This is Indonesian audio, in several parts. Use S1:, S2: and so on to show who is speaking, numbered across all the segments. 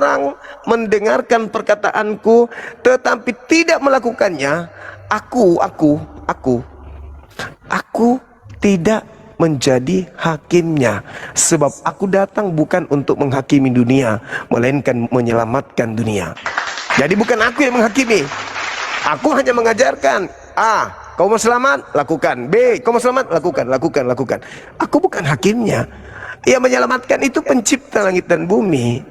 S1: seorang mendengarkan perkataanku tetapi tidak melakukannya, aku tidak menjadi hakimnya, sebab aku datang bukan untuk menghakimi dunia, melainkan menyelamatkan dunia. Jadi bukan aku yang menghakimi, aku hanya mengajarkan. A, kau mau selamat, lakukan. B, kau mau selamat, lakukan. Aku bukan hakimnya. Yang menyelamatkan itu pencipta langit dan bumi.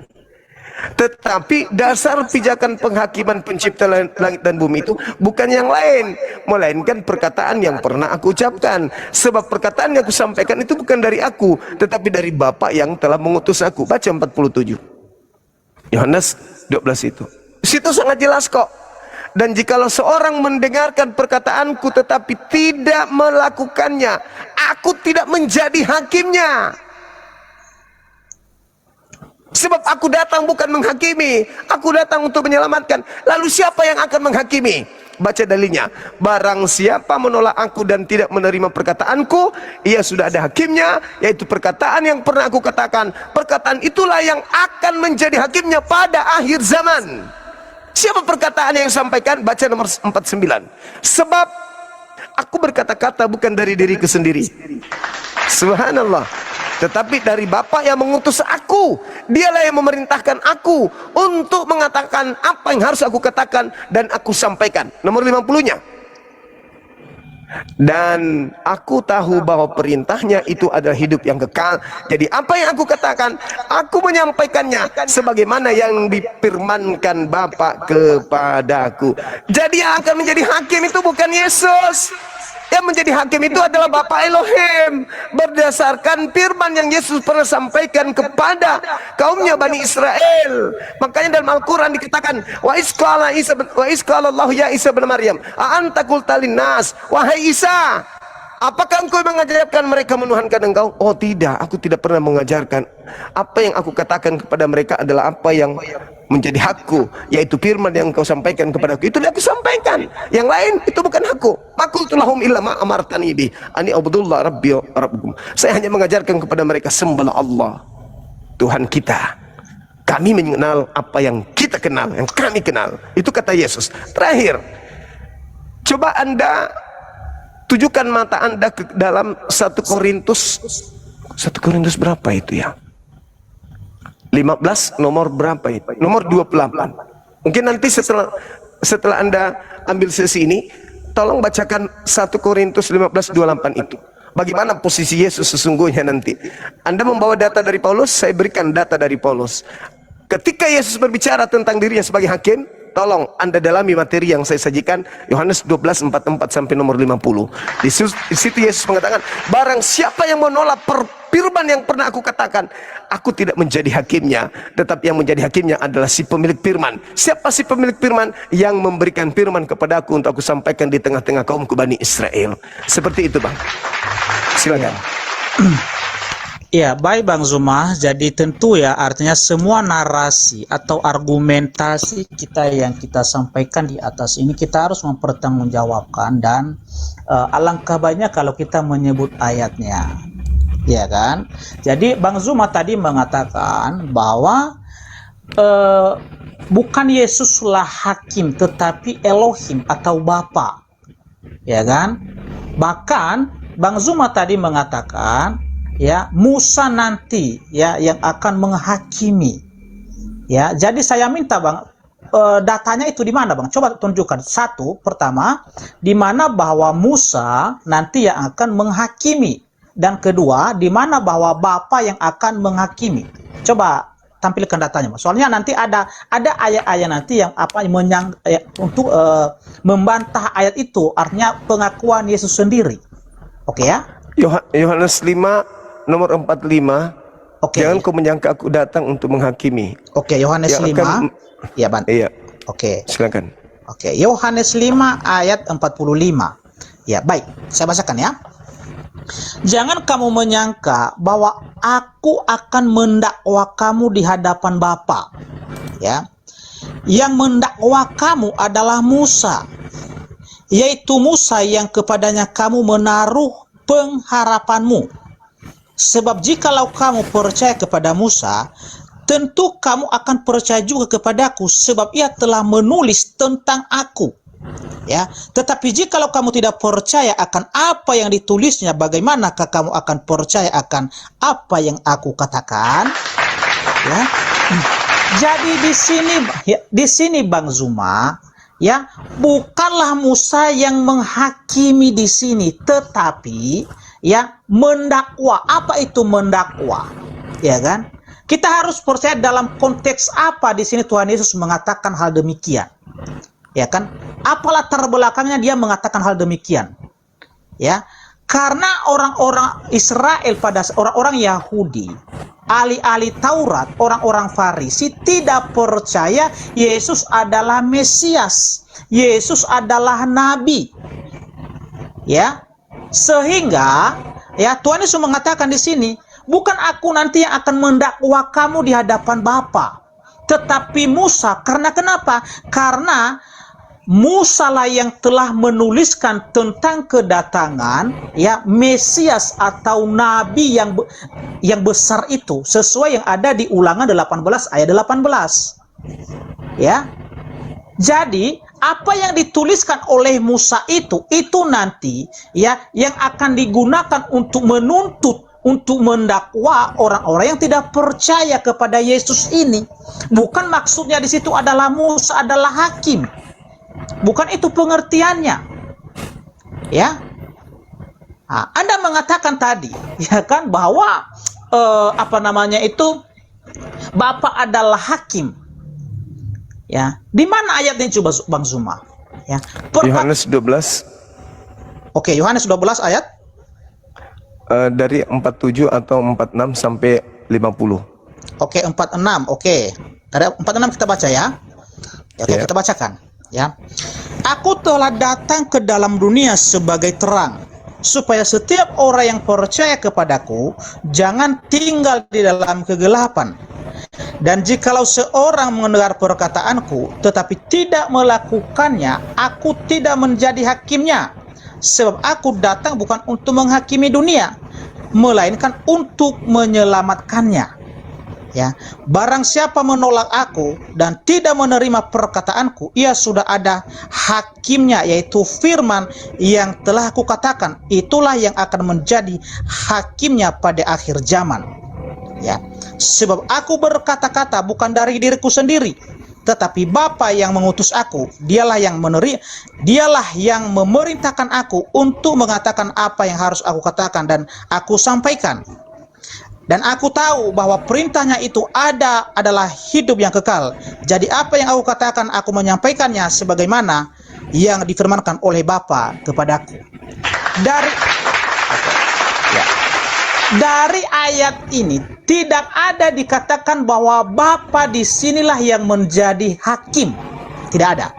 S1: Tetapi dasar pijakan penghakiman pencipta langit dan bumi itu bukan yang lain, melainkan perkataan yang pernah aku ucapkan. Sebab perkataan yang aku sampaikan itu bukan dari aku, tetapi dari Bapa yang telah mengutus aku. Baca 47 Yohanes 12 itu. Situ sangat jelas kok. Dan jikalau seorang mendengarkan perkataanku tetapi tidak melakukannya, aku tidak menjadi hakimnya. Sebab aku datang bukan menghakimi, aku datang untuk menyelamatkan. Lalu siapa yang akan menghakimi? Baca dalilnya. Barang siapa menolak aku dan tidak menerima perkataanku, ia sudah ada hakimnya, yaitu perkataan yang pernah aku katakan. Perkataan itulah yang akan menjadi hakimnya pada akhir zaman. Siapa perkataan yang sampaikan? Baca nomor 49. Sebab aku berkata-kata bukan dari diriku sendiri, subhanallah, tetapi dari Bapa yang mengutus aku. Dialah yang memerintahkan aku untuk mengatakan apa yang harus aku katakan dan aku sampaikan. Nomor 50-nya. Dan aku tahu bahwa perintahnya itu adalah hidup yang kekal. Jadi apa yang aku katakan, aku menyampaikannya sebagaimana yang difirmankan Bapa kepadaku. Jadi yang akan menjadi hakim itu bukan Yesus. Yang menjadi hakim itu adalah Bapa Elohim, berdasarkan firman yang Yesus pernah sampaikan kepada kaumnya Bani Israel. Makanya dalam Al-Quran dikatakan, wa isqala Allah ya Isa bin Maryam, a anta qulta linnas, wahai Isa, apakah engkau mengajarkan mereka menuhankan engkau? Oh tidak, aku tidak pernah mengajarkan. Apa yang aku katakan kepada mereka adalah apa yang menjadi hakku, yaitu firman yang kau sampaikan kepadaku, itu aku sampaikan. Yang lain itu bukan hakku. Qultu lahum illa ma amartani bi ani abudullah rabbi rabbukum. Saya hanya mengajarkan kepada mereka, sembahlah Allah Tuhan kita. Kami mengenal apa yang kita kenal, yang kami kenal. Itu kata Yesus. Terakhir, coba Anda tujukan mata Anda ke dalam 1 Korintus berapa itu ya? 15 nomor berapa itu? Nomor 28. Mungkin nanti setelah Anda ambil sesi ini, tolong bacakan 1 Korintus 15:28 itu. Bagaimana posisi Yesus sesungguhnya nanti. Anda membawa data dari Paulus, saya berikan data dari Paulus. Ketika Yesus berbicara tentang dirinya sebagai hakim, tolong Anda dalami materi yang saya sajikan, Yohanes 12:44 sampai nomor 50. Di situ Yesus mengatakan, barang siapa yang menolak firman yang pernah aku katakan, aku tidak menjadi hakimnya, tetapi yang menjadi hakimnya adalah si pemilik firman. Siapa si pemilik firman? Yang memberikan firman kepadaku untuk aku sampaikan di tengah-tengah kaumku Bani Israel. Seperti itu, Bang. Silakan.
S2: Ya, baik Bang Zuma. Jadi tentu ya, artinya semua narasi atau argumentasi kita yang kita sampaikan di atas ini kita harus mempertanggungjawabkan, dan alangkah baiknya kalau kita menyebut ayatnya. Ya kan? Jadi Bang Zuma tadi mengatakan bahwa bukan Yesuslah hakim, tetapi Elohim atau Bapa. Ya kan? Bahkan Bang Zuma tadi mengatakan, ya, Musa nanti ya yang akan menghakimi. Ya, jadi saya minta Bang, datanya itu di mana Bang? Coba tunjukkan. Satu, pertama, di mana bahwa Musa nanti yang akan menghakimi. Dan kedua, di mana bahwa Bapa yang akan menghakimi. Coba tampilkan datanya, Bang. Soalnya nanti ada ayat-ayat nanti yang untuk membantah ayat itu, artinya pengakuan Yesus sendiri. Oke ya?
S1: Yohanes 5 nomor 45.
S2: Oke.
S1: Jangan kau menyangka aku datang untuk menghakimi.
S2: Oke, Yohanes 5. Ya, Bang.
S1: Iya.
S2: Oke.
S1: Silakan.
S2: Oke, Yohanes 5 ayat 45. Ya, baik. Saya bacakan ya. Jangan kamu menyangka bahwa aku akan mendakwa kamu di hadapan Bapa. Ya. Yang mendakwa kamu adalah Musa, yaitu Musa yang kepadanya kamu menaruh pengharapanmu. Sebab jikalau kamu percaya kepada Musa, tentu kamu akan percaya juga kepadaku sebab ia telah menulis tentang aku. Ya, tetapi jikalau kamu tidak percaya akan apa yang ditulisnya, bagaimanakah kamu akan percaya akan apa yang aku katakan? Ya. Jadi di sini Bang Zuma, ya, bukanlah Musa yang menghakimi di sini, tetapi ya mendakwa. Apa itu mendakwa? Ya kan? Kita harus percaya dalam konteks apa di sini Tuhan Yesus mengatakan hal demikian. Ya kan? Apa latar belakangnya dia mengatakan hal demikian? Ya, karena orang-orang Israel pada orang-orang Yahudi, ahli-ahli Taurat, orang-orang Farisi tidak percaya Yesus adalah Mesias. Yesus adalah nabi. Ya. Sehingga ya Tuhan Yesus mengatakan di sini, bukan aku nanti yang akan mendakwa kamu di hadapan Bapa, tetapi Musa. Karena kenapa? Karena Musa lah yang telah menuliskan tentang kedatangan ya Mesias atau nabi yang besar itu, sesuai yang ada di Ulangan 18 ayat 18. Ya. Jadi, apa yang dituliskan oleh Musa itu nanti ya yang akan digunakan untuk menuntut, untuk mendakwa orang-orang yang tidak percaya kepada Yesus ini. Bukan maksudnya di situ adalah Musa adalah hakim. Bukan itu pengertiannya. Ya. Nah, Anda mengatakan tadi, ya kan, bahwa Bapa adalah hakim. Ya. Di mana ayatnya coba Bang Zuma? Ya.
S1: Yohanes 12.
S2: Oke, Yohanes 12 ayat
S1: Dari 47 atau 46 sampai 50.
S2: Oke, 46. Oke. Dari 46 kita baca ya. Oke, kita bacakan. Ya, aku telah datang ke dalam dunia sebagai terang, supaya setiap orang yang percaya kepadaku jangan tinggal di dalam kegelapan. Dan jikalau seorang mendengar perkataanku tetapi tidak melakukannya, aku tidak menjadi hakimnya. Sebab aku datang bukan untuk menghakimi dunia, melainkan untuk menyelamatkannya. Ya, barang siapa menolak aku dan tidak menerima perkataanku, ia sudah ada hakimnya, yaitu firman yang telah aku katakan. Itulah yang akan menjadi hakimnya pada akhir zaman. Ya, sebab aku berkata-kata bukan dari diriku sendiri, tetapi Bapa yang mengutus aku, dialah yang memerintahkan aku untuk mengatakan apa yang harus aku katakan dan aku sampaikan. Dan aku tahu bahwa perintahnya itu adalah hidup yang kekal. Jadi apa yang aku katakan, aku menyampaikannya sebagaimana yang difirmankan oleh Bapa kepadaku. Dari ayat ini tidak ada dikatakan bahwa Bapa disinilah yang menjadi hakim. Tidak ada.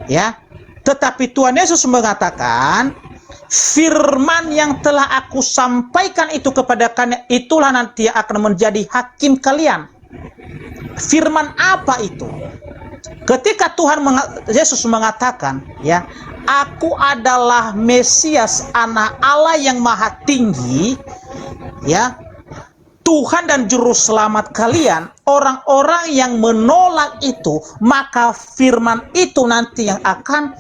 S2: Ya. Tetapi Tuhan Yesus mengatakan, firman yang telah aku sampaikan itu kepada kalian, itulah nanti yang akan menjadi hakim kalian. Firman apa itu? Ketika Yesus mengatakan, ya, aku adalah Mesias, anak Allah yang maha tinggi, ya, Tuhan dan juru selamat kalian, orang-orang yang menolak itu, maka firman itu nanti yang akan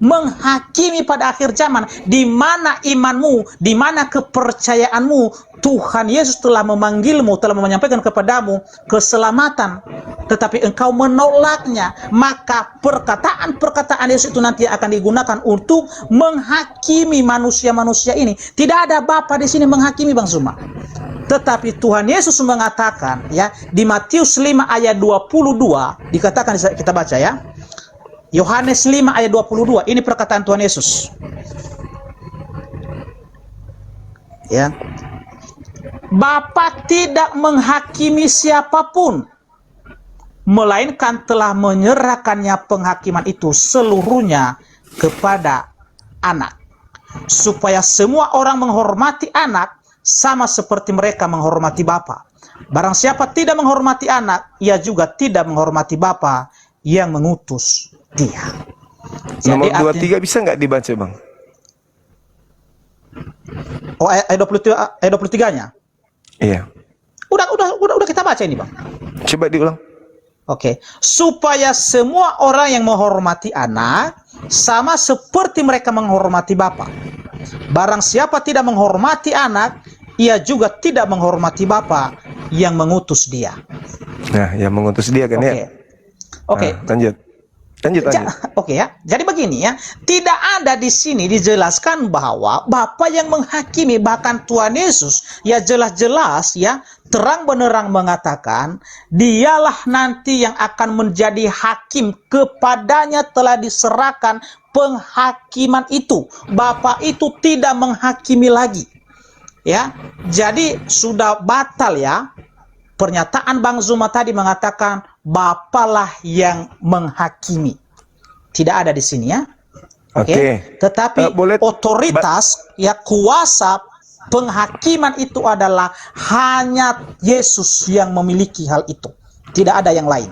S2: menghakimi pada akhir zaman. Di mana imanmu, di mana kepercayaanmu? Tuhan Yesus telah memanggilmu, telah menyampaikan kepadamu keselamatan, tetapi engkau menolaknya, maka perkataan-perkataan Yesus itu nanti akan digunakan untuk menghakimi manusia-manusia ini. Tidak ada Bapa di sini menghakimi, Bang Zuma. Tetapi Tuhan Yesus mengatakan, ya, di Matius 5 ayat 22 dikatakan, kita baca ya. Yohanes 5 ayat 22, ini perkataan Tuhan Yesus. Ya. Bapa tidak menghakimi siapapun, melainkan telah menyerahkannya penghakiman itu seluruhnya kepada anak, supaya semua orang menghormati anak sama seperti mereka menghormati Bapa. Barang siapa tidak menghormati anak, ia juga tidak menghormati Bapa yang mengutus dia.
S1: Nomor 23 bisa nggak dibaca, Bang?
S2: Oh, ayat 23-nya?
S1: Iya.
S2: Udah kita baca ini, Bang.
S1: Coba diulang.
S2: Oke, supaya semua orang yang menghormati anak sama seperti mereka menghormati Bapa. Barang siapa tidak menghormati anak, ia juga tidak menghormati Bapa yang mengutus dia.
S1: Nah, yang mengutus dia kan ya.
S2: Oke.
S1: Nah, lanjut.
S2: Oke ya. Jadi begini ya, tidak ada di sini dijelaskan bahwa Bapa yang menghakimi, bahkan Tuhan Yesus ya jelas-jelas ya terang benerang mengatakan dialah nanti yang akan menjadi hakim, kepadanya telah diserahkan penghakiman itu. Bapa itu tidak menghakimi lagi. Ya. Jadi sudah batal ya. Pernyataan Bang Zuma tadi mengatakan Bapalah yang menghakimi. Tidak ada di sini ya. Oke. Tetapi otoritas ya kuasa penghakiman itu adalah hanya Yesus yang memiliki hal itu. Tidak ada yang lain.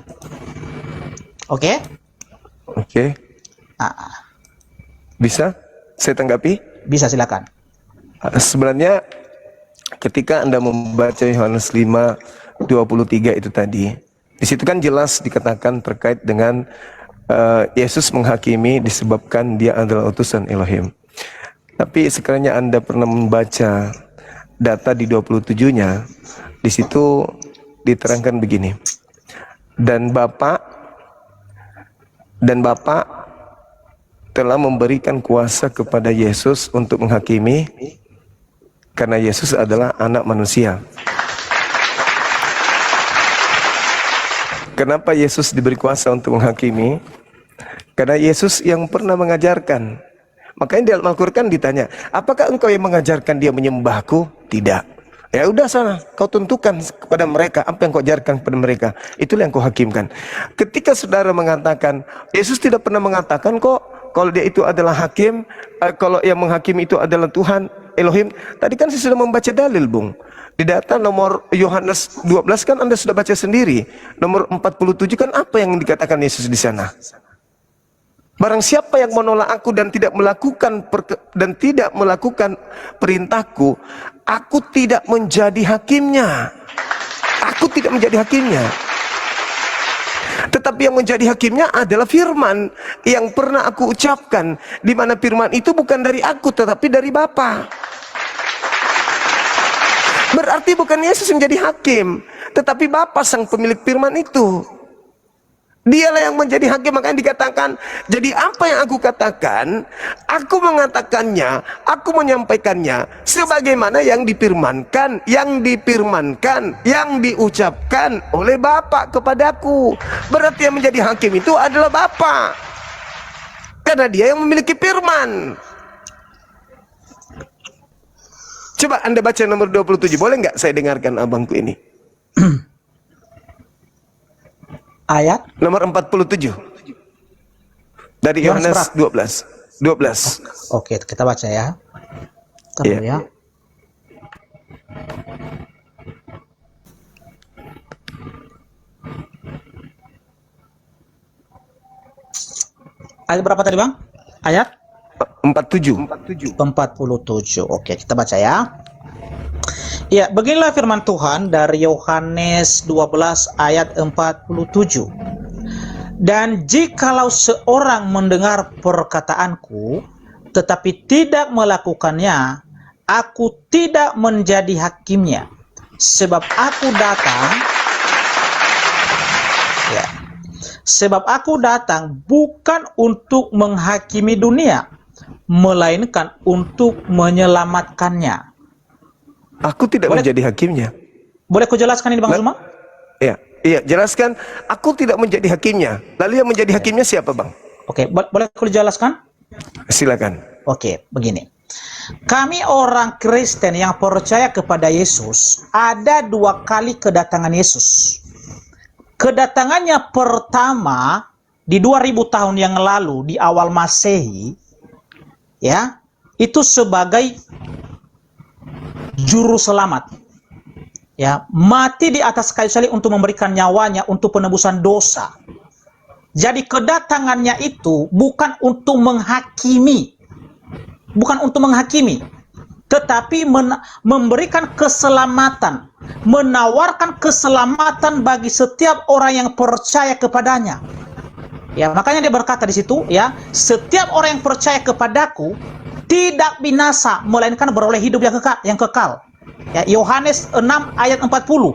S2: Oke?
S1: Oke. Bisa saya tanggapi?
S2: Bisa, silakan.
S1: Sebenarnya ketika Anda membaca Yohanes 5:23 itu tadi, di situ kan jelas dikatakan terkait dengan Yesus menghakimi disebabkan dia adalah utusan Elohim. Tapi sekiranya Anda pernah membaca data di 27-nya, di situ diterangkan begini. Dan Bapa telah memberikan kuasa kepada Yesus untuk menghakimi karena Yesus adalah anak manusia. Kenapa Yesus diberi kuasa untuk menghakimi? Karena Yesus yang pernah mengajarkan. Makanya di Al-Quran ditanya, apakah engkau yang mengajarkan dia menyembahku? Tidak. Ya udah sana, kau tentukan kepada mereka apa yang kau ajarkan kepada mereka. Itulah yang kau hakimkan. Ketika saudara mengatakan, Yesus tidak pernah mengatakan kok kalau dia itu adalah hakim, kalau yang menghakimi itu adalah Tuhan Elohim. Tadi kan saya sudah membaca dalil, Bung. Di data nomor Yohanes 12 kan Anda sudah baca sendiri. Nomor 47 kan apa yang dikatakan Yesus di sana? Barang siapa yang menolak aku dan tidak melakukan perintahku, aku tidak menjadi hakimnya. Aku tidak menjadi hakimnya. Tetapi yang menjadi hakimnya adalah firman yang pernah aku ucapkan, di mana firman itu bukan dari aku tetapi dari Bapa. Berarti bukan Yesus yang menjadi hakim, tetapi Bapa sang pemilik firman itu. Dialah yang menjadi hakim, makanya dikatakan, jadi apa yang aku katakan, aku mengatakannya, aku menyampaikannya, sebagaimana yang difirmankan, yang diucapkan oleh Bapa kepadaku. Berarti yang menjadi hakim itu adalah Bapa, karena dia yang memiliki firman. Coba Anda baca nomor 27, boleh nggak saya dengarkan abangku ini?
S2: Ayat
S1: nomor 47 dari Yohanes 12.
S2: Oke, kita baca ya. Terus ya. Ayat berapa tadi, Bang? Ayat
S1: 47.
S2: Oke, kita baca ya. Ya, beginilah firman Tuhan dari Yohanes 12 ayat 47. Dan jikalau seorang mendengar perkataanku tetapi tidak melakukannya, aku tidak menjadi hakimnya, sebab aku datang bukan untuk menghakimi dunia, melainkan untuk menyelamatkannya.
S1: Aku tidak menjadi hakimnya.
S2: Boleh ku jelaskan ini, Bang Zuma?
S1: Iya, jelaskan. Aku tidak menjadi hakimnya. Lalu yang menjadi hakimnya siapa, Bang?
S2: Oke, boleh ku jelaskan?
S1: Silakan.
S2: Oke, begini. Kami orang Kristen yang percaya kepada Yesus, ada 2 kali kedatangan Yesus. Kedatangannya pertama di 2000 tahun yang lalu, di awal Masehi, ya, itu sebagai juru selamat, ya, mati di atas kayu salib untuk memberikan nyawanya untuk penebusan dosa. Jadi kedatangannya itu bukan untuk menghakimi, tetapi memberikan keselamatan, menawarkan keselamatan bagi setiap orang yang percaya kepadanya. Ya, makanya dia berkata di situ, ya, setiap orang yang percaya kepadaku tidak binasa, melainkan beroleh hidup yang kekal. Ya, Yohanes 6 ayat 40.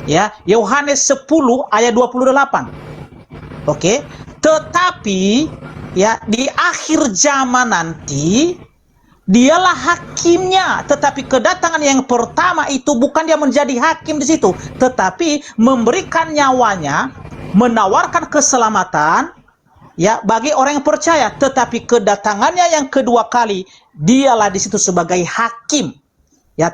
S2: Ya, Yohanes 10 ayat 28. Oke, tetapi ya di akhir zaman nanti dialah hakimnya, tetapi kedatangan yang pertama itu bukan dia menjadi hakim di situ, tetapi memberikan nyawanya, menawarkan keselamatan ya bagi orang yang percaya. Tetapi kedatangannya yang kedua kali dialah di situ sebagai hakim. Ya,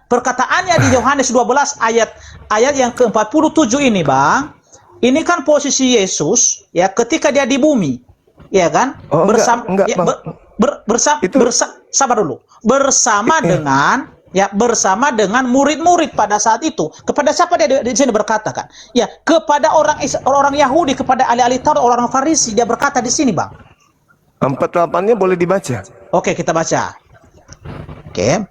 S2: perkataannya di Yohanes 12 ayat yang ke-47 ini, Bang. Ini kan posisi Yesus ya ketika dia di bumi. Ya kan?
S1: Oh, enggak,
S2: ya,
S1: Bang.
S2: Sabar dulu. Bersama dengan murid-murid pada saat itu. Kepada siapa dia di sini berkata kan? Ya, kepada orang Yahudi, kepada ahli-ahli Taurat, orang Farisi, dia berkata di sini, Bang.
S1: 48-nya boleh dibaca.
S2: Oke, kita baca. Oke.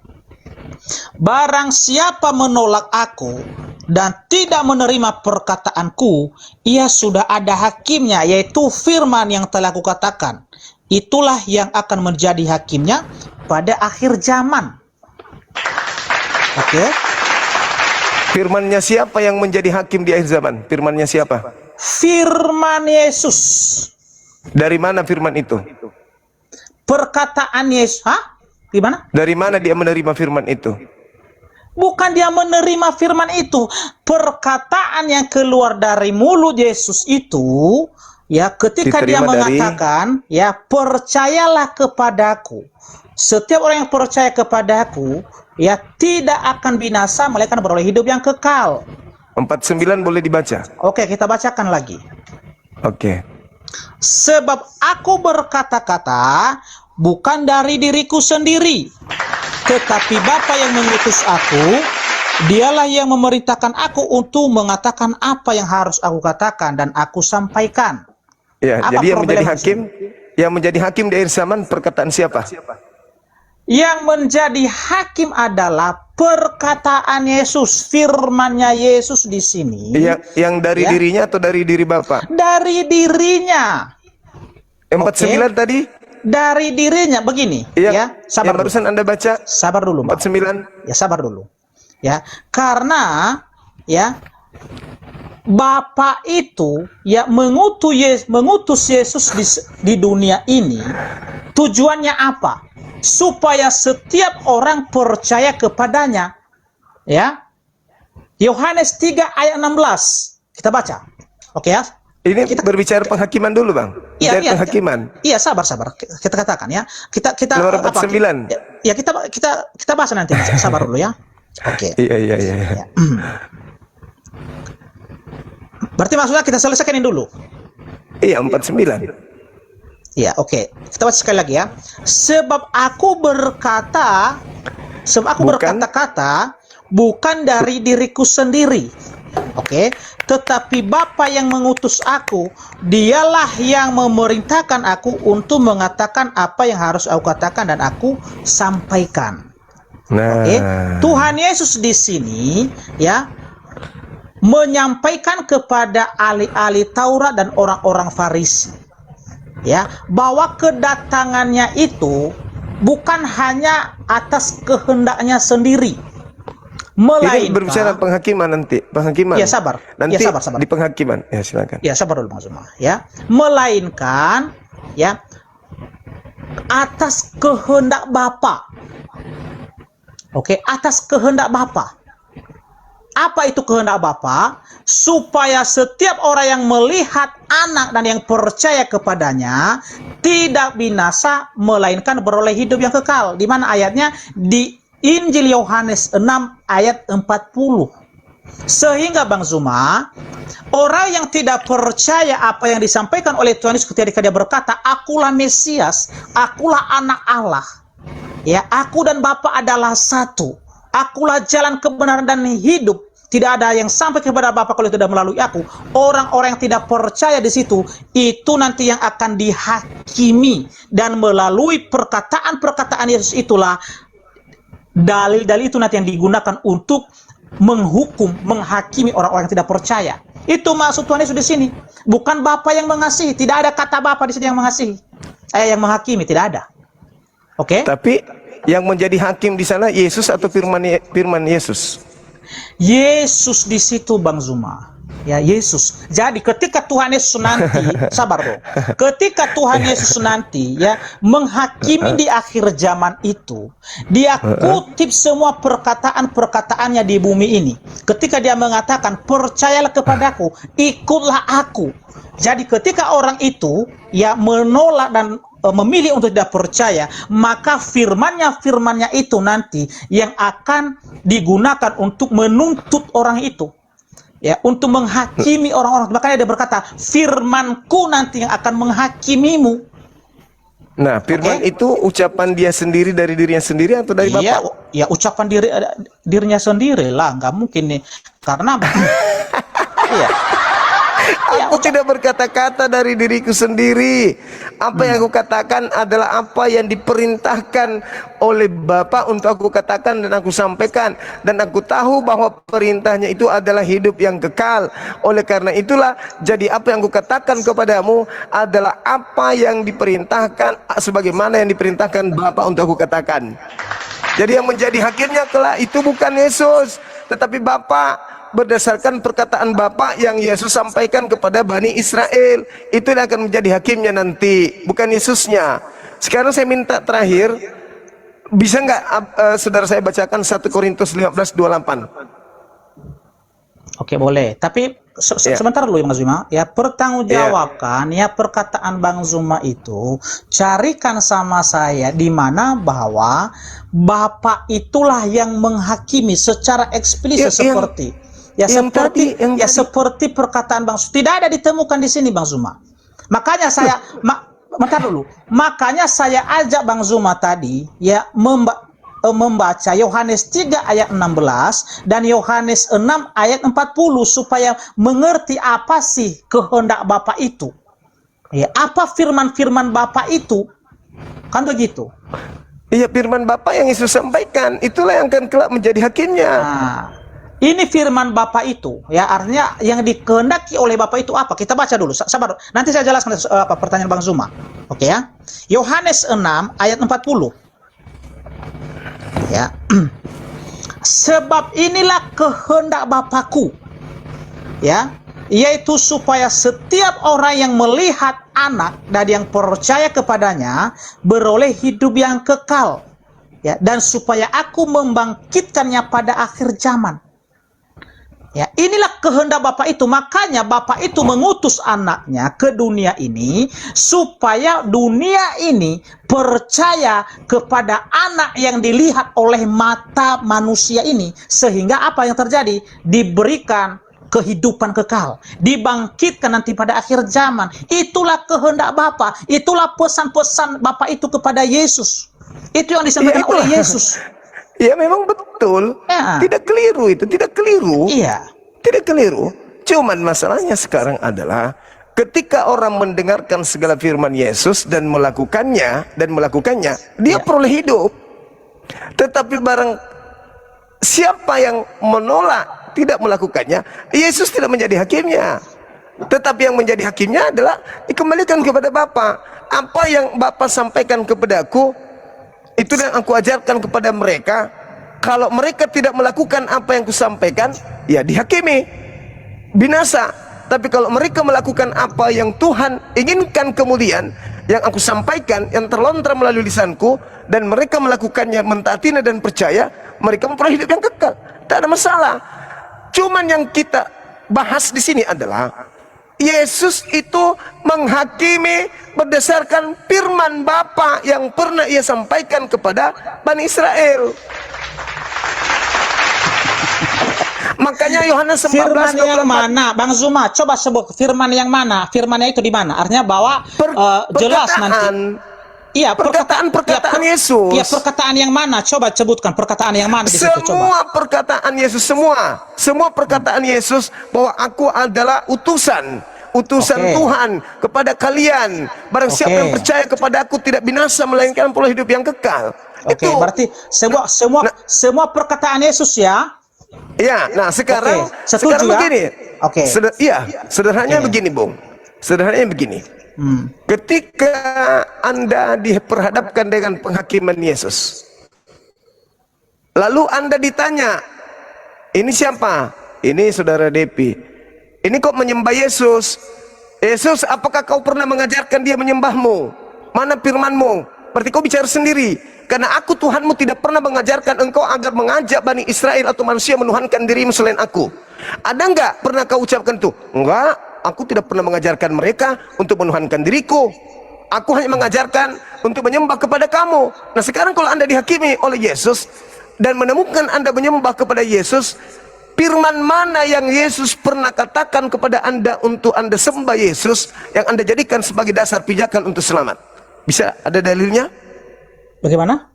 S2: Barang siapa menolak aku dan tidak menerima perkataanku, ia sudah ada hakimnya, yaitu firman yang telah kukatakan. Itulah yang akan menjadi hakimnya pada akhir zaman. Oke.
S1: Firmannya siapa yang menjadi hakim di akhir zaman? Firmannya siapa?
S2: Firman Yesus.
S1: Dari mana firman itu?
S2: Perkataan Yesus. Hah? Gimana?
S1: Dari mana dia menerima firman itu?
S2: Bukan dia menerima firman itu. Perkataan yang keluar dari mulut Yesus itu, ya, ketika dia mengatakan, ya, percayalah kepadaku. Setiap orang yang percaya kepadaku, ya, tidak akan binasa, melainkan beroleh hidup yang kekal.
S1: 49 boleh dibaca.
S2: Oke, kita bacakan lagi.
S1: Oke.
S2: Sebab aku berkata-kata bukan dari diriku sendiri, tetapi Bapa yang mengutus aku, dialah yang memerintahkan aku untuk mengatakan apa yang harus aku katakan dan aku sampaikan.
S1: Ya,
S2: Apa
S1: jadi yang menjadi hakim di akhir zaman perkataan siapa?
S2: Yang menjadi hakim adalah perkataan Yesus, firman-Nya Yesus di sini.
S1: Yang dari
S2: ya,
S1: dirinya atau dari diri Bapa?
S2: Dari dirinya.
S1: 49 tadi?
S2: Dari dirinya, begini, ya, sabar.
S1: Yang barusan Anda baca?
S2: Sabar dulu, Bang.
S1: 49.
S2: Ya, sabar dulu. Ya, karena ya Bapa itu ya mengutus Yesus di dunia ini, tujuannya apa? Supaya setiap orang percaya kepadanya. Ya. Yohanes 3 ayat 16. Kita baca. Oke ya.
S1: Ini kita berbicara penghakiman dulu, Bang.
S2: Iya,
S1: penghakiman.
S2: Iya, sabar. Kita katakan ya. Kita
S1: Nomor 49.
S2: Ya, kita bahas nanti. Sabar dulu ya. Oke.
S1: Iya.
S2: Ya. Berarti maksudnya kita selesaikan ini dulu.
S1: Iya, 49.
S2: Iya, oke. Kita baca sekali lagi ya. Sebab aku berkata-kata bukan dari diriku sendiri. Oke, tetapi Bapa yang mengutus aku, dialah yang memerintahkan aku untuk mengatakan apa yang harus aku katakan dan aku sampaikan.
S1: Nah,
S2: Oke, Tuhan Yesus di sini ya menyampaikan kepada ahli-ahli Taurat dan orang-orang Farisi ya bahwa kedatangannya itu bukan hanya atas kehendaknya sendiri, melainkan
S1: ini berbicara penghakiman nanti, penghakiman.
S2: Ya, sabar.
S1: Nanti
S2: ya, sabar.
S1: di penghakiman. Ya, silakan.
S2: Ya, sabar dulu Bang Zuma. Ya, melainkan ya atas kehendak Bapa. Oke, atas kehendak Bapa. Apa itu kehendak Bapa? Supaya setiap orang yang melihat anak dan yang percaya kepadanya tidak binasa, melainkan beroleh hidup yang kekal. Di mana ayatnya? Di Injil Yohanes 6 ayat 40. Sehingga Bang Zuma, orang yang tidak percaya apa yang disampaikan oleh Tuhan Yesus ketika dia berkata, akulah Mesias, akulah anak Allah. Ya, aku dan Bapa adalah satu. Akulah jalan kebenaran dan hidup. Tidak ada yang sampai kepada Bapa kalau tidak melalui aku. Orang-orang yang tidak percaya di situ, itu nanti yang akan dihakimi. Dan melalui perkataan-perkataan Yesus itulah dalil-dalil itu nanti yang digunakan untuk menghukum, menghakimi orang-orang yang tidak percaya. Itu maksud Tuhan Yesus di sini. Bukan Bapa yang mengasihi, tidak ada kata Bapa di sini yang mengasihi. Yang menghakimi tidak ada. Oke?
S1: Tapi yang menjadi hakim di sana Yesus atau firman Yesus?
S2: Yesus di situ, Bang Zuma. Ya, Yesus. Jadi ketika Tuhan Yesus nanti, sabar bro. Ketika Tuhan Yesus nanti ya menghakimi di akhir zaman itu, dia kutip semua perkataan-perkataannya di bumi ini. Ketika dia mengatakan, percayalah kepadaku, ikutlah aku. Jadi ketika orang itu ya menolak dan memilih untuk tidak percaya, maka firman-Nya itu nanti yang akan digunakan untuk menuntut orang itu. Ya, untuk menghakimi orang-orang. Makanya dia berkata, firmanku nanti yang akan menghakimimu.
S1: Nah, firman itu ucapan dia sendiri dari dirinya sendiri atau dari
S2: Iya,
S1: Bapa?
S2: ya ucapan dirinya sendiri lah, nggak mungkin nih. Karena iya.
S1: Aku tidak berkata-kata dari diriku sendiri. Apa yang aku katakan adalah apa yang diperintahkan oleh Bapa untuk aku katakan dan aku sampaikan. Dan aku tahu bahwa perintahnya itu adalah hidup yang kekal. Oleh karena itulah, jadi apa yang aku katakan kepadamu adalah apa yang diperintahkan, sebagaimana yang diperintahkan Bapa untuk aku katakan. Jadi yang menjadi hakimnya kelak itu bukan Yesus, tetapi Bapa. Berdasarkan perkataan Bapa yang Yesus sampaikan kepada Bani Israel, itu yang akan menjadi hakimnya nanti, bukan Yesusnya. Sekarang saya minta terakhir, bisa nggak saudara saya bacakan 1 Korintus 15:28?
S2: Oke, boleh. Tapi sebentar dulu ya Mas Zuma. Ya, pertanggungjawabkan ya perkataan Bang Zuma itu, carikan sama saya di mana bahwa Bapa itulah yang menghakimi secara eksplisit seperti seperti perkataan Bang Zuma. Tidak ada ditemukan di sini Bang Zuma. Makanya saya bentar dulu. Makanya saya ajak Bang Zuma tadi ya membaca Yohanes 3 ayat 16 dan Yohanes 6 ayat 40 supaya mengerti apa sih kehendak Bapa itu. Ya, apa firman-firman Bapa itu? Kan begitu.
S1: Iya, firman Bapa yang Yesus sampaikan, itulah yang akan kelak menjadi hakimnya.
S2: Nah, ini firman Bapa itu, ya artinya yang dikehendaki oleh Bapa itu apa? Kita baca dulu, sabar. Nanti saya jelaskan pertanyaan Bang Zuma. Oke ya. Yohanes 6 ayat 40. Ya. Sebab inilah kehendak Bapakku. Ya, yaitu supaya setiap orang yang melihat anak dan yang percaya kepadanya beroleh hidup yang kekal. Ya, dan supaya aku membangkitkannya pada akhir zaman. Ya, inilah kehendak Bapa itu. Makanya Bapa itu mengutus anaknya ke dunia ini supaya dunia ini percaya kepada anak yang dilihat oleh mata manusia ini. Sehingga apa yang terjadi? Diberikan kehidupan kekal, dibangkitkan nanti pada akhir zaman. Itulah kehendak Bapa. Itulah pesan-pesan Bapa itu kepada Yesus. Itu yang disampaikan oleh Yesus.
S1: Ya memang betul,
S2: Ya.
S1: tidak keliru itu, tidak keliru.
S2: Iya.
S1: Tidak keliru. Cuman masalahnya sekarang adalah ketika orang mendengarkan segala firman Yesus dan melakukannya, dia peroleh hidup. Tetapi barang siapa yang menolak, tidak melakukannya, Yesus tidak menjadi hakimnya. Tetapi yang menjadi hakimnya adalah dikembalikan kepada Bapa. Apa yang Bapa sampaikan kepadaku, itu yang aku ajarkan kepada mereka. Kalau mereka tidak melakukan apa yang kusampaikan, ya dihakimi, binasa. Tapi kalau mereka melakukan apa yang Tuhan inginkan kemudian, yang aku sampaikan, yang terlontar melalui lisanku, dan mereka melakukannya mentaatinya dan percaya, mereka memperoleh hidup yang kekal. Tak ada masalah. Cuman yang kita bahas di sini adalah Yesus itu menghakimi berdasarkan firman Bapa yang pernah ia sampaikan kepada Bani Israel. Makanya Yohanes 14
S2: Firman yang mana, Bang Zuma? Coba sebut firman yang mana? Firmannya itu di mana? Artinya bahwa jelas nanti. Iya,
S1: perkataan Yesus.
S2: Iya, perkataan yang mana? Coba sebutkan perkataan yang mana di situ.
S1: Semua
S2: Coba.
S1: perkataan Yesus, semua perkataan Yesus bahwa aku adalah utusan Tuhan kepada kalian. Barang siapa yang percaya kepada aku tidak binasa melainkan peroleh hidup yang kekal.
S2: Oke, berarti semua perkataan Yesus ya.
S1: Ya, nah sekarang
S2: Oke, setuju ya?
S1: begini.
S2: Oke.
S1: Sederhananya
S2: Oke.
S1: begini, Bung. Sederhananya begini. Ketika Anda diperhadapkan dengan penghakiman Yesus, lalu Anda ditanya, ini siapa? Ini saudara Depi. Ini kok menyembah Yesus? Yesus, apakah kau pernah mengajarkan dia menyembahmu? Mana firmanmu? Berarti kau bicara sendiri. Karena aku Tuhanmu tidak pernah mengajarkan engkau agar mengajak Bani Israel atau manusia menuhankan dirimu selain aku. Ada enggak pernah kau ucapkan itu? Enggak, aku tidak pernah mengajarkan mereka untuk menuhankan diriku. Aku hanya mengajarkan untuk menyembah kepada kamu. Nah sekarang kalau Anda dihakimi oleh Yesus dan menemukan Anda menyembah kepada Yesus, firman mana yang Yesus pernah katakan kepada Anda untuk Anda sembah Yesus yang Anda jadikan sebagai dasar pijakan untuk selamat? Bisa ada dalilnya?
S2: Bagaimana?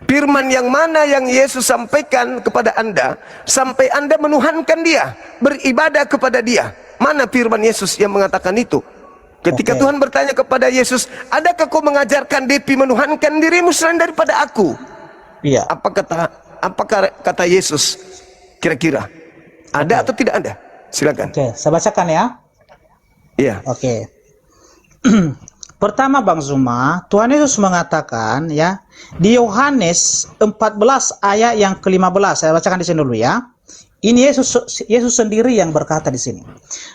S1: Firman yang mana yang Yesus sampaikan kepada Anda sampai Anda menuhankan dia, beribadah kepada dia? Mana firman Yesus yang mengatakan itu? Ketika Tuhan bertanya kepada Yesus, adakah kau mengajarkan Depi menuhankan dirimu selain daripada aku?
S2: Iya.
S1: Apakah kata Yesus kira-kira? Ada atau tidak ada? Silakan.
S2: Oke, saya bacakan ya.
S1: Iya.
S2: Oke. Pertama Bang Zuma, Tuhan Yesus mengatakan ya di Yohanes 14 ayat yang ke-15. Saya bacakan di sini dulu ya. Ini Yesus sendiri yang berkata di sini.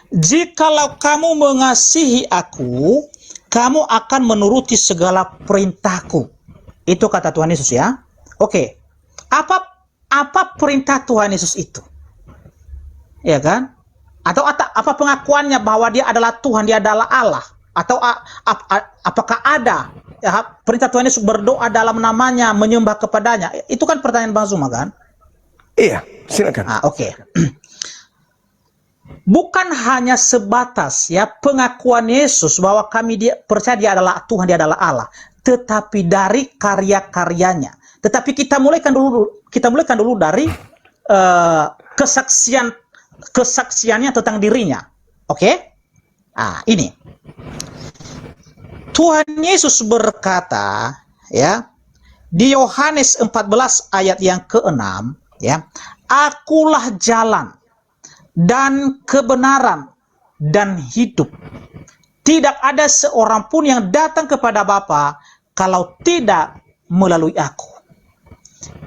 S2: Jikalau kamu mengasihi aku, kamu akan menuruti segala perintahku. Itu kata Tuhan Yesus ya. Oke. Apa perintah Tuhan Yesus itu? Ya kan? Atau apa pengakuannya bahwa dia adalah Tuhan, dia adalah Allah? Atau apakah ada ya, perintah Tuhan Yesus berdoa dalam namanya, menyembah kepadanya? Itu kan pertanyaan Bang Zuma kan?
S1: Iya, silakan.
S2: Oke. Bukan hanya sebatas ya pengakuan Yesus bahwa percaya dia adalah Tuhan, dia adalah Allah, tetapi dari karya-karyanya. Tetapi kita mulaikan dulu dari kesaksiannya tentang dirinya. Oke? Ini. Tuhan Yesus berkata ya di Yohanes 14 ayat yang ke-6 ya, akulah jalan dan kebenaran dan hidup. Tidak ada seorang pun yang datang kepada Bapa kalau tidak melalui aku.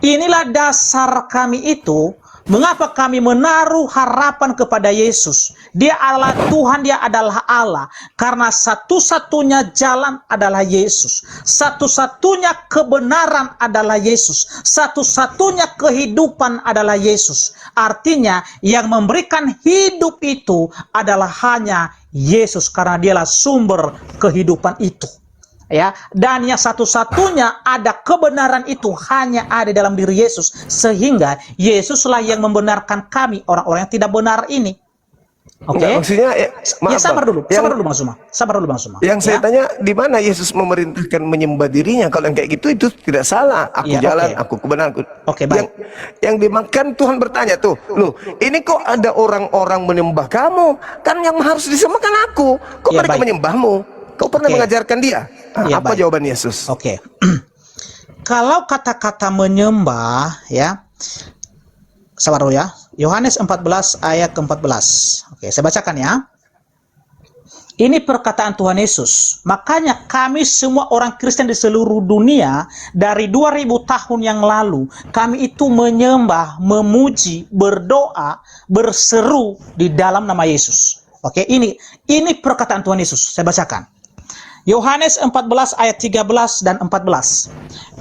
S2: Inilah dasar kami itu, mengapa kami menaruh harapan kepada Yesus. Dia adalah Tuhan, dia adalah Allah. Karena satu-satunya jalan adalah Yesus. Satu-satunya kebenaran adalah Yesus. Satu-satunya kehidupan adalah Yesus. Artinya yang memberikan hidup itu adalah hanya Yesus. Karena dialah sumber kehidupan itu. Ya, dan yang satu-satunya ada kebenaran itu hanya ada dalam diri Yesus, sehingga Yesuslah yang membenarkan kami orang-orang yang tidak benar ini. Oke?
S1: Maksudnya
S2: Sabar dulu Bang Zuma.
S1: Yang saya tanya, di mana Yesus memerintahkan menyembah dirinya? Kalau yang kayak gitu itu tidak salah. Aku jalan, aku kebenaran.
S2: Oke, baik.
S1: Yang dimakan Tuhan bertanya tuh, loh, ini kok ada orang-orang menyembah kamu? Kan yang harus disembahkan aku. Kok mereka menyembahmu? Kau pernah mengajarkan dia? Apa jawaban Yesus?
S2: Oke. Kalau kata-kata menyembah ya, sabar dulu ya. Yohanes 14 ayat ke-14. Oke, saya bacakan ya. Ini perkataan Tuhan Yesus. Makanya kami semua orang Kristen di seluruh dunia dari 2000 tahun yang lalu, kami itu menyembah, memuji, berdoa, berseru di dalam nama Yesus. Oke, ini perkataan Tuhan Yesus. Saya bacakan. Yohanes 14 ayat 13 dan 14.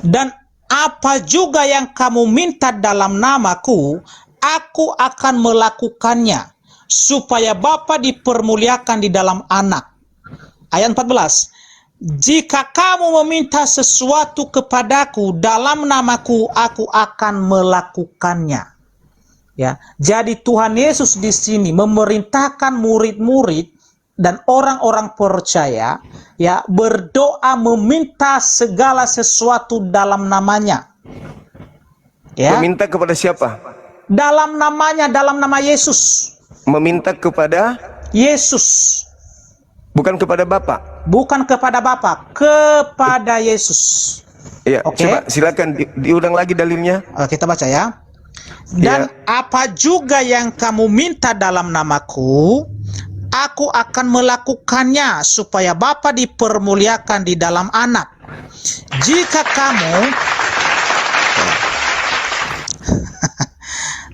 S2: Dan apa juga yang kamu minta dalam namaku, aku akan melakukannya, supaya Bapa dipermuliakan di dalam Anak. Ayat 14. Jika kamu meminta sesuatu kepadaku dalam namaku, aku akan melakukannya. Ya, jadi Tuhan Yesus di sini memerintahkan murid-murid dan orang-orang percaya ya berdoa meminta segala sesuatu dalam namanya. Ya.
S1: Meminta kepada siapa?
S2: Dalam namanya, dalam nama Yesus.
S1: Meminta kepada
S2: Yesus.
S1: Bukan kepada Bapa.
S2: Bukan kepada Bapa, kepada Yesus.
S1: Ya,
S2: Oke.
S1: coba silakan diulang lagi dalilnya.
S2: Kita baca ya. Dan apa juga yang kamu minta dalam namaku, aku akan melakukannya supaya Bapa dipermuliakan di dalam Anak. Jika kamu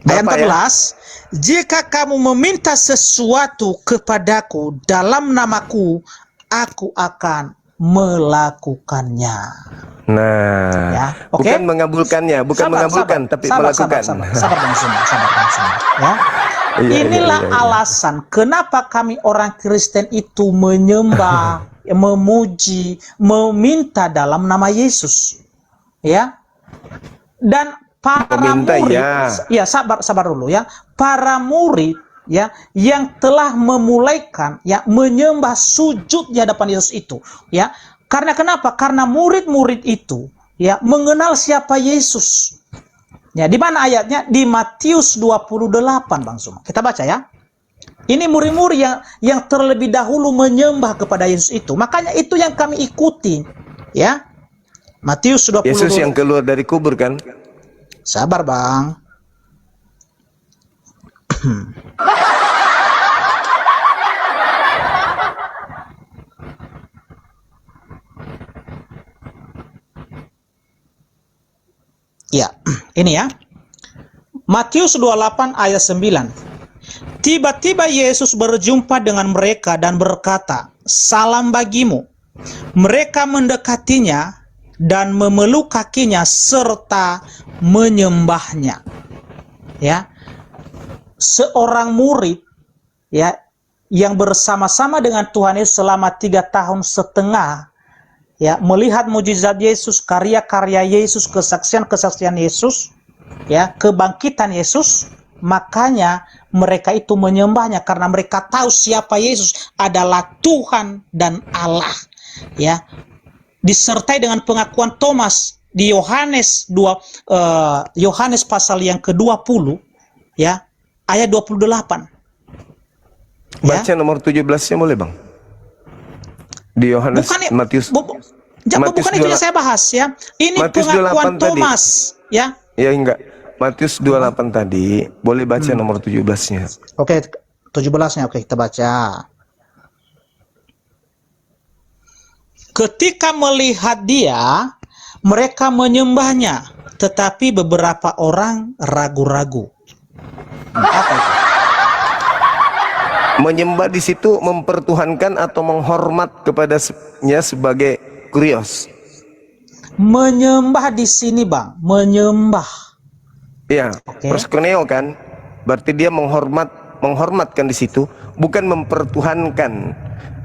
S2: ayat
S1: Bapak
S2: 14, jika kamu meminta sesuatu kepadaku dalam namaku, aku akan melakukannya.
S1: Nah,
S2: Ya, oke.
S1: bukan mengabulkannya, bukan mengabulkan, tapi melakukan.
S2: Sabar Bang Zuma, ya.
S1: Iya,
S2: Inilah
S1: iya.
S2: alasan kenapa kami orang Kristen itu menyembah, memuji, meminta dalam nama Yesus. Ya. Dan para
S1: Meminta,
S2: murid,
S1: ya.
S2: sabar dulu ya. Para murid ya yang telah memulaikan ya menyembah sujud di hadapan Yesus itu, ya. Karena kenapa? Karena murid-murid itu ya mengenal siapa Yesus. Ya, di mana ayatnya? Di Matius 28, Bang Zuma. Kita baca ya. Ini murid-murid yang terlebih dahulu menyembah kepada Yesus itu. Makanya itu yang kami ikuti, ya. Matius 28.
S1: Yesus yang keluar dari kubur kan?
S2: Sabar, Bang. Ya, ini ya. Matius 28 ayat 9. Tiba-tiba Yesus berjumpa dengan mereka dan berkata, "Salam bagimu." Mereka mendekatinya dan memeluk kakinya serta menyembahnya. Ya. Seorang murid ya yang bersama-sama dengan Tuhan Yesus selama 3 tahun setengah, ya, melihat mujizat Yesus, karya-karya Yesus, kesaksian-kesaksian Yesus, ya, kebangkitan Yesus, makanya mereka itu menyembahnya karena mereka tahu siapa Yesus adalah Tuhan dan Allah, ya. Disertai dengan pengakuan Thomas di Yohanes Yohanes pasal yang ke-20, ya, ayat 28.
S1: Baca nomor 17-nya boleh, Bang? Di Yohanes, Matius.
S2: Bukan itu yang saya bahas ya. Ini
S1: Matius
S2: pengakuan
S1: 28 tadi.
S2: Thomas, ya.
S1: Ya enggak. Matius 28 tadi, boleh baca nomor 17-nya.
S2: Oke, 17-nya. Oke, kita baca. Ketika melihat dia, mereka menyembahnya, tetapi beberapa orang ragu-ragu. Apa itu?
S1: Menyembah di situ mempertuhankan atau menghormat kepadanya sebagai kurios.
S2: Menyembah di sini, Bang, menyembah.
S1: Ya, proskuneo kan? Berarti dia menghormatkan di situ, bukan mempertuhankan,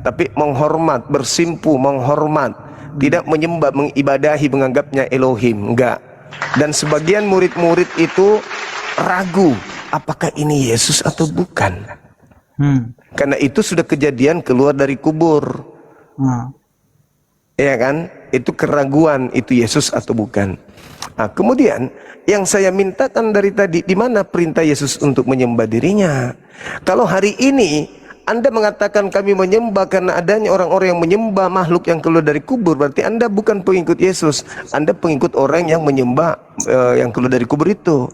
S1: tapi menghormat, bersimpu, menghormat, tidak menyembah, mengibadahi, menganggapnya Elohim, enggak. Dan sebagian murid-murid itu ragu, apakah ini Yesus atau bukan? Karena itu sudah kejadian keluar dari kubur. Ya kan? Itu keraguan, itu Yesus atau bukan. Nah, kemudian yang saya mintakan dari tadi, di mana perintah Yesus untuk menyembah dirinya? Kalau hari ini Anda mengatakan kami menyembah karena adanya orang-orang yang menyembah makhluk yang keluar dari kubur, berarti Anda bukan pengikut Yesus. Anda pengikut orang yang menyembah yang keluar dari kubur itu.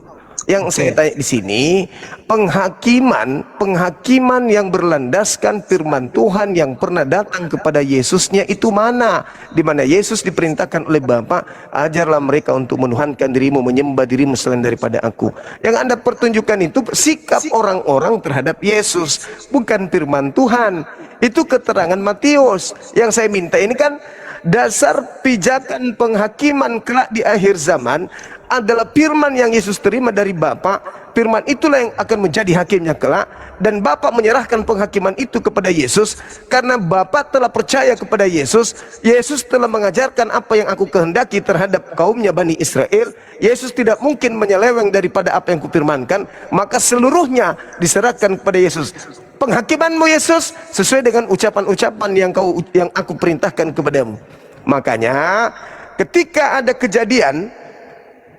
S1: Yang saya tanya di sini, penghakiman yang berlandaskan firman Tuhan yang pernah datang kepada Yesusnya itu mana? Di mana Yesus diperintahkan oleh Bapa, ajarlah mereka untuk menuhankan dirimu, menyembah dirimu selain daripada aku. Yang Anda pertunjukkan itu sikap orang-orang terhadap Yesus, bukan firman Tuhan. Itu keterangan Matius. Yang saya minta ini kan dasar pijakan penghakiman kelak di akhir zaman adalah firman yang Yesus terima dari Bapa. Firman itulah yang akan menjadi hakimnya kelak, dan Bapa menyerahkan penghakiman itu kepada Yesus karena Bapa telah percaya kepada Yesus. Yesus telah mengajarkan apa yang aku kehendaki terhadap kaumnya Bani Israel. Yesus tidak mungkin menyeleweng daripada apa yang kupirmankan, maka seluruhnya diserahkan kepada Yesus. Penghakimanmu Yesus sesuai dengan ucapan-ucapan yang aku perintahkan kepadamu. Makanya ketika ada kejadian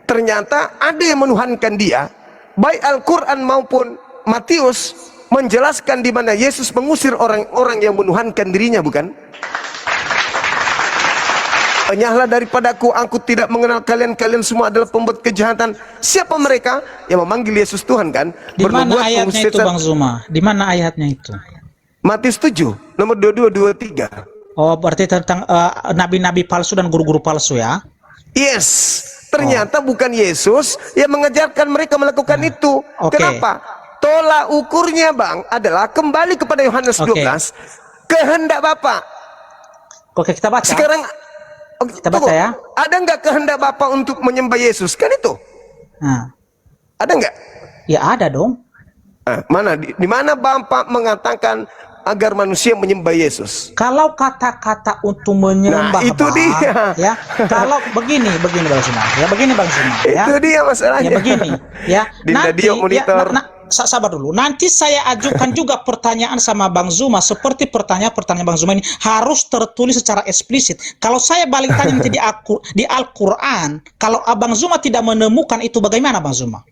S1: ternyata ada yang menuhankan dia, baik Al-Quran maupun Matius menjelaskan di mana Yesus mengusir orang-orang yang menuhankan dirinya, bukan? Enyahlah daripadaku, aku tidak mengenal kalian, kalian semua adalah pembuat kejahatan. Siapa mereka? Yang memanggil Yesus Tuhan kan?
S2: Di mana
S1: Bernubuat
S2: ayatnya itu
S1: memusnahkan-
S2: Bang Zuma? Di mana ayatnya itu?
S1: Matius 7 nomor 22 23.
S2: Oh, berarti tentang nabi-nabi palsu dan guru-guru palsu ya?
S1: Yes, ternyata bukan Yesus yang mengajarkan mereka melakukan itu.
S2: Oke.
S1: Kenapa? Tolak ukurnya Bang adalah kembali kepada Yohanes
S2: Oke.
S1: 12, kehendak Bapa.
S2: Oke, kita baca.
S1: Sekarang
S2: Kita baca ya.
S1: Ada nggak kehendak Bapa untuk menyembah Yesus? Kan itu.
S2: Nah,
S1: Ada nggak?
S2: ya ada dong.
S1: Mana di mana Bapa mengatakan agar manusia menyembah Yesus?
S2: Kalau kata-kata untuk menyembah,
S1: Nah, itu
S2: Bang,
S1: dia.
S2: ya. Kalau begini Bang Zuma, ya begini Bang Zuma, ya.
S1: Itu dia masalahnya.
S2: Ya begini, ya.
S1: Di radio monitor.
S2: Sabar dulu. Nanti saya ajukan juga pertanyaan sama Bang Zuma seperti pertanyaan Bang Zuma ini harus tertulis secara eksplisit. Kalau saya balik tanya nanti di Al-Qur'an, kalau Abang Zuma tidak menemukan itu bagaimana Bang Zuma?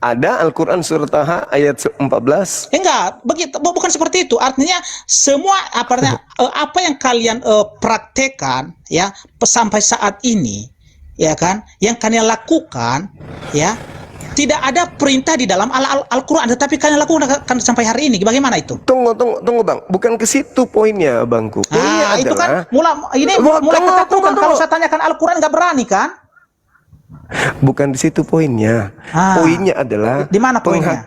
S1: Ada Al-Quran surat Taha ayat 14.
S2: Enggak, begitu, bukan seperti itu. Artinya semua apa yang kalian praktekkan ya sampai saat ini, ya kan, yang kalian lakukan, ya, tidak ada perintah di dalam Al-Quran, tetapi kalian lakukan sampai hari ini. Bagaimana itu?
S1: Tunggu Bang, bukan ke situ poinnya Bangku. Poinnya
S2: Itu kan
S1: adalah
S2: mulai ketakutan.
S1: tunggu.
S2: Kalau saya tanyakan Al-Quran nggak berani kan?
S1: bukan di situ poinnya. Poinnya adalah
S2: Di mana poinnya?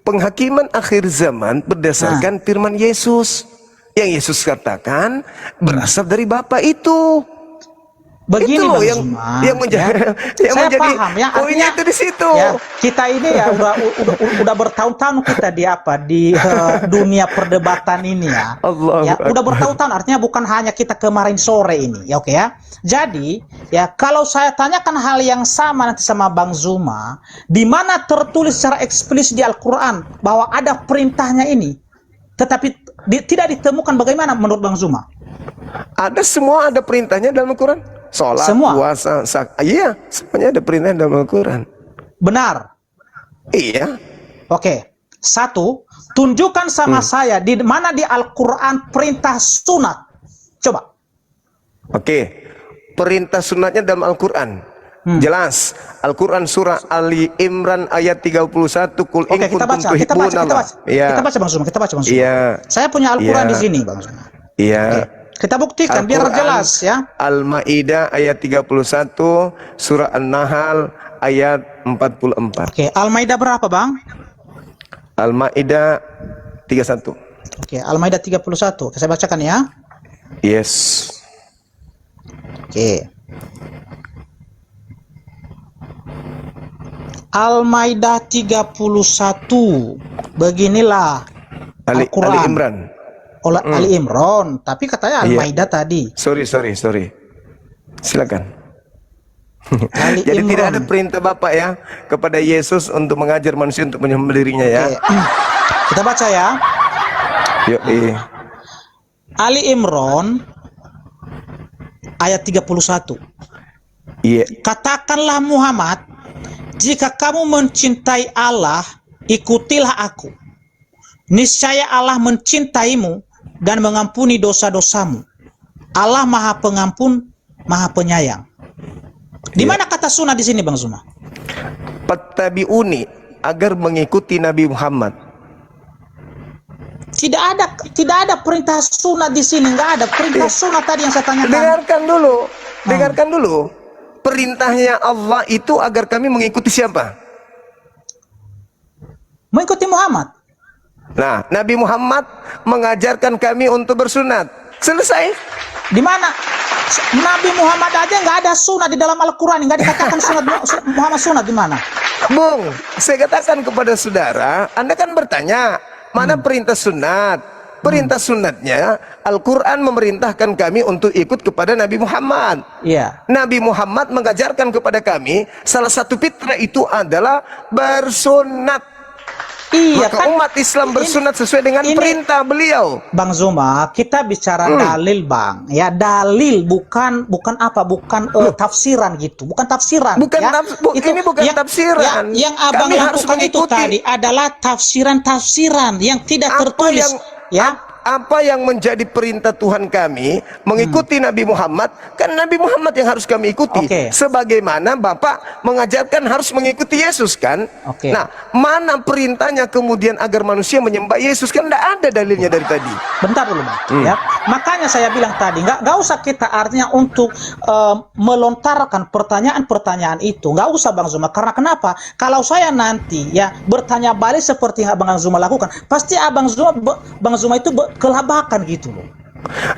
S1: Penghakiman akhir zaman berdasarkan firman Yesus. Yang Yesus katakan berasal dari Bapa itu.
S2: Begini
S1: Itu loh
S2: Bang
S1: yang
S2: Zuma,
S1: yang menjadi
S2: ya.
S1: yang
S2: Saya
S1: menjadi
S2: paham ya,
S1: poinnya
S2: artinya
S1: itu di situ.
S2: ya, kita ini ya udah bertahun-tahun kita di dunia perdebatan ini ya.
S1: Allahu
S2: Ya,
S1: Akbar.
S2: udah bertahun-tahun, artinya bukan hanya kita kemarin sore ini, ya oke ya. Jadi, ya kalau saya tanyakan hal yang sama nanti sama Bang Zuma, di mana tertulis secara eksplisit di Al-Qur'an bahwa ada perintahnya ini, tetapi tidak ditemukan, bagaimana menurut Bang Zuma?
S1: Ada semua ada perintahnya dalam Al-Quran. Sholat,
S2: Semua?
S1: puasa, iya, semuanya ada perintah dalam Al-Quran.
S2: Benar.
S1: Iya.
S2: Oke. Satu, tunjukkan sama saya di mana di Al-Qur'an perintah sunat. Coba.
S1: Oke. Perintah sunatnya dalam Al-Quran. Jelas. Al-Quran surah Ali Imran ayat 31. Kul
S2: Oke,
S1: in
S2: kita
S1: kuntum
S2: baca.
S1: tuhibbunallah. Iya.
S2: Kita baca Bang Zuma, kita baca Bang Zuma.
S1: Iya.
S2: Saya punya Al-Qur'an
S1: Iya.
S2: di sini, Bang Zuma.
S1: Iya.
S2: Kita buktikan biar
S1: Al-Quran,
S2: jelas ya.
S1: Al-Maidah ayat 31, surah An-Nahl ayat 44.
S2: Oke, Al-Maidah berapa, Bang?
S1: Al-Maidah 31.
S2: Oke, Al-Maidah 31. Oke, saya bacakan ya.
S1: Yes.
S2: Oke. Al-Maidah 31. Beginilah
S1: Ali
S2: Al-Quran.
S1: Imran.
S2: Oleh Ali Imran, tapi katanya Al-Maidah tadi.
S1: Sorry. Silakan.
S2: Ali
S1: Jadi
S2: Imran.
S1: tidak ada perintah Bapak ya kepada Yesus untuk mengajar manusia untuk menyembah dirinya ya.
S2: Oke. Kita baca ya.
S1: Yuk,
S2: Ali Imran ayat 31.
S1: iya.
S2: Katakanlah Muhammad, jika kamu mencintai Allah, ikutilah aku. Niscaya Allah mencintaimu dan mengampuni dosa-dosamu. Allah Maha Pengampun, Maha Penyayang. Di mana kata sunnah di sini, Bang Zuma?
S1: Fattabi'uni, agar mengikuti Nabi Muhammad.
S2: Tidak ada perintah sunnah di sini, nggak ada perintah sunnah tadi yang saya tanyakan.
S1: Dengarkan dulu. Perintahnya Allah itu agar kami mengikuti siapa?
S2: Mengikuti Muhammad.
S1: Nah, Nabi Muhammad mengajarkan kami untuk bersunat. Selesai.
S2: Di mana Nabi Muhammad aja nggak ada sunat di dalam Al-Quran, nggak dikatakan sunat Muhammad sunat di mana?
S1: Bung, saya katakan kepada saudara, Anda kan bertanya, mana perintah sunat? Perintah sunatnya, Al-Quran memerintahkan kami untuk ikut kepada Nabi Muhammad.
S2: Iya.
S1: Nabi Muhammad mengajarkan kepada kami, salah satu fitrah itu adalah bersunat.
S2: Iya
S1: Maka
S2: kan,
S1: umat Islam bersunat sesuai dengan
S2: ini-
S1: perintah beliau.
S2: Bang Zuma, kita bicara dalil, Bang. Ya, dalil bukan tafsiran gitu. Bukan tafsiran.
S1: Bukan
S2: ya.
S1: ini bukan tafsiran.
S2: Yang Abang
S1: Kami harus
S2: lakukan itu
S1: mengikuti.
S2: tadi adalah tafsiran yang tidak tertulis.
S1: apa yang menjadi perintah Tuhan kami mengikuti Nabi Muhammad, kan Nabi Muhammad yang harus kami ikuti.
S2: Oke.
S1: Sebagaimana Bapak mengajarkan harus mengikuti Yesus kan.
S2: Oke.
S1: Nah, mana perintahnya kemudian agar manusia menyembah Yesus, kan tidak ada dalilnya dari tadi.
S2: Bentar dulu Bang, ya. Makanya saya bilang tadi nggak usah kita artinya untuk melontarkan pertanyaan-pertanyaan itu, nggak usah Bang Zuma. Karena kenapa? Kalau saya nanti ya bertanya balik seperti yang Bang Zuma lakukan, pasti Bang Zuma itu kelabakan gitu loh.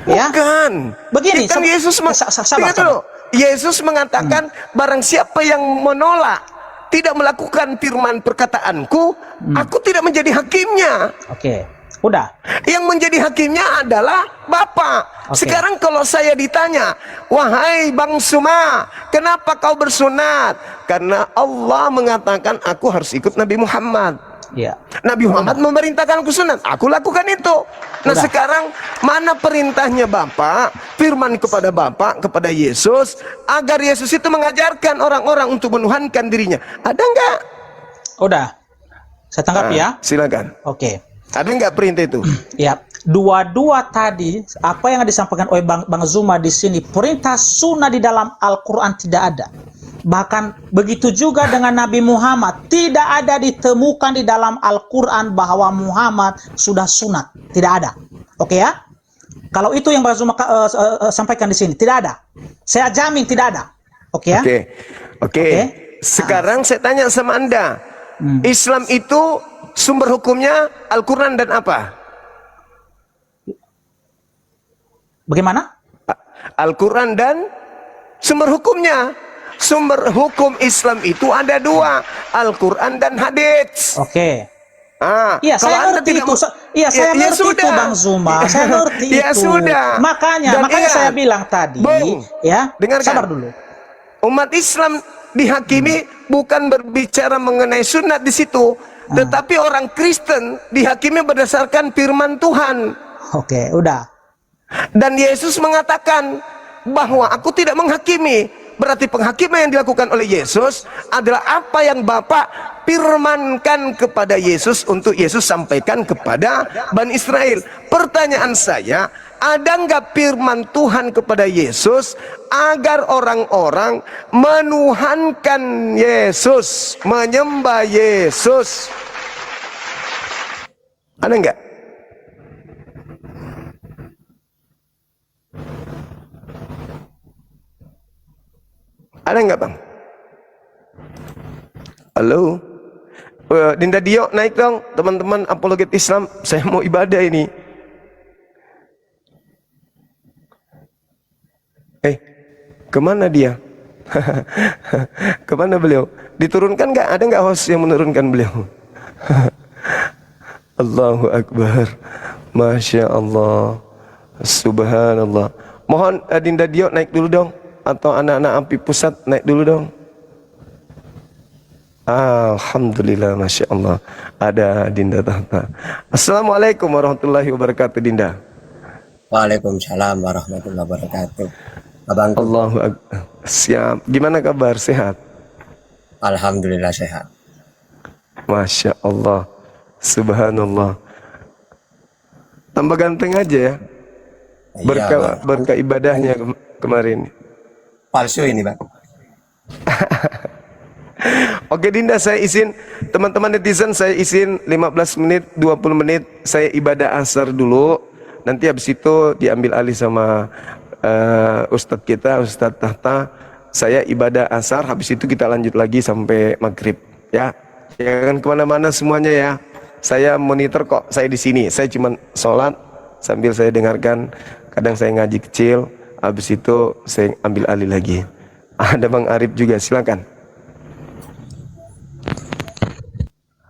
S2: Ya.
S1: Bukan.
S2: Begini,
S1: Kan Yesus
S2: sabar.
S1: Yesus mengatakan barang siapa yang menolak, tidak melakukan firman perkataanku, aku tidak menjadi hakimnya.
S2: Oke. Udah.
S1: Yang menjadi hakimnya adalah Bapa.
S2: Oke.
S1: Sekarang kalau saya ditanya, wahai Bang Suma, kenapa kau bersunat? Karena Allah mengatakan aku harus ikut Nabi Muhammad.
S2: Ya.
S1: Nabi Muhammad memerintahkan aku sunat, aku lakukan itu. Nah,
S2: Udah.
S1: sekarang mana perintahnya Bapak, firman kepada Bapak, kepada Yesus, agar Yesus itu mengajarkan orang-orang untuk menuhankan dirinya? Ada enggak?
S2: Udah. Saya tanggapi ya.
S1: Silakan.
S2: Oke.
S1: Ada enggak perintah itu?
S2: Ya, dua-dua tadi apa yang disampaikan oleh Bang Zuma di sini, perintah sunnah di dalam Al-Qur'an tidak ada. Bahkan begitu juga dengan Nabi Muhammad, tidak ada ditemukan di dalam Al-Qur'an bahwa Muhammad sudah sunat, tidak ada. Oke ya? Kalau itu yang Bang Zuma sampaikan di sini, tidak ada. Saya jamin tidak ada. Oke ya?
S1: Oke. Sekarang saya tanya sama Anda, Islam itu sumber hukumnya Al-Quran dan apa?
S2: Bagaimana?
S1: Al-Quran dan sumber hukumnya. Sumber hukum Islam itu ada dua, Al-Quran dan hadits.
S2: Oke.
S1: Iya,
S2: saya ngerti itu. Saya ngerti itu Bang Zuma. Saya ngerti
S1: Ya
S2: itu.
S1: sudah.
S2: Makanya saya bilang tadi,
S1: Bung,
S2: ya.
S1: dengarkan.
S2: Sabar dulu.
S1: Umat Islam dihakimi bukan berbicara mengenai sunat di situ, tetapi orang Kristen dihakimi berdasarkan firman Tuhan.
S2: Oke, udah.
S1: Dan Yesus mengatakan bahwa aku tidak menghakimi. Berarti penghakiman yang dilakukan oleh Yesus adalah apa yang Bapa firmankan kepada Yesus untuk Yesus sampaikan kepada Bani Israel. Pertanyaan saya, ada nggak firman Tuhan kepada Yesus agar orang-orang menuhankan Yesus, menyembah Yesus? Ada nggak? Ada nggak Bang? Halo? Dinda Dio naik dong, teman-teman apologet Islam, saya mau ibadah ini. Kemana dia? Kemana beliau? Diturunkan nggak? Ada nggak host yang menurunkan beliau? Allahu Akbar, Masya Allah, Subhanallah. Mohon Dinda Dio naik dulu dong, atau anak-anak AMPI pusat naik dulu dong. Alhamdulillah, Masya Allah, ada Dinda Tahta. Assalamualaikum warahmatullahi wabarakatuh, Dinda.
S3: Waalaikumsalam warahmatullahi wabarakatuh. Abang,
S1: Allahu Akbar. Siap. Gimana kabar? Sehat?
S3: alhamdulillah sehat.
S1: Masya Allah, Subhanallah. Tambah ganteng aja ya. Berkah ibadahnya kemarin.
S3: Palsu ini, Bang.
S1: Oke Dinda, saya izin teman-teman netizen, saya izin 15 menit 20 menit saya ibadah asar dulu. Nanti habis itu diambil alih sama Ustadz kita, Ustadz Tahta. Saya ibadah asar, habis itu kita lanjut lagi sampai maghrib. Ya, jangan kemana-mana semuanya ya. Saya monitor kok, saya di sini. Saya cuma sholat sambil saya dengarkan. Kadang saya ngaji kecil, habis itu saya ambil alih lagi. Ada Bang Arif juga, silakan.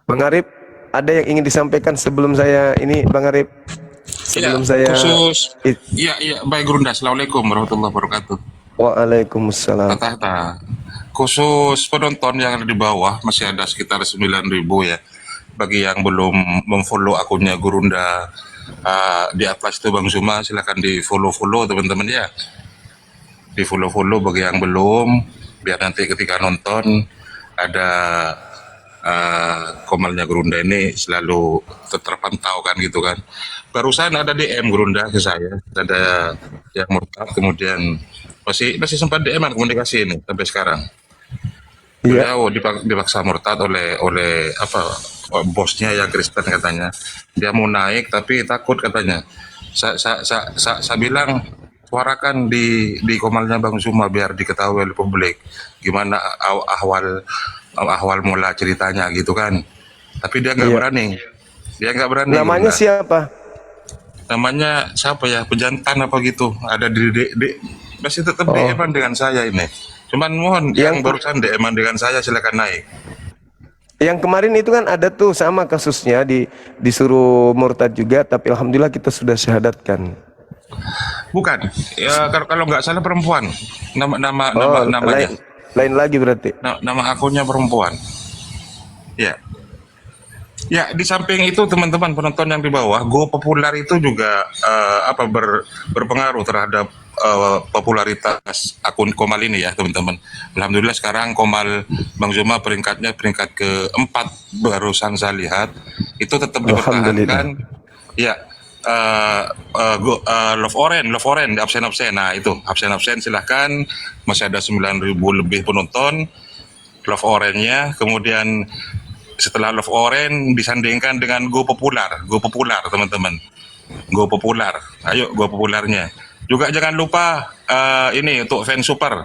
S1: Bang Arif, ada yang ingin disampaikan sebelum saya ini, Bang Arif? Sebelum saya
S4: khusus baik Gurunda. Assalamualaikum warahmatullahi wabarakatuh.
S1: Waalaikumsalam.
S4: Tata. Khusus penonton yang ada di bawah masih ada sekitar 9.000 ya. Bagi yang belum memfollow akunnya Gurunda di atas itu Bang Zuma, silakan di follow teman-teman ya. Di follow bagi yang belum, biar nanti ketika nonton ada Komalnya Gerunda ini selalu terpantau kan gitu kan. Barusan ada DM Gerunda ke saya, ada yang murtad, kemudian masih sempat DM-an komunikasi ini sampai sekarang.
S1: Iya.
S4: Beliau dipaksa murtad oleh bosnya yang Kristen katanya. Dia mau naik tapi takut katanya. Saya bilang suarakan di komalnya Bang Zuma biar diketahui oleh publik gimana ahwal mula ceritanya gitu kan. Tapi dia nggak
S1: Iya.
S4: berani. Dia nggak berani.
S1: Namanya
S4: Gerunda.
S1: siapa?
S4: Namanya siapa ya? Pejantan apa gitu. Ada masih tetap
S1: Oh,
S4: DM-an dengan saya ini. Cuman mohon yang
S1: yang
S4: barusan DM-an dengan saya silakan naik.
S1: yang kemarin itu kan ada tuh sama kasusnya disuruh murtad juga, tapi alhamdulillah kita sudah syahadatkan.
S4: Bukan, ya kalau nggak salah perempuan.
S1: Oh,
S4: Namanya.
S1: lain lagi berarti.
S4: Nama akunnya perempuan. Ya. Ya, di samping itu teman-teman penonton yang di bawah, Go Populer itu juga berpengaruh terhadap popularitas akun Komal ini ya teman-teman. Alhamdulillah sekarang Komal Bang Zuma peringkat keempat barusan saya lihat itu tetap
S1: Alhamdulillah.
S4: dipertahankan. Ya, Love Oren, absen. Nah itu absen silahkan, masih ada 9.000 lebih penonton. Love Orennya, kemudian setelah Love Oren disandingkan dengan Go Populer teman-teman. Go Populer, ayo Go Populernya. Juga jangan lupa ini untuk fans super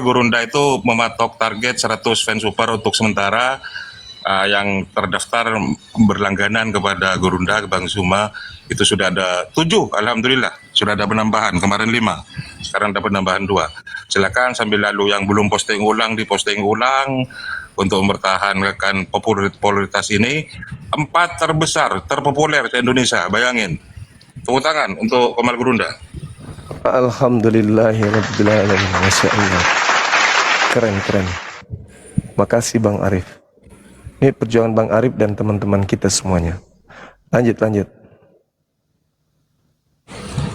S4: Gurunda itu mematok target 100 fans super untuk sementara. Yang terdaftar berlangganan kepada Gurunda, Bang Zuma itu sudah ada 7, alhamdulillah sudah ada penambahan, kemarin 5, sekarang ada penambahan 2. Silakan sambil lalu yang belum posting ulang diposting ulang untuk mempertahankan popularitas ini. 4 terbesar terpopuler di Indonesia, bayangin. Tepuk tangan untuk Komal Gurunda.
S1: Alhamdulillahirabbil alamin. Masya Allah. Keren. Makasih Bang Arif. Ini perjuangan Bang Arif dan teman-teman kita semuanya. Lanjut.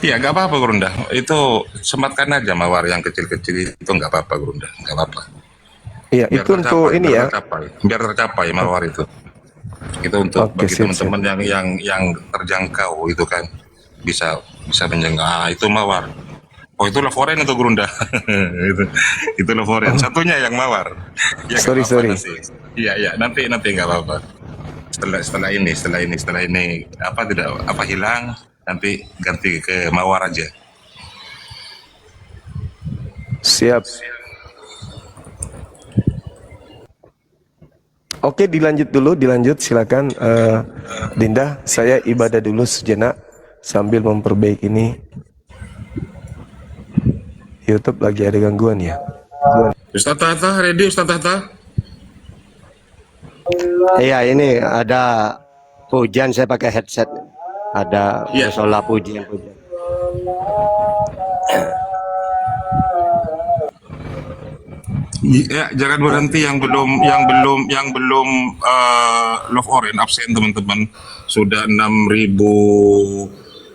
S4: Iya, nggak apa-apa Gurunda. Itu sematkan aja mawar yang kecil-kecil itu nggak apa-apa Gurunda, nggak apa-apa.
S1: Iya, itu untuk ini ya.
S4: Biar tercapai mawar itu. Itu untuk
S1: Oke,
S4: bagi
S1: siap.
S4: teman-teman yang terjangkau itu kan bisa menjangkau. Itu mawar. Oh itu Loforen itu Gurunda. itu Loforen. Satunya yang mawar. Ya, nggak
S1: Sorry.
S4: apa-apa, Iya nanti nggak apa-apa. Setelah ini tidak hilang, nanti ganti ke mawar aja.
S1: Siap. Oke, dilanjut silakan Dinda, saya ibadah dulu sejenak sambil memperbaiki ini. YouTube lagi ada gangguan ya.
S4: Ustaz Tahta, ready Ustaz Tahta?
S3: Iya, ini ada pujian, saya pakai headset. Ada
S4: Iya.
S3: musola pujian.
S4: Ya, jangan berhenti yang belum Love Orange absen teman-teman. Sudah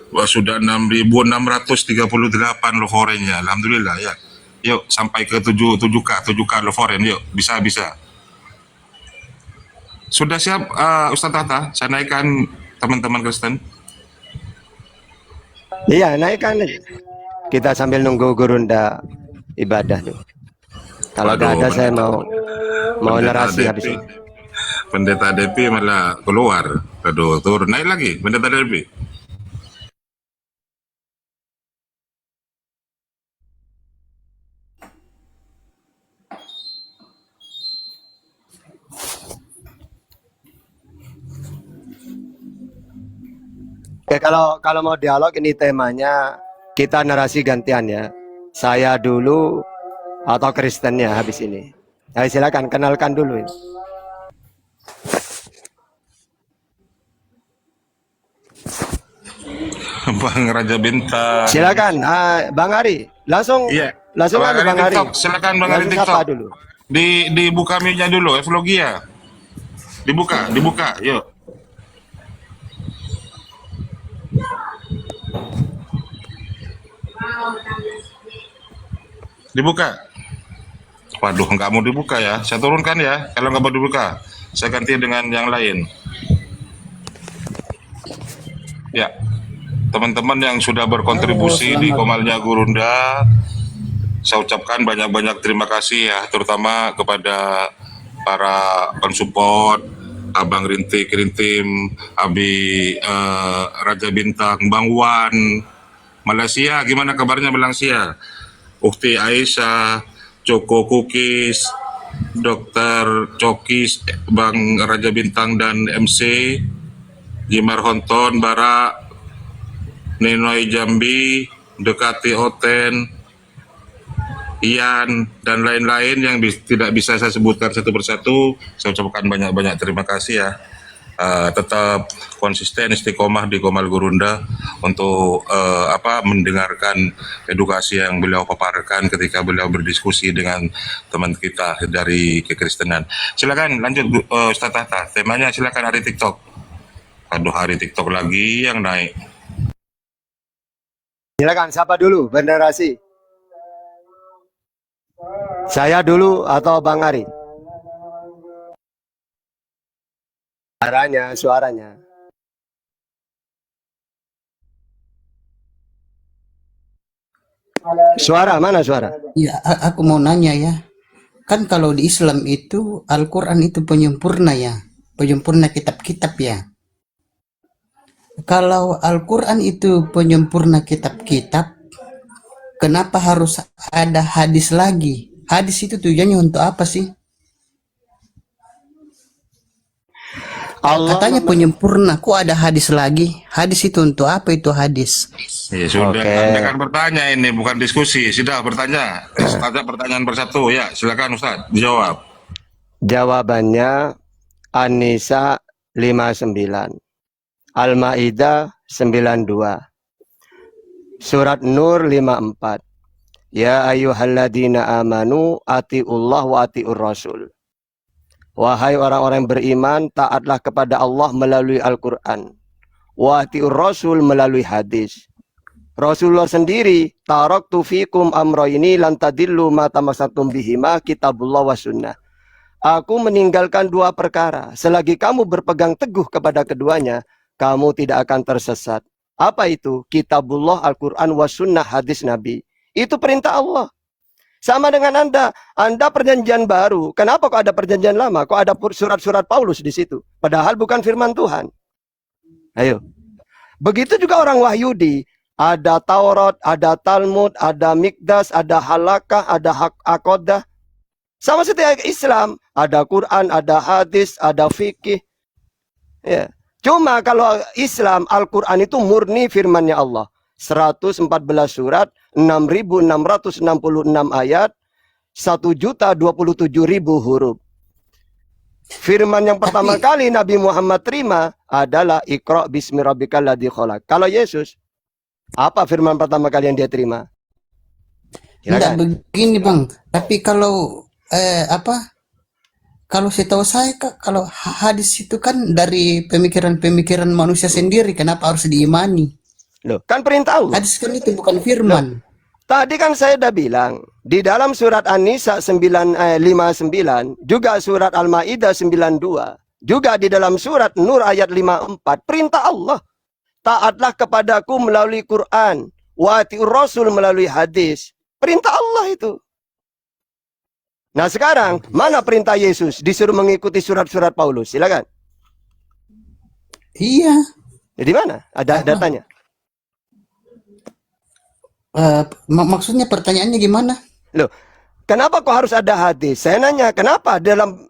S4: 6.638 Love Orange-nya. Alhamdulillah ya. Yuk sampai ke 7K Love Orange, yuk bisa. Sudah siap Ustaz Tahta? Saya naikkan teman-teman Kristen.
S3: Iya, naikkan aja. Kita sambil nunggu Gurunda ibadah tuh. Kalau nggak ada saya mau narasi habis ini.
S4: Pendeta DP malah keluar. Aduh, turun naik lagi Pendeta DP.
S3: Oke, kalau mau dialog ini temanya kita narasi gantian ya. Saya dulu atau Kristennya habis ini. Ayo silakan kenalkan dulu ini.
S4: Bang Raja Bintang.
S3: Silakan, Bang Ari. Langsung
S4: Iya.
S3: langsung
S4: Bang
S3: aja
S4: Ari
S3: Bang Ari.
S4: TikTok. Silakan Bang Ari
S3: Langsung
S4: TikTok.
S3: sapa dulu.
S4: Dibuka mic-nya dulu, Evlogia. Dibuka, yuk. Dibuka. Waduh, nggak mau dibuka ya. Saya turunkan ya. Kalau nggak mau dibuka, saya ganti dengan yang lain. Ya, teman-teman yang sudah berkontribusi di Komalnya Gurunda, saya ucapkan banyak-banyak terima kasih ya, terutama kepada para pensupport, Abang Rintik, Rintim, Abi Raja Bintang, Bang Wan, Malaysia, gimana kabarnya Malaysia? Ukti Aisyah, Coko Kukis, Dokter Cokis, Bang Raja Bintang dan MC, Jimar Honton, Bara, Nenoy Jambi, Dekati Oten, Ian, dan lain-lain yang tidak bisa saya sebutkan satu persatu. Saya ucapkan banyak-banyak terima kasih ya. Tetap konsisten istiqomah di Komal Gurunda untuk mendengarkan edukasi yang beliau paparkan ketika beliau berdiskusi dengan teman kita dari kekristenan. Silakan lanjut Ustaz Tahta. Temanya silakan hari TikTok. Aduh, hari TikTok lagi yang naik.
S3: Silakan, siapa dulu bernarasi? Saya dulu atau Bang Ari? Suaranya. Suara, mana suara?
S5: Ya, aku mau nanya ya. Kan kalau di Islam itu Al-Quran itu penyempurna ya. Penyempurna kitab-kitab ya. Kalau Al-Quran itu penyempurna kitab-kitab, kenapa harus ada hadis lagi? Hadis itu tujuannya untuk apa sih? Katanya penyempurna, kok ada hadis lagi? Hadis itu untuk apa itu hadis?
S4: Ya sudah, Anda kan bertanya ini, bukan diskusi. Sudah bertanya. Tanya pertanyaan persatu. Ya, silakan Ustaz, dijawab.
S3: Jawabannya An-Nisa 59, Al-Maidah 92, Surat Nur 54. Ya ayyuhalladzina amanu atiullah wa atiur rasul. Wahai orang-orang beriman, taatlah kepada Allah melalui Al-Quran. Wa atiur rasul melalui hadis. Rasulullah sendiri, taraktu fikum amroini lan tadillu ma tamassatum bihima kitabullah wa sunnah. Aku meninggalkan dua perkara. Selagi kamu berpegang teguh kepada keduanya, kamu tidak akan tersesat. Apa itu? Kitabullah, Al-Quran, wa sunnah, hadis Nabi. Itu perintah Allah. Sama dengan Anda perjanjian baru. Kenapa kok ada perjanjian lama? Kok ada surat-surat Paulus di situ? Padahal bukan firman Tuhan. Ayo. Begitu juga orang Wahyudi. Ada Taurat, ada Talmud, ada Mikdas, ada Halakah, ada Akodah. Sama seperti Islam. Ada Quran, ada hadis, ada fikih. Ya. Cuma kalau Islam, Al-Quran itu murni firmannya Allah. 114 surat, 6.666 ayat, 1.027.000 huruf. Firman yang pertama kali Nabi Muhammad terima adalah Iqra bismi rabbikal ladzi khalaq. Kalau Yesus, apa firman pertama kali yang dia terima?
S5: Tidak begini Bang, tapi kalau kalau setahu saya kalau hadis itu kan dari pemikiran-pemikiran manusia sendiri, kenapa harus diimani?
S3: Loh, kan perintah Allah.
S5: Hadis kan itu bukan firman.
S3: Tadi kan saya udah bilang, di dalam surat An-Nisa 59, juga surat Al-Maidah 92, juga di dalam surat Nur ayat 54, perintah Allah. Taatlah kepadaku melalui Quran, wa atiur rasul melalui hadis. Perintah Allah itu. Nah sekarang, mana perintah Yesus? Disuruh mengikuti surat-surat Paulus. Silakan.
S5: Iya.
S3: Di mana? Ada datanya.
S5: Maksudnya pertanyaannya gimana?
S3: Loh, kenapa kok harus ada hadis? Saya nanya, kenapa dalam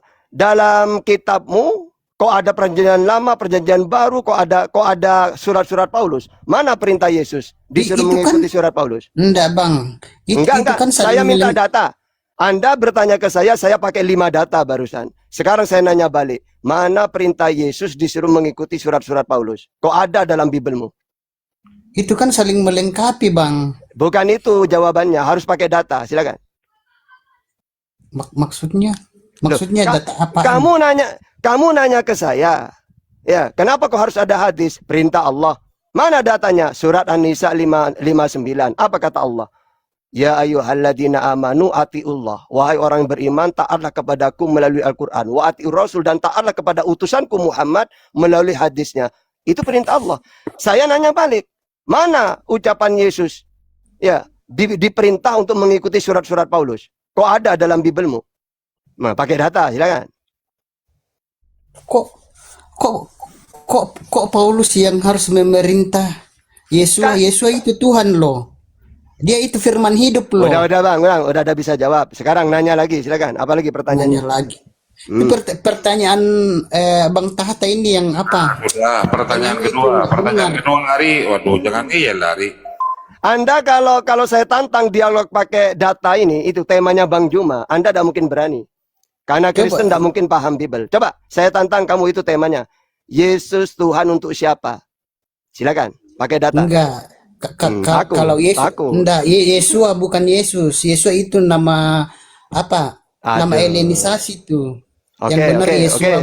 S3: kitabmu kok ada perjanjian lama, perjanjian baru, kok ada surat-surat Paulus? Mana perintah Yesus disuruh mengikuti surat Paulus?
S5: Enggak, Bang.
S3: Enggak.
S5: Kan
S3: saya minta data. Anda bertanya ke saya pakai 5 data barusan. Sekarang saya nanya balik, mana perintah Yesus disuruh mengikuti surat-surat Paulus? Kok ada dalam Bibelmu?
S5: Itu kan saling melengkapi, Bang.
S3: Bukan itu jawabannya, harus pakai data. Silakan.
S5: Maksudnya data apa?
S3: Kamu nanya ke saya. Ya, kenapa kok harus ada hadis? Perintah Allah. Mana datanya? Surat An-Nisa 59. Apa kata Allah? Ya ayyuhalladzina amanu atiullah. Wahai orang beriman, taatlah kepadaku melalui Al-Quran. Wa atiur rasul, dan taatlah kepada utusanku Muhammad melalui hadisnya. Itu perintah Allah. Saya nanya balik, mana ucapan Yesus? Ya, diperintah untuk mengikuti surat-surat Paulus. Kok ada dalam Bibelmu? Nah, pakai data, silakan.
S5: Kok kok Paulus yang harus memerintah? Yesua itu Tuhan loh. Dia itu firman hidup loh.
S3: Udah bang, udah ada bisa jawab. Sekarang nanya lagi, silakan. Apa lagi pertanyaannya?
S5: Nanya lagi. Ini pertanyaan Bang Tahta ini yang apa?
S4: Udah, pertanyaan kedua lari. Waduh, jangan lari.
S3: Anda kalau saya tantang dialog pakai data ini, itu temanya Bang Juma, Anda tidak mungkin berani. Karena Kristen tidak mungkin paham Bible. Coba, saya tantang kamu, itu temanya. Yesus Tuhan untuk siapa? Silakan, pakai data.
S5: Enggak. Kalau Yesus, enggak, Yesua bukan Yesus. Yesua itu nama apa? Nama helenisasi itu.
S3: Oke.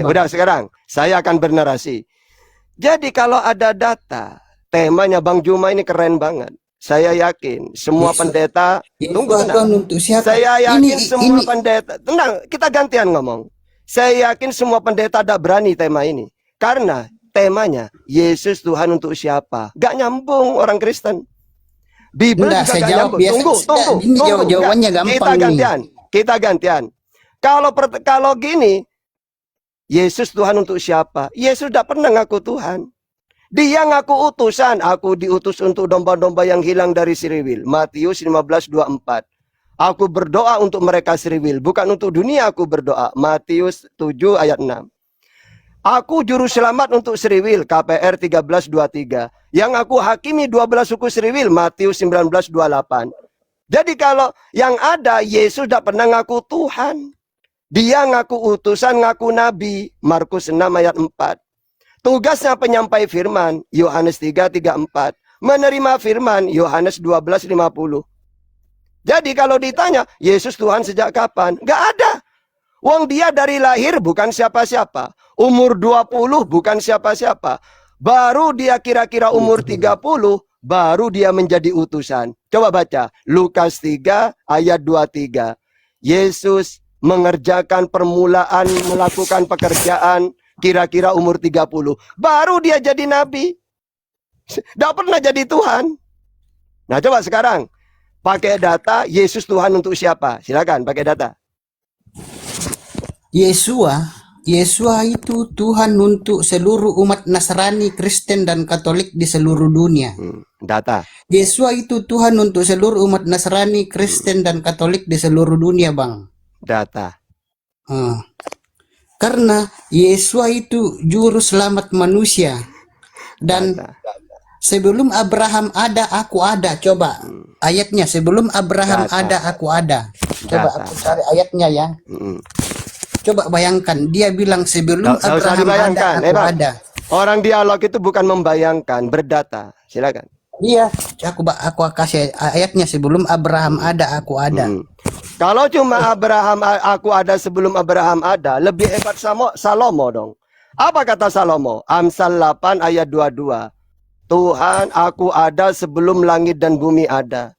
S3: Udah sekarang saya akan bernarasi. Jadi kalau ada data, temanya Bang Juma ini keren banget. Saya yakin semua pendeta, tunggu tenang.
S5: Untuk siapa?
S3: Saya yakin semua pendeta, tenang, kita gantian ngomong. Saya yakin semua pendeta tidak berani tema ini. Karena temanya Yesus Tuhan untuk siapa? Gak nyambung orang Kristen. Bible juga gak nyambung. Tunggu.
S5: Jawabannya gampang.
S3: Kita gantian. Kalau gini, Yesus Tuhan untuk siapa? Yesus tidak pernah ngaku Tuhan. Dia ngaku utusan. Aku diutus untuk domba-domba yang hilang dari Sriwil. Matius 15:24. Aku berdoa untuk mereka Sriwil, bukan untuk dunia aku berdoa. Matius 7:6. Aku juru selamat untuk Sriwil. KPR 13:23. Yang aku hakimi 12 suku Sriwil. Matius 19:28. Jadi kalau yang ada, Yesus tidak pernah ngaku Tuhan. Dia ngaku utusan, ngaku nabi. Markus 6:4. Tugasnya penyampai firman, Yohanes 3:34. Menerima firman, Yohanes 12:50. Jadi kalau ditanya, Yesus Tuhan sejak kapan? Gak ada. Wong dia dari lahir bukan siapa-siapa. Umur 20 bukan siapa-siapa. Baru dia kira-kira umur 30, baru dia menjadi utusan. Coba baca, Lukas 3 ayat 23. Yesus mengerjakan permulaan, melakukan pekerjaan, kira-kira umur 30. Baru dia jadi nabi. Tidak pernah jadi Tuhan. Nah coba sekarang, pakai data, Yesus Tuhan untuk siapa? Silakan pakai data.
S5: Yesua itu Tuhan untuk seluruh umat Nasrani, Kristen, dan Katolik di seluruh dunia.
S3: Data.
S5: Yesua itu Tuhan untuk seluruh umat Nasrani, Kristen, dan Katolik di seluruh dunia, Bang.
S3: Data.
S5: Karena Yesua itu juru selamat manusia. Dan sebelum Abraham ada, aku ada. Coba ayatnya, sebelum Abraham ada, aku ada. Coba aku cari ayatnya ya. Coba bayangkan, dia bilang sebelum Abraham ada, aku ada.
S3: Orang dialog itu bukan membayangkan, berdata. Silakan.
S5: Iya, aku kasih ayatnya, sebelum Abraham ada, aku ada.
S3: Kalau cuma Abraham, aku ada sebelum Abraham ada, lebih hebat Salomo dong. Apa kata Salomo? Amsal 8 ayat 22. Tuhan, aku ada sebelum langit dan bumi ada.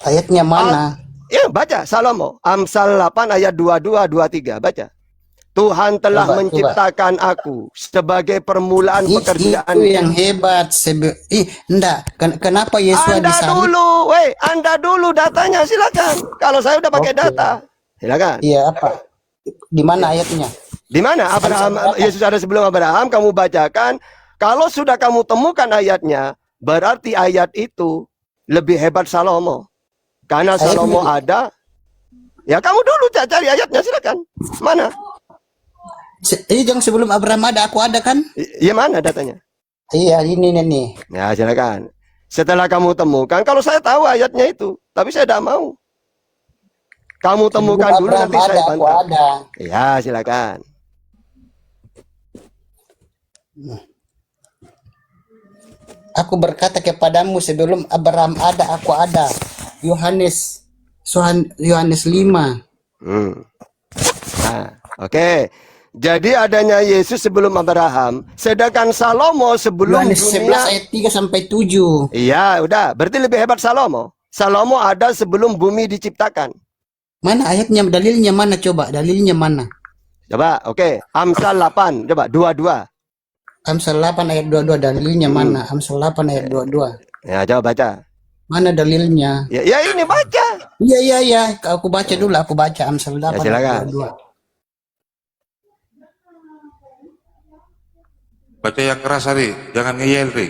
S5: Ayatnya mana?
S3: Ya, baca Salomo. Amsal 8 ayat 22, 23. Baca. Tuhan telah menciptakan aku sebagai permulaan pekerjaan.
S5: Itu yang hebat. Enggak. Kenapa Yesus disalib?
S3: Anda dulu datanya, silakan. Kalau saya udah pakai data, silakan.
S5: Iya, apa? Di mana ayatnya?
S3: Di mana Abraham? Yesus ada sebelum Abraham. Kamu bacakan. Kalau sudah kamu temukan ayatnya, berarti ayat itu lebih hebat Salomo. Karena Salomo ada. Ya kamu dulu cari ayatnya, silakan. Mana?
S5: Ini yang sebelum Abraham ada, aku ada kan?
S3: Iya, mana datanya?
S5: Iya, ini nih.
S3: Ya, silakan. Setelah kamu temukan, kalau saya tahu ayatnya itu, tapi saya tidak mau. Kamu temukan dulu, nanti saya bantu. Ya, silakan.
S5: Aku berkata kepadamu, sebelum Abraham ada, aku ada. Yohanes 5.
S3: Nah, oke. Jadi adanya Yesus sebelum Abraham, sedangkan Salomo sebelum
S5: Yohanes 11 ayat 3 sampai 7.
S3: Iya, udah. Berarti lebih hebat Salomo. Salomo ada sebelum bumi diciptakan.
S5: Mana ayatnya, dalilnya mana coba? Dalilnya mana?
S3: Coba, oke. Amsal 8, coba 22.
S5: Amsal 8 ayat 22 dalilnya mana? Amsal 8 ayat 22.
S3: Ya, coba baca.
S5: Mana dalilnya?
S3: Ya ini baca.
S5: Iya iya iya, aku baca dulu, aku baca Amsal 8 ayat
S3: silakan.
S5: 22.
S4: Baca yang keras, Ri. Jangan ngeyel, Ri.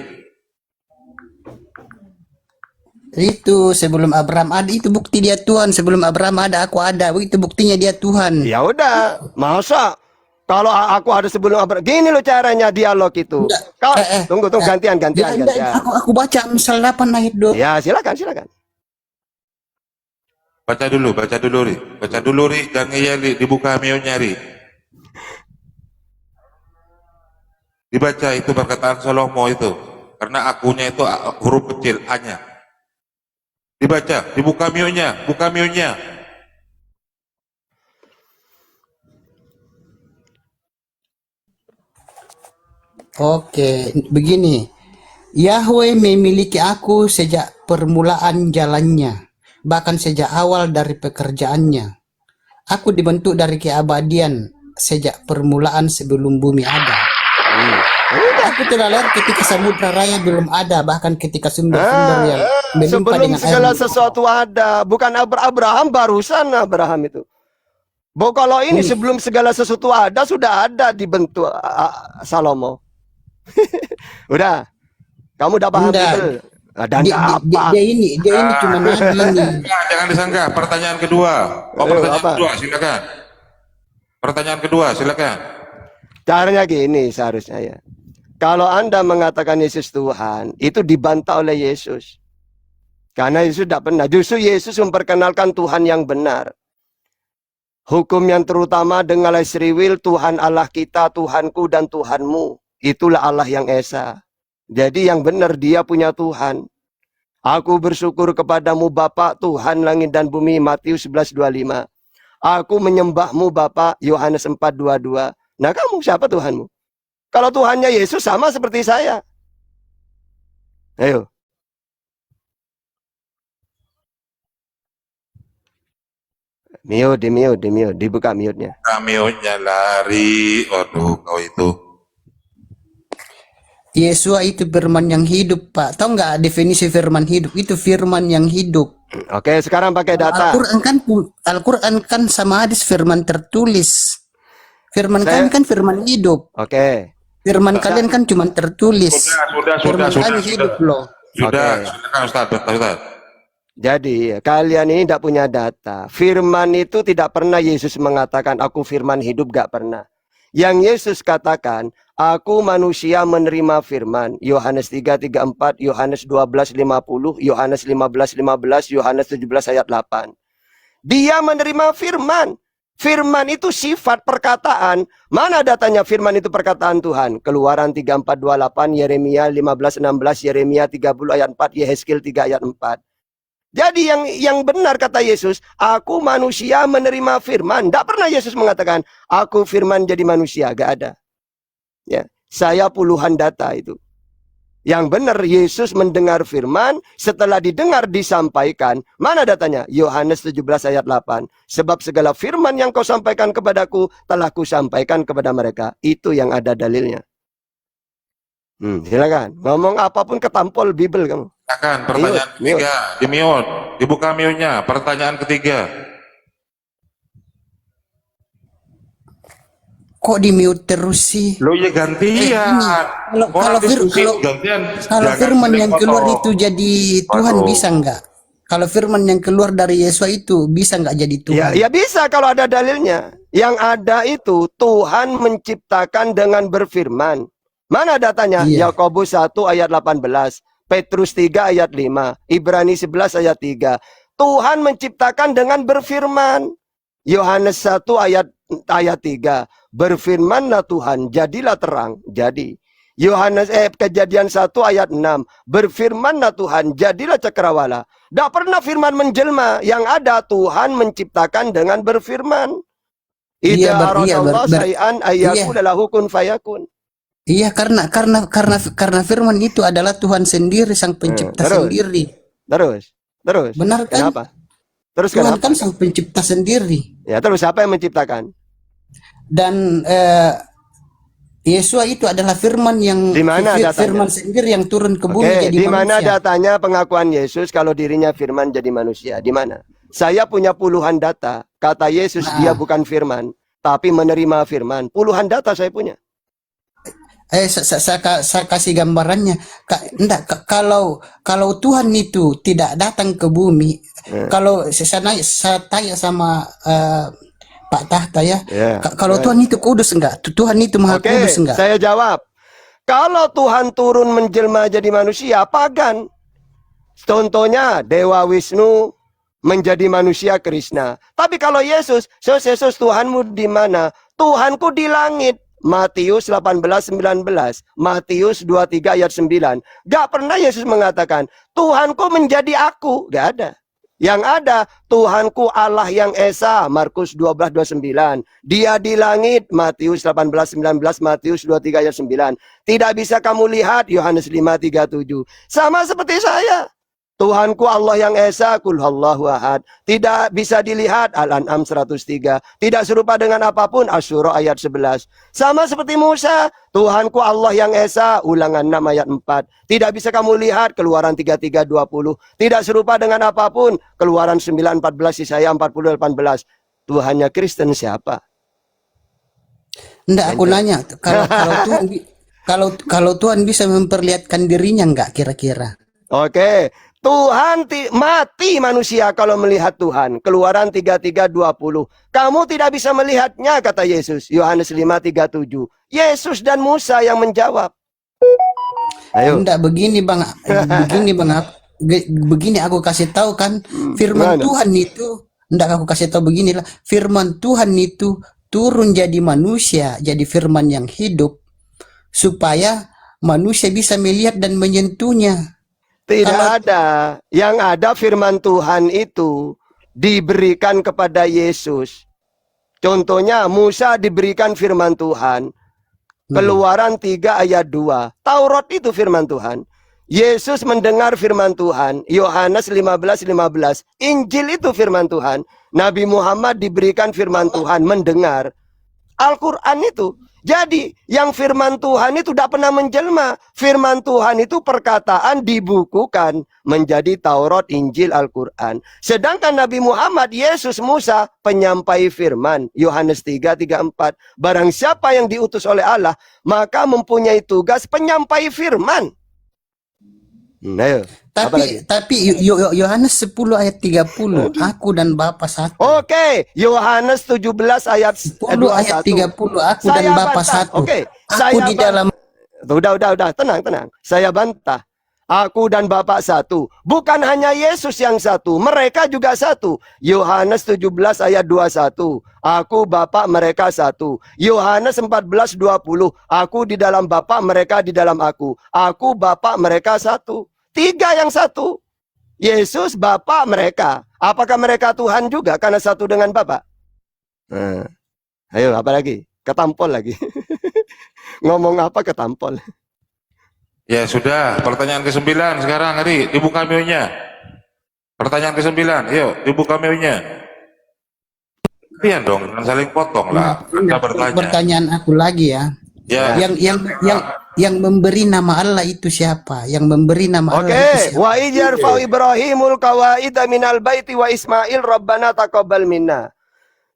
S5: Itu sebelum Abraham ada, itu bukti dia Tuhan. Sebelum Abraham ada, aku ada. Itu buktinya dia Tuhan.
S3: Ya udah, masa kalau aku ada sebelum Abraham, gini loh caranya dialog itu. Kau tunggu gantian.
S5: Aku baca Amsal 8 ayat 2.
S3: Ya, silakan.
S4: Baca dulu, Ri. Baca dulu, Ri. Jangan ngeyel, Ri. Dibuka mionya, Ri. Dibaca itu perkataan Salomo itu. Karena akunya itu huruf kecil, A-nya. Dibaca, dibuka mionya, buka mionya.
S5: Oke, begini. Yahweh memiliki aku sejak permulaan jalannya, bahkan sejak awal dari pekerjaannya. Aku dibentuk dari keabadian sejak permulaan sebelum bumi ada. Aku telah lahir ketika samudra raya belum ada, bahkan ketika sumber-sumber yang melimpah
S3: sebelum
S5: dengan
S3: segala
S5: air.
S3: sesuatu ada, bukan Abraham, barusan Abraham itu. Kalau ini sebelum segala sesuatu ada, sudah ada dibentuk Salomo. Udah, kamu udah paham Bible.
S5: Dia ini cuma nabi ini.
S4: Jangan disanggah. Pertanyaan kedua. Pertanyaan kedua, silakan. Pertanyaan kedua, silakan.
S3: Caranya gini seharusnya ya. Kalau Anda mengatakan Yesus Tuhan, itu dibantah oleh Yesus. Karena Yesus tidak pernah. Justru Yesus memperkenalkan Tuhan yang benar. Hukum yang terutama denganlah seriwil, Tuhan Allah kita, Tuhanku dan Tuhanmu. Itulah Allah yang Esa. Jadi yang benar dia punya Tuhan. Aku bersyukur kepadamu Bapa, Tuhan langit dan bumi, Matius 11:25. Aku menyembahmu Bapa, Yohanes 4:22. Nah kamu siapa Tuhanmu? Kalau Tuhannya Yesus sama seperti saya. Ayo. Mute, dibuka mute-nya.
S4: Mute-nya lari. Waduh, kau itu.
S5: Yesua itu firman yang hidup, Pak. Tahu nggak definisi firman hidup? Itu firman yang hidup.
S3: Oke, sekarang pakai data.
S5: Al-Quran kan sama hadis firman tertulis. Firman kalian kan firman hidup.
S3: Oke.
S5: Firman kalian kan cuma tertulis. Firman kami hidup loh.
S4: Sudah, Ustaz.
S3: Jadi kalian ini tidak punya data. Firman itu tidak pernah Yesus mengatakan aku firman hidup, gak pernah. Yang Yesus katakan, aku manusia menerima firman. Yohanes 3:34, Yohanes 12:50, Yohanes 15:15, Yohanes 17 ayat 8. Dia menerima firman. Firman itu sifat perkataan. Mana datanya firman itu perkataan Tuhan? Keluaran 34:28, Yeremia 15:16, Yeremia 30 ayat 4, Yehezkiel 3 ayat 4. Jadi yang benar kata Yesus, aku manusia menerima firman. Tidak pernah Yesus mengatakan, aku firman jadi manusia. Gak ada. Ya, saya puluhan data itu. Yang benar Yesus mendengar firman, setelah didengar disampaikan. Mana datanya? Yohanes 17 ayat 8. Sebab segala firman yang kau sampaikan kepadaku, telah kusampaikan kepada mereka. Itu yang ada dalilnya. Silakan. Ngomong apapun ketampol Bible kamu.
S4: Silakan, pertanyaan ketiga. Di-mute. Dibuka mute-nya. Pertanyaan ketiga.
S5: Kok di mute terus sih?
S4: Lo ya gantian.
S5: Kalau firman yang keluar itu jadi Tuhan bisa nggak? Kalau firman yang keluar dari Yesus itu bisa nggak jadi Tuhan?
S3: Ya bisa kalau ada dalilnya. Yang ada itu Tuhan menciptakan dengan berfirman. Mana datanya? Yakobus 1 ayat 18, Petrus 3 ayat 5, Ibrani 11 ayat 3. Tuhan menciptakan dengan berfirman. Yohanes 1 ayat 3. Berfirmanlah Tuhan, jadilah terang. Jadi. Kejadian 1 ayat 6. Berfirmanlah Tuhan, jadilah cakrawala. Tidak pernah firman menjelma. Yang ada Tuhan menciptakan dengan berfirman. Idza aradallahu syai'an ayyakuna lahu kun fayakun.
S5: Iya, karena firman itu adalah Tuhan sendiri, sang pencipta sendiri.
S3: Terus. Terus,
S5: Benar kan?
S3: kenapa? Terus
S5: Tuhan
S3: kenapa?
S5: kan sang pencipta sendiri.
S3: Ya, terus siapa yang menciptakan?
S5: Dan Yesua itu adalah firman yang
S3: Di mana datanya?
S5: firman sendiri yang turun ke bumi
S3: Oke,
S5: jadi
S3: di mana
S5: manusia.
S3: datanya pengakuan Yesus kalau dirinya firman jadi manusia? Di mana? Saya punya puluhan data. Kata Yesus dia bukan firman, tapi menerima firman. Puluhan data saya punya.
S5: Saya kasih gambarannya. Kalau Tuhan itu tidak datang ke bumi, kalau saya tanya sama Pak Tahta ya, kalau Tuhan itu kudus enggak? Tuhan itu maha kudus enggak?
S3: Saya jawab. Kalau Tuhan turun menjelma jadi manusia, pagan. Contohnya Dewa Wisnu menjadi manusia Krishna. Tapi kalau Yesus Tuhanmu di mana? Tuhanku di langit. Matius 18:19, Matius 23 ayat 9. Gak pernah Yesus mengatakan, Tuhanku menjadi aku. Gak ada. Yang ada, Tuhanku Allah yang Esa, Markus 12:29. Dia di langit, Matius 18:19, Matius 23 ayat 9. Tidak bisa kamu lihat, Yohanes 5:37. Sama seperti saya. Tuhanku Allah yang Esa, Qul Huwallahu Ahad. Tidak bisa dilihat, Al-An'am 103. Tidak serupa dengan apapun, Asy-Syura ayat 11. Sama seperti Musa, Tuhanku Allah yang Esa, Ulangan 6 ayat 4. Tidak bisa kamu lihat, Keluaran 33:20. Tidak serupa dengan apapun, Keluaran 9:14, Yesaya 40:18. Tuhannya Kristen siapa?
S5: Enggak, aku nanya, kalau Tuhan bisa memperlihatkan dirinya enggak kira-kira?
S3: Oke. Tuhan mati manusia kalau melihat Tuhan. Keluaran 33:20. Kamu tidak bisa melihatnya, kata Yesus. Yohanes 5:37. Yesus dan Musa yang menjawab. Ayo.
S5: Enggak, begini Bang. Begini aku kasih tahu kan, firman Tuhan itu, enggak aku kasih tahu beginilah. Firman Tuhan itu turun jadi manusia, jadi firman yang hidup supaya manusia bisa melihat dan menyentuhnya.
S3: Tidak ada. Yang ada firman Tuhan itu diberikan kepada Yesus. Contohnya Musa diberikan firman Tuhan. Keluaran 3 ayat 2. Taurat itu firman Tuhan. Yesus mendengar firman Tuhan. Yohanes 15:15. Injil itu firman Tuhan. Nabi Muhammad diberikan firman Tuhan, mendengar. Al-Quran itu. Jadi yang firman Tuhan itu tidak pernah menjelma. Firman Tuhan itu perkataan dibukukan menjadi Taurat, Injil, Al-Quran. Sedangkan Nabi Muhammad, Yesus, Musa penyampai firman. Yohanes 3:34. Barang siapa yang diutus oleh Allah, maka mempunyai tugas penyampai firman. Ayo,
S5: Tapi Yohanes 10 ayat 30, aku dan Bapa satu.
S3: Oke, Yohanes 17 ayat
S5: 10 ayat 30, aku dan Bapa satu.
S3: Oke,
S5: aku di dalam.
S3: Udah, tenang. Saya bantah. Aku dan Bapa satu. Bukan hanya Yesus yang satu, mereka juga satu. Yohanes 17 ayat 21. Aku Bapa, mereka satu. Yohanes 14:20. Aku di dalam Bapa, mereka di dalam aku. Aku Bapa, mereka satu. 3 yang satu. Yesus, Bapa, mereka. Apakah mereka Tuhan juga karena satu dengan Bapa? Ayo, apa lagi? Ketampol lagi. Ngomong apa ketampol?
S4: Ya sudah, pertanyaan ke-9 sekarang, Ari, dibuka mute-nya. Pertanyaan ke-9, yuk, dibuka mute-nya. Kalian dong, jangan saling potong lah. Anda bertanya.
S5: Pertanyaan aku lagi ya.
S4: Ya.
S5: Yang memberi nama Allah itu siapa? Yang memberi nama Allah itu siapa?
S3: Wa ijarfa'u Ibrahimul qawaida minal baiti wa Ismail Rabbana taqabbal minna.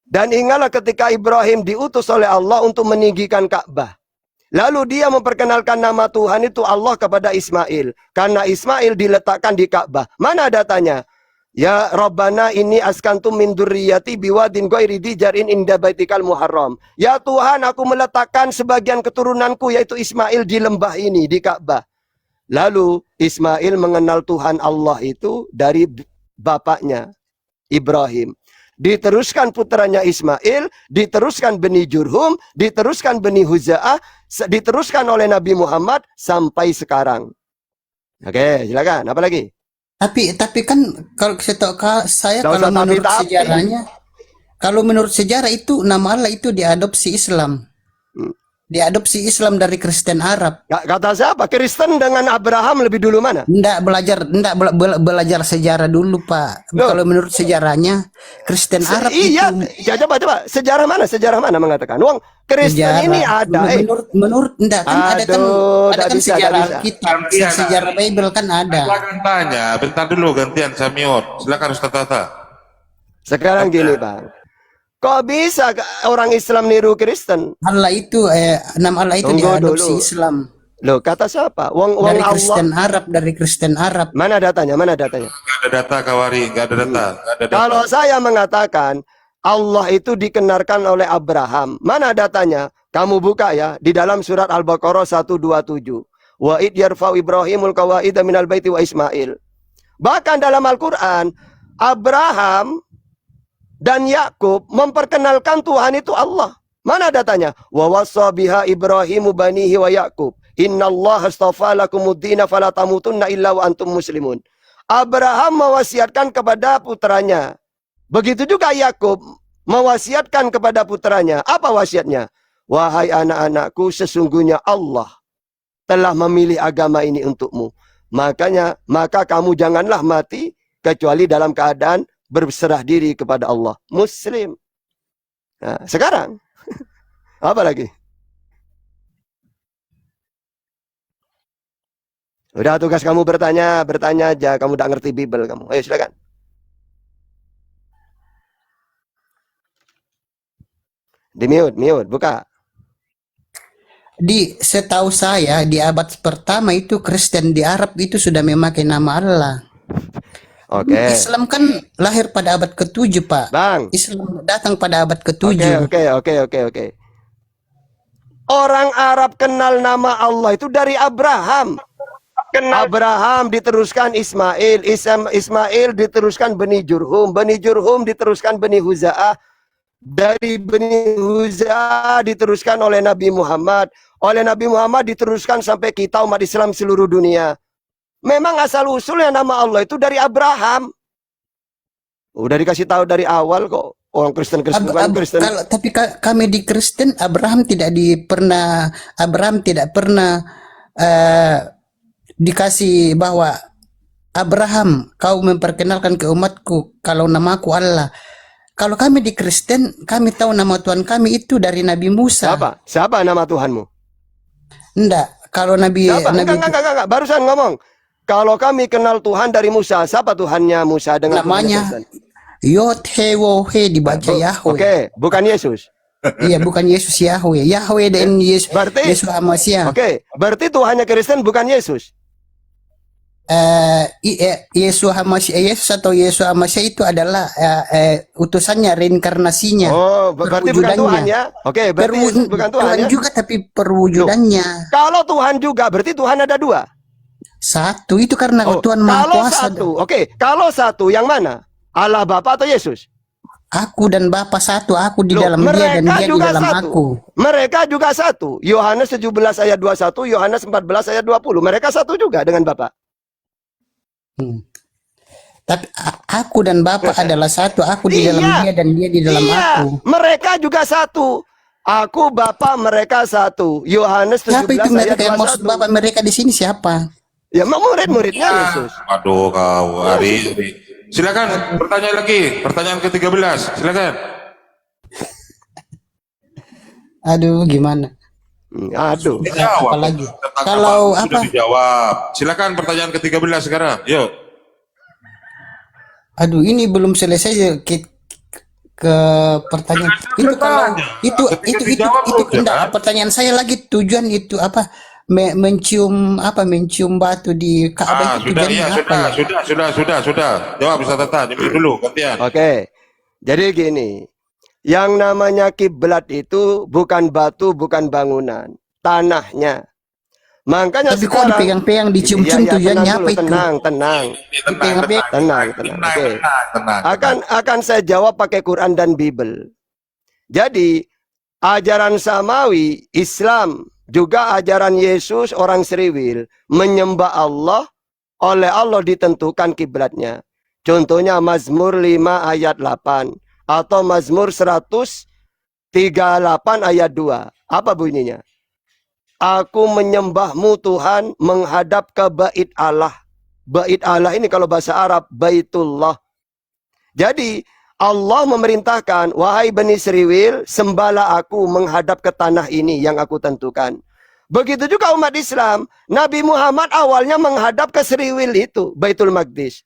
S3: Dan ingatlah ketika Ibrahim diutus oleh Allah untuk meninggikan Ka'bah. Lalu dia memperkenalkan nama Tuhan itu Allah kepada Ismail. Karena Ismail diletakkan di Ka'bah. Mana datanya? Ya Rabbana ini askantum min dzurriyyati biwadin ghairi dzar'in inda baitikal muharram. Ya Tuhan, aku meletakkan sebagian keturunanku yaitu Ismail di lembah ini, di Ka'bah. Lalu Ismail mengenal Tuhan Allah itu dari bapaknya Ibrahim. Diteruskan putranya Ismail, diteruskan Bani Jurhum, diteruskan Bani Huza'ah, diteruskan oleh Nabi Muhammad sampai sekarang. Oke, silakan. Apa lagi?
S5: Tapi kan kalau saya kalau menurut sejarahnya, kalau menurut sejarah itu nama Allah itu diadopsi Islam. diadopsi Islam dari Kristen Arab.
S3: Kata siapa? Kristen dengan Abraham lebih dulu mana?
S5: Belajar sejarah dulu, Pak.
S3: Loh.
S5: Kalau menurut sejarahnya Kristen Arab
S3: Iya,
S5: itu
S3: coba sejarah mana mengatakan? Wong Kristen
S5: sejarah.
S3: ini ada.
S5: Menurut enggak kan ada kan
S3: Aduh,
S5: ada
S3: nggak
S5: kan
S3: bisa,
S5: sejarah
S3: nggak bisa.
S5: Alkitab,
S4: Gantian.
S5: sejarah Bible kan ada.
S4: Silakan tanya, bentar dulu gantian Samior. Silakan Ustaz Tata.
S3: Sekarang gini, Bang. Kok bisa orang Islam niru Kristen?
S5: Allah itu nama Allah itu
S3: Tunggu
S5: diadopsi
S3: dulu.
S5: Islam
S3: Loh, kata siapa? Wong
S5: dari
S3: Allah.
S5: Kristen Arab.
S3: Mana datanya? Mana datanya?
S4: Gak ada data Kawari, gak ada data. Gak ada data.
S3: Kalau saya mengatakan Allah itu dikenarkan oleh Abraham, mana datanya? Kamu buka ya di dalam surat Al-Baqarah 127. Wa id yarfa'u Ibrahimul qawaida minal baiti wa Ismail. Bahkan dalam Al-Qur'an Abraham dan Yakub memperkenalkan Tuhan itu Allah. Mana datanya? Wa wassa biha Ibrahimu banihi wa Yakub. Innallaha astafa lakumuddina fala tamutunna illa wa antum muslimun. Abraham mewasiatkan kepada putranya. Begitu juga Yakub mewasiatkan kepada putranya. Apa wasiatnya? Wahai anak-anakku, sesungguhnya Allah telah memilih agama ini untukmu. Maka kamu janganlah mati kecuali dalam keadaan berserah diri kepada Allah. Muslim. Nah, sekarang apa lagi? Udah tugas kamu bertanya aja. Kamu udah ngerti Bible kamu. Ayo silakan. Di mute, buka.
S5: Setahu saya di abad pertama itu Kristen di Arab itu sudah memakai nama Allah.
S3: Oke.
S5: Islam kan lahir pada abad ke-7, Pak.
S3: Bang.
S5: Islam datang pada abad ke-7.
S3: Oke. Orang Arab kenal nama Allah itu dari Abraham. Abraham diteruskan Ismail, Ismail diteruskan Bani Jurhum, Bani Jurhum diteruskan Bani Huza'ah, dari Bani Huza'ah diteruskan oleh Nabi Muhammad, oleh Nabi Muhammad diteruskan sampai kita umat Islam seluruh dunia. Memang asal-usulnya nama Allah itu dari Abraham. Udah dikasih tahu dari awal kok. Orang Kristen Kristen.
S5: Tapi kami di Kristen Abraham tidak pernah dikasih bahwa Abraham kau memperkenalkan ke umatku kalau namaku Allah. Kalau kami di Kristen kami tahu nama Tuhan kami itu dari Nabi Musa.
S3: Siapa nama Tuhanmu?
S5: Enggak, kalau Nabi
S3: Enggak, barusan ngomong. Kalau kami kenal Tuhan dari Musa, siapa Tuhannya Musa dengan
S5: namanya Yod-He-Wo-He dibaca Yahweh.
S3: Oke, bukan Yesus.
S5: Iya, bukan Yesus, Yahweh. Yahweh dan Yesus. Yesus Hamasiah.
S3: Oke, berarti Tuhannya Kristen bukan Yesus.
S5: Yesus Hamasiah, Yesus atau Yesus Hamasiah itu adalah utusannya, reinkarnasinya.
S3: Oh, berarti bukan Tuhan ya? Oke, berarti bukan Tuhan ya?
S5: juga tapi perwujudannya.
S3: Kalau Tuhan juga, berarti Tuhan ada dua.
S5: Satu itu karena Tuhan Maha Kuasa.
S3: Kalau satu yang mana? Allah Bapa atau Yesus?
S5: Aku dan Bapa satu, aku di dalam dia dan dia di dalam aku.
S3: Mereka juga satu. Yohanes 17 ayat 21, Yohanes 14 ayat 20. Mereka satu juga dengan Bapa.
S5: Tapi aku dan Bapa adalah satu, aku di dalam dia dan dia di dalam aku.
S3: Mereka juga satu. Aku Bapa, mereka satu. Yohanes 17
S5: siapa itu mereka
S3: ayat
S5: yang maksud Bapa mereka di sini siapa?
S3: Ya murid-muridnya Yesus.
S4: Aduh kau Ari. Silakan bertanya lagi. Pertanyaan ke-13. Silakan.
S5: Aduh gimana?
S3: Aduh.
S4: Dijawab.
S5: Apa lagi?
S4: Kalau apa? Dijawab. Silakan pertanyaan ke-13 sekarang. Yuk.
S5: Aduh ini belum selesai ke pertanyaan itu kalau itu enggak pertanyaan saya lagi tujuan itu apa mencium batu di Ka'bah itu tujuannya apa ya?
S4: Sudah. Jawab bisa tata dulu gantian.
S3: Oke. Jadi gini, yang namanya kiblat itu bukan batu, bukan bangunan, tanahnya. Makanya
S5: tapi kok dipegang-pegang dicium-cium tujuannya apa itu?
S3: Tenang. Oke.
S4: Tenang.
S3: Akan saya jawab pakai Quran dan Bible. Jadi ajaran samawi Islam juga ajaran Yesus orang Seriwil menyembah Allah, oleh Allah ditentukan kiblatnya. Contohnya Mazmur 5 ayat 8 atau Mazmur 138 ayat 2. Apa bunyinya? aku menyembahmu Tuhan menghadap ke bait Allah. Bait Allah ini kalau bahasa Arab, Baitullah. Jadi Allah memerintahkan, wahai Bani Israil, sembahlah aku menghadap ke tanah ini yang aku tentukan. Begitu juga umat Islam. Nabi Muhammad awalnya menghadap ke Seriwil itu, Baitul Maqdis.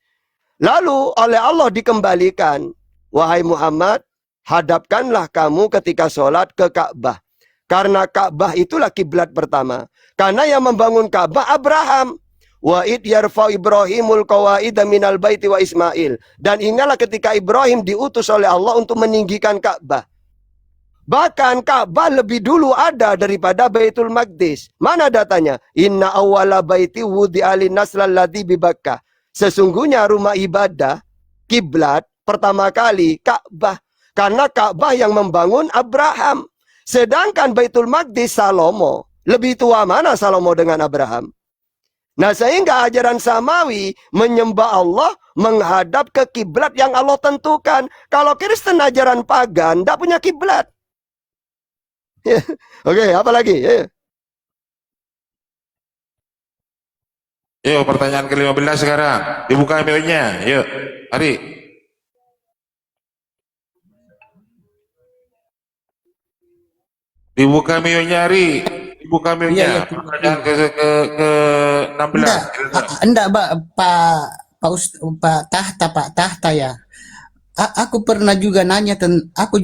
S3: Lalu oleh Allah dikembalikan, wahai Muhammad, hadapkanlah kamu ketika sholat ke Ka'bah. Karena Ka'bah itulah kiblat pertama. Karena yang membangun Ka'bah Abraham. Wa id yarfa Ibrahimul qawaida minal baiti wa Ismail. Dan ingatlah ketika Ibrahim diutus oleh Allah untuk meninggikan Ka'bah. Bahkan Ka'bah lebih dulu ada daripada Baitul Maqdis. Mana datanya? Inna awwala baiti wudi'a linnas lalladzi bi Bakkah. Sesungguhnya rumah ibadah, kiblat pertama kali Ka'bah. Karena Ka'bah yang membangun Abraham. Sedangkan Baitul Maqdis Salomo. Lebih tua mana Salomo dengan Abraham? Nah, sehingga ajaran Samawi menyembah Allah menghadap ke kiblat yang Allah tentukan. Kalau Kristen ajaran pagan tidak punya kiblat. Oke, apa lagi?
S4: Yuk, pertanyaan ke-15 sekarang. Dibuka MIO-nya. Yuk, Ari. Dibuka MIO-nya, Ari. Dibuka MIO-nya. Pertanyaan ke-16.
S5: Enggak, Pak Tahta ya. Aku pernah juga nanya aku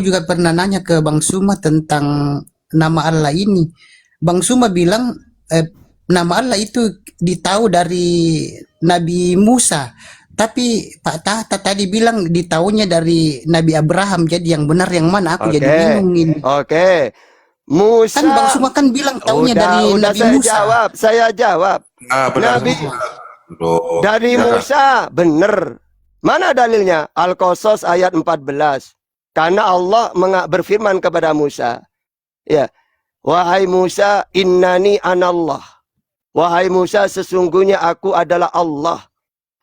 S5: juga pernah nanya ke Bang Suma tentang nama Allah ini. Bang Suma bilang nama Allah itu ditahu dari Nabi Musa. Tapi Pak Tahta tadi bilang ditahunya dari Nabi Abraham. Jadi yang benar yang mana? Aku jadi bingung ini.
S3: Oke. Musa.
S5: Kan Bang Suma kan bilang tahunya dari Nabi Musa.
S3: Saya jawab.
S4: Benar.
S3: Nabi dari Musa, benar. Mana dalilnya? Al-Qasas ayat 14. Karena Allah berfirman kepada Musa. Ya. Wahai Musa, innani anallah. Wahai Musa, sesungguhnya aku adalah Allah.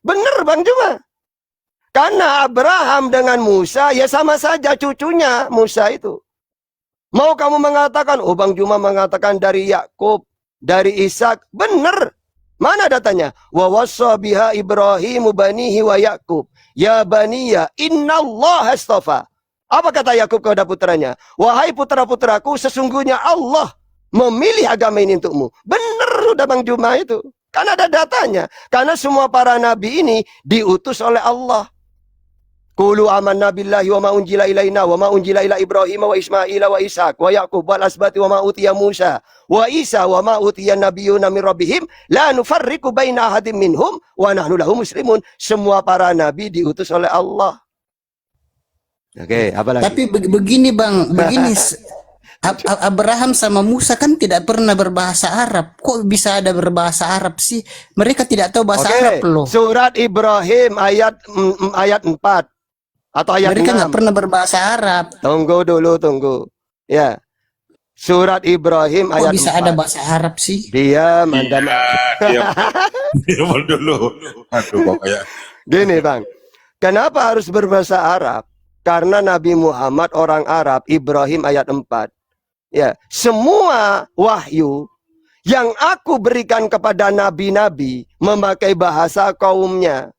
S3: Benar Bang Juma. Karena Abraham dengan Musa, ya sama saja cucunya Musa itu. Mau kamu mengatakan, oh Bang Juma mengatakan dari Yakub, dari Ishak, benar. Mana datanya? Wa wassa biha Ibrahimu banihi wa Yakub. Ya baniya, innallaha astafa. Apa kata Yakub kepada putranya? Wahai putra-putraku, sesungguhnya Allah memilih agama ini untukmu. Benar sudah Bang Juma itu. Karena ada datanya. Karena semua para nabi ini diutus oleh Allah. Qulu amanna billahi wa ma unjila ilaina wa ma unjila ila Ibrahim wa Ismail wa Ishaq wa Yaqub wal asbati wa ma utiya Musa wa Isa wa ma utiya nabiyyuna min rabbihim la nufarriqu baina ahadin minhum wa nahnu lahu muslimun. Semua para nabi diutus oleh Allah. Oke, apa lagi?
S5: Tapi begini Bang, begini Abraham sama Musa kan tidak pernah berbahasa Arab. Kok bisa ada berbahasa Arab sih? Mereka tidak tahu bahasa Arab loh.
S3: Surat Ibrahim ayat 4 atau ayat
S5: Mereka
S3: 6.
S5: nggak pernah berbahasa Arab.
S3: Tunggu dulu, tunggu. Ya. Surat Ibrahim
S5: Kok
S3: ayat
S5: bisa
S3: 4.
S5: ada bahasa Arab sih?
S3: Diam, Anda.
S4: Diam dulu. Aduh, pokoknya.
S3: Gini, Bang. Kenapa harus berbahasa Arab? Karena Nabi Muhammad orang Arab, Ibrahim ayat 4. Ya, semua wahyu yang aku berikan kepada nabi-nabi memakai bahasa kaumnya.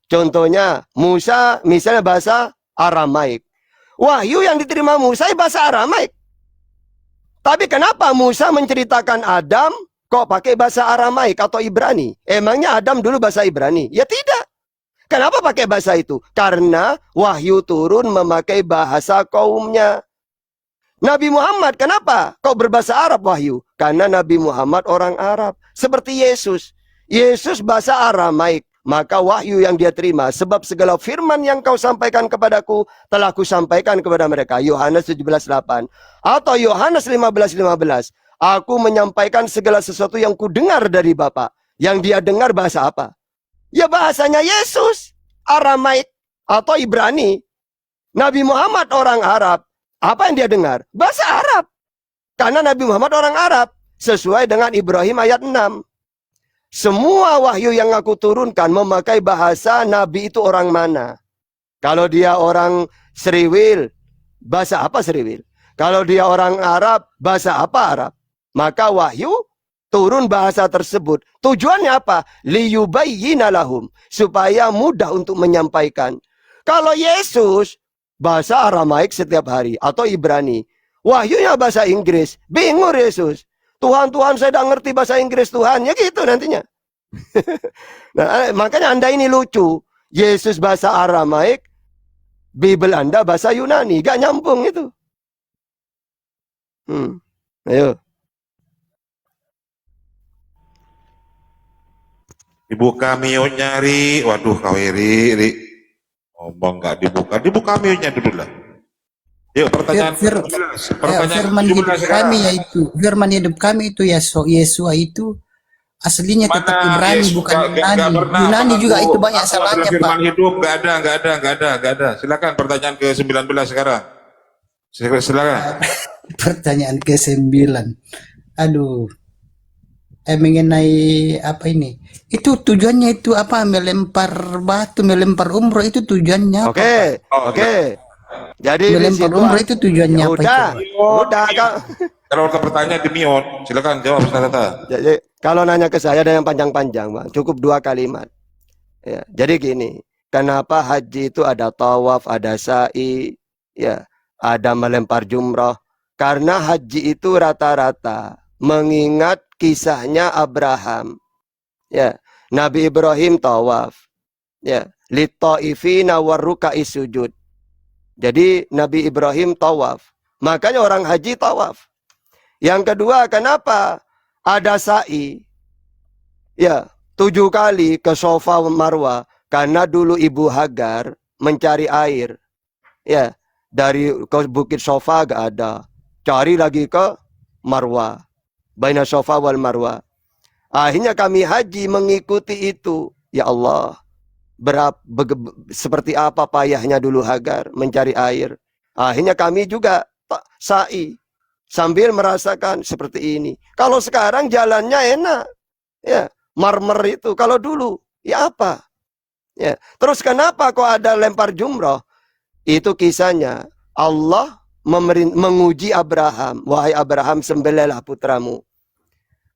S3: Contohnya, Musa misalnya bahasa Aramaik. Wahyu yang diterima Musa bahasa Aramaik. Tapi kenapa Musa menceritakan Adam kok pakai bahasa Aramaik atau Ibrani? Emangnya Adam dulu bahasa Ibrani? Ya tidak. Kenapa pakai bahasa itu? Karena wahyu turun memakai bahasa kaumnya. Nabi Muhammad kenapa kok berbahasa Arab wahyu? Karena Nabi Muhammad orang Arab. Seperti Yesus. Yesus bahasa Aramaik. Maka wahyu yang dia terima. Sebab segala firman yang kau sampaikan kepadaku telah kusampaikan kepada mereka. Yohanes 17:8. Atau Yohanes 15:15. Aku menyampaikan segala sesuatu yang kudengar dari Bapa. Yang dia dengar bahasa apa? Ya bahasanya Yesus. Aramaik atau Ibrani. Nabi Muhammad orang Arab. Apa yang dia dengar? Bahasa Arab. Karena Nabi Muhammad orang Arab. Sesuai dengan Ibrahim ayat 6. Semua wahyu yang aku turunkan memakai bahasa Nabi itu orang mana. Kalau dia orang Seriwil, bahasa apa Seriwil? Kalau dia orang Arab, bahasa apa Arab? Maka wahyu turun bahasa tersebut. Tujuannya apa? Liyubayyina lahum, supaya mudah untuk menyampaikan. Kalau Yesus bahasa Aramaik setiap hari atau Ibrani, wahyunya bahasa Inggris, bingung Yesus. Tuhan, saya dah ngerti bahasa Inggris Tuhan, ya gitu nantinya. Nah, makanya Anda ini lucu. Yesus bahasa Aramaik, Bible Anda bahasa Yunani, gak nyambung itu. Ayo.
S4: Dibuka mute-nya, Ri. Waduh, kau Ri. Ngomong nggak dibuka. Dibuka mute-nya dulu lah. Yuk, pertanyaan 17.
S5: Firman hidup kami yaitu firman hidup kami itu Yesua itu aslinya tetap Ibrani bukan Yunani. Yunani juga itu banyak salahnya, Pak.
S4: Firman hidup nggak ada. Silakan pertanyaan ke-19 sekarang. Silakan.
S5: Pertanyaan ke-9. Aduh. Mengenai apa ini? Itu tujuannya itu apa? Melempar batu, melempar umroh itu tujuannya apa?
S3: Oke. Jadi
S5: melempar umroh itu tujuannya apa itu?
S3: Udah Kak.
S4: Kalau ada pertanyaan di mute, silakan jawab Ustaz.
S3: Jadi kalau nanya ke saya ada yang panjang-panjang, Bang. Cukup 2 kalimat. Ya, jadi gini, kenapa haji itu ada tawaf, ada sa'i, ya, ada melempar jumroh? Karena haji itu rata-rata mengingat kisahnya Abraham. Ya, Nabi Ibrahim tawaf. Ya, lit-taifina warruka'i sujud. Jadi Nabi Ibrahim tawaf. Makanya orang haji tawaf. Yang kedua, kenapa ada sa'i? Ya, 7 kali ke Safa Marwah. Karena dulu Ibu Hagar mencari air. Ya, dari ke Bukit Safa gak ada. Cari lagi ke Marwah. Baina Safa wal Marwah. Akhirnya kami haji mengikuti itu. Ya Allah, seperti apa payahnya dulu Hagar mencari air. Akhirnya kami juga sa'i sambil merasakan seperti ini. Kalau sekarang jalannya enak, ya, marmer itu. Kalau dulu, ya apa? Ya. Terus kenapa kok ada lempar jumroh? Itu kisahnya Allah menguji Abraham. Wahai Abraham, sembelihlah putramu.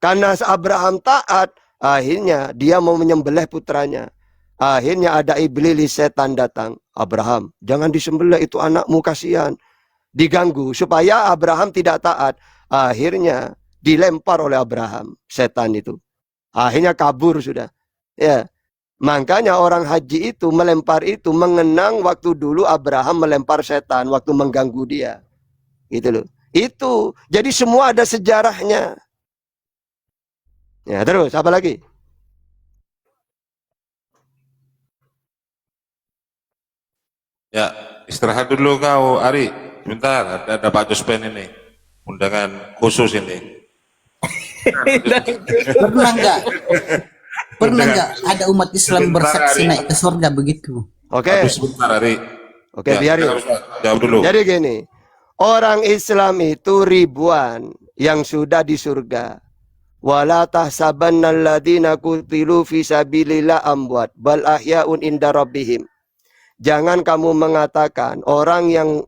S3: Karena Abraham taat, akhirnya dia mau menyembelih putranya. Akhirnya ada iblis setan datang. Abraham, jangan disembelih, itu anakmu, kasihan. Diganggu supaya Abraham tidak taat. Akhirnya dilempar oleh Abraham setan itu. Akhirnya kabur sudah. Ya. Makanya orang haji itu melempar itu mengenang waktu dulu Abraham melempar setan waktu mengganggu dia. Gitu loh. Itu. Jadi semua ada sejarahnya. Ya, terus apa lagi?
S4: Ya, istirahat dulu kau, Ari. Sebentar, ada Pak Jospen ini. Undangan khusus ini.
S5: Pernah nggak ada umat Islam bersaksi naik ke surga begitu?
S3: Oke.
S4: Sebentar, Ari.
S3: Oke, biarin.
S4: Jawab dulu.
S3: Jadi gini, orang Islam itu ribuan yang sudah di surga. Wala tahsabannal ladzina qutilu fi sabilillah amwat bal ahyaun inda rabbihim. Jangan kamu mengatakan orang yang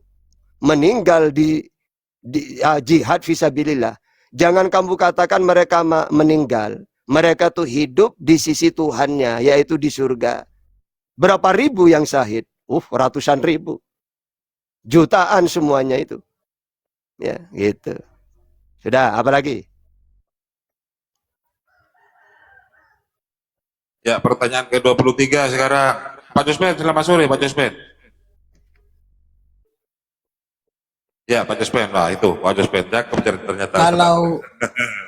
S3: meninggal di jihad fi sabilillah. Jangan kamu katakan mereka meninggal. Mereka tuh hidup di sisi Tuhannya, yaitu di surga. Berapa ribu yang syahid? Ratusan ribu. Jutaan semuanya itu. Ya, gitu. Sudah, apa lagi?
S4: Ya, pertanyaan ke-23 sekarang. Pak Jospen, selamat sore Pak Jospen. Ya, Pak Jospen. Nah, itu Pak Jospen. Ternyata.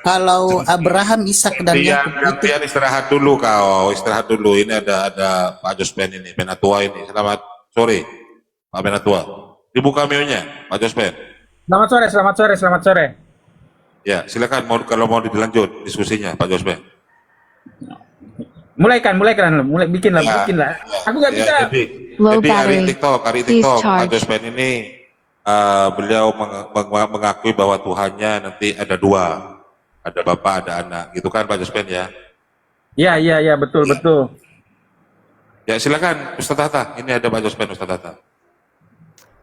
S5: Kalau Abraham, Ishak dan Yakub itu
S4: istirahat dulu kau. Istirahat dulu. Ini ada Pak Jospen ini, Penatua ini. Selamat sore, Pak Penatua. Dibuka mute-nya, Pak Jospen.
S6: Selamat sore.
S4: Ya, silakan kalau mau dilanjut diskusinya, Pak Jospen.
S6: Mulai bikin lah. Aku nggak bisa.
S4: Jadi hari TikTok, Pak Jospen ini beliau mengakui bahwa Tuhannya nanti ada 2, ada Bapak, ada Anak, gitu kan Pak Jospen ya?
S6: Iya, betul.
S4: Ya silakan Ustaz Hatta, ini ada Pak Jospen, Ustaz Hatta.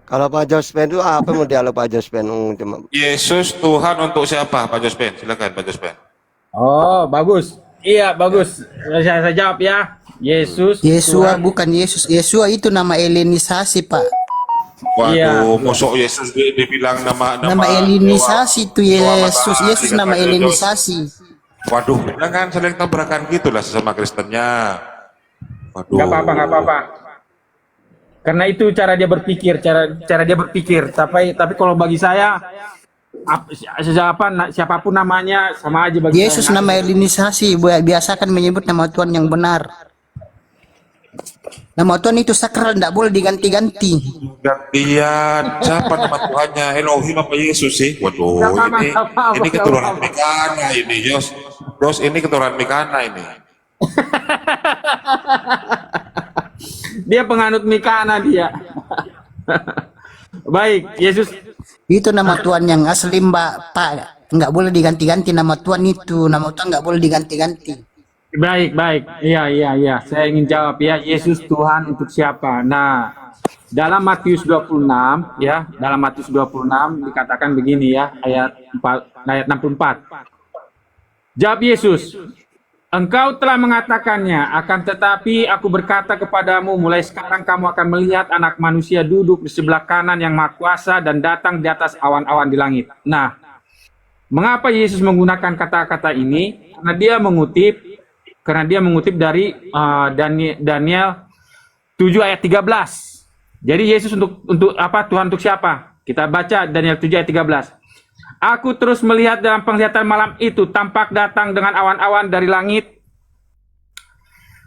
S3: Kalau Pak Jospen itu apa mau dialog Pak Jospen? Cuma
S4: Yesus Tuhan untuk siapa, Pak Jospen? Silakan, Pak Jospen.
S6: Oh, bagus. Iya, bagus. Saya jawab ya. Yesus
S5: Yesua
S6: Tuhan.
S5: bukan Yesus. Yesua itu nama helenisasi, Pak.
S4: Waduh,
S6: Iya.
S4: mosok Yesus dibilang nama
S5: Nama helenisasi itu
S4: dewa
S5: Yesus.
S4: matahari,
S5: Yesus nama
S4: katanya, Jos.
S5: helenisasi.
S4: Waduh, jangan saling tabrakan gitulah sesama Kristennya. Waduh.
S6: Nggak apa-apa. Karena itu cara dia berpikir, cara dia berpikir. Tapi kalau bagi saya siapapun namanya sama aja bagi
S5: Yesus
S6: saya.
S5: nama helenisasi. Biasakan menyebut nama Tuhan yang benar. Nama Tuhan itu sakral, tidak boleh diganti-ganti.
S4: Gantian, siapa nama Tuhannya? Elohim apa Yesus sih? Waduh,
S6: Nggak apa-apa,
S4: ini
S6: nggak apa-apa,
S4: ini
S6: nggak
S4: keturunan
S6: apa-apa.
S4: Mikana ini, Jos. Jos, ini keturunan Mikana ini.
S6: Dia penganut Mikana dia. Baik, Yesus.
S5: Itu nama Tuhan yang asli, Mbak, Pak. Nggak boleh diganti-ganti nama Tuhan itu. Nama Tuhan nggak boleh diganti-ganti.
S6: Baik. Iya. Saya ingin jawab ya, Yesus Tuhan untuk siapa? Nah, dalam Matius 26 ya, dalam Matius 26 dikatakan begini ya, ayat 64. Jawab Yesus, engkau telah mengatakannya, akan tetapi aku berkata kepadamu, mulai sekarang kamu akan melihat Anak Manusia duduk di sebelah kanan yang Maha Kuasa dan datang di atas awan-awan di langit. Nah, mengapa Yesus menggunakan kata-kata ini? Karena dia mengutip dari Daniel 7 ayat 13. Jadi Yesus untuk apa? Tuhan untuk siapa? Kita baca Daniel 7 ayat 13. Aku terus melihat dalam penglihatan malam itu, tampak datang dengan awan-awan dari langit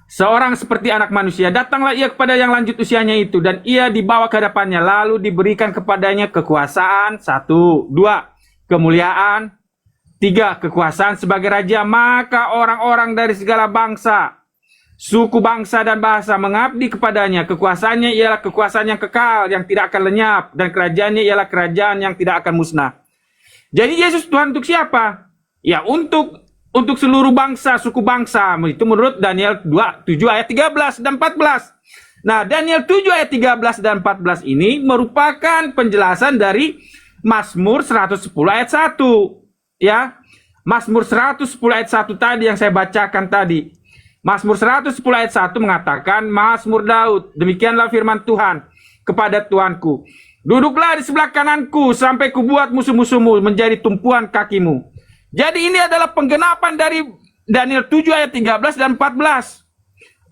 S6: seorang seperti Anak Manusia. Datanglah ia kepada yang lanjut usianya itu, dan ia dibawa ke hadapannya, lalu diberikan kepadanya kekuasaan, 1, 2, kemuliaan, 3, kekuasaan sebagai raja. Maka orang-orang dari segala bangsa, suku, bangsa, dan bahasa mengabdi kepadanya. Kekuasaannya ialah kekuasaan yang kekal, yang tidak akan lenyap, dan kerajaannya ialah kerajaan yang tidak akan musnah. Jadi Yesus Tuhan untuk siapa? Ya, untuk seluruh bangsa, suku bangsa. Itu menurut Daniel 7 ayat 13 dan 14. Nah, Daniel 7 ayat 13 dan 14 ini merupakan penjelasan dari Mazmur 110 ayat 1. Ya, Mazmur 110 ayat 1 tadi yang saya bacakan tadi. Mazmur 110 ayat 1 mengatakan, Mazmur Daud, demikianlah firman Tuhan kepada Tuanku, duduklah di sebelah kananku sampai kubuat musuh-musuhmu menjadi tumpuan kakimu. Jadi ini adalah penggenapan dari Daniel 7 ayat 13 dan 14.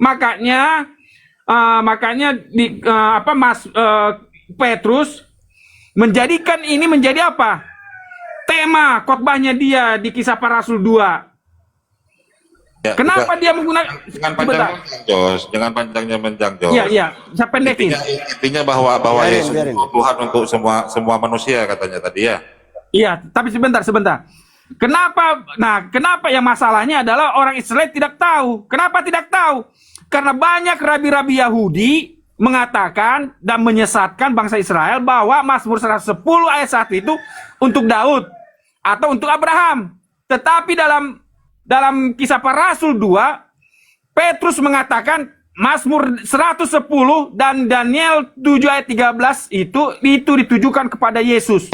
S6: Makanya Petrus menjadikan ini menjadi apa? Tema khotbahnya dia di Kisah Para Rasul 2.
S4: Ya,
S6: Kenapa
S4: udah.
S6: dia menggunakan
S4: Jangan panjang-panjang, Jos. Jangan panjang-panjang, Jos.
S6: Iya, saya pendekin.
S4: Intinya bahwa
S3: Biarin,
S4: Yesus
S3: biarin.
S4: itu Tuhan untuk semua manusia katanya tadi ya.
S6: Iya, tapi sebentar. Kenapa yang masalahnya adalah orang Israel tidak tahu. Kenapa tidak tahu? Karena banyak rabi-rabi Yahudi mengatakan dan menyesatkan bangsa Israel bahwa Mazmur 110 ayat 1 itu untuk Daud atau untuk Abraham. Tetapi dalam Kisah Para Rasul 2, Petrus mengatakan Mazmur 110 dan Daniel 7 ayat 13 itu ditujukan kepada Yesus,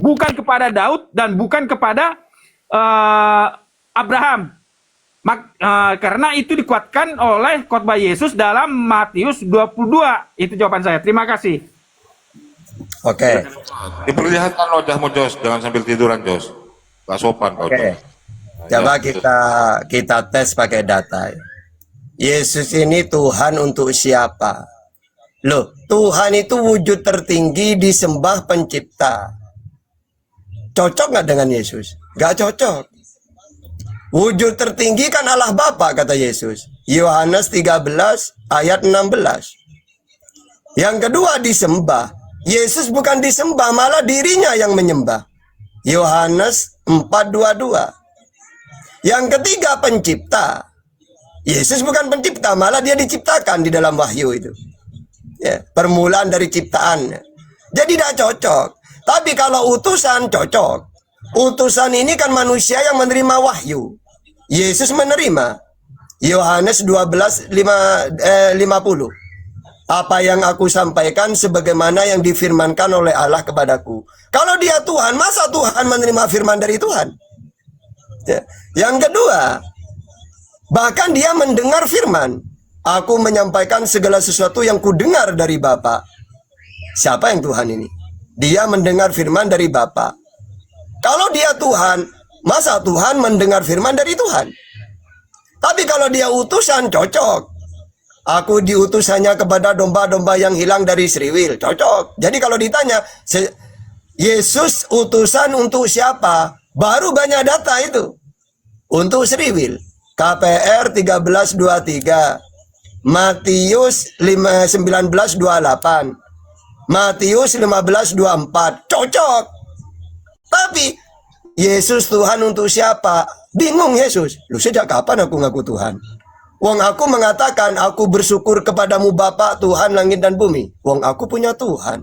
S6: bukan kepada Daud dan bukan kepada Abraham. Karena itu dikuatkan oleh khotbah Yesus dalam Matius 22. Itu jawaban saya. Terima kasih.
S3: Oke.
S4: Diperlihatkan wajahmu, Jos. Jangan sambil tiduran, Jos. Gak sopan kau.
S3: Oke.
S4: Jos.
S3: Coba
S4: Ya,
S3: kita tes pakai data. Yesus ini Tuhan untuk siapa? Loh, Tuhan itu wujud tertinggi, disembah pencipta. Cocok nggak dengan Yesus? Nggak cocok. Wujud tertinggi kan Allah Bapa, kata Yesus. Yohanes 13 ayat 16. Yang kedua disembah. Yesus bukan disembah, malah dirinya yang menyembah. Yohanes 4:22. Yang ketiga pencipta. Yesus bukan pencipta, malah dia diciptakan di dalam Wahyu itu. Ya, permulaan dari ciptaan. Jadi tidak cocok. Tapi kalau utusan cocok. Utusan ini kan manusia yang menerima wahyu. Yesus menerima. Yohanes 12:50. apa yang aku sampaikan sebagaimana yang difirmankan oleh Allah kepadaku. Kalau dia Tuhan, masa Tuhan menerima firman dari Tuhan? Ya. Yang kedua, bahkan dia mendengar firman. Aku menyampaikan segala sesuatu yang kudengar dari Bapa. Siapa yang Tuhan ini? Dia mendengar firman dari Bapa. Kalau dia Tuhan, masa Tuhan mendengar firman dari Tuhan? Tapi kalau dia utusan, cocok. Aku diutus hanya kepada domba-domba yang hilang dari Sriwil. Cocok. Jadi kalau ditanya, Yesus utusan untuk siapa? Baru banyak data itu. Untuk Sriwil. KPR 1323. Matius 1928. Matius 15:24. Cocok. Tapi Yesus Tuhan untuk siapa? Bingung Yesus. Lu sejak kapan aku ngaku Tuhan? Wong aku mengatakan aku bersyukur kepadamu Bapa Tuhan langit dan bumi. Wong aku punya Tuhan.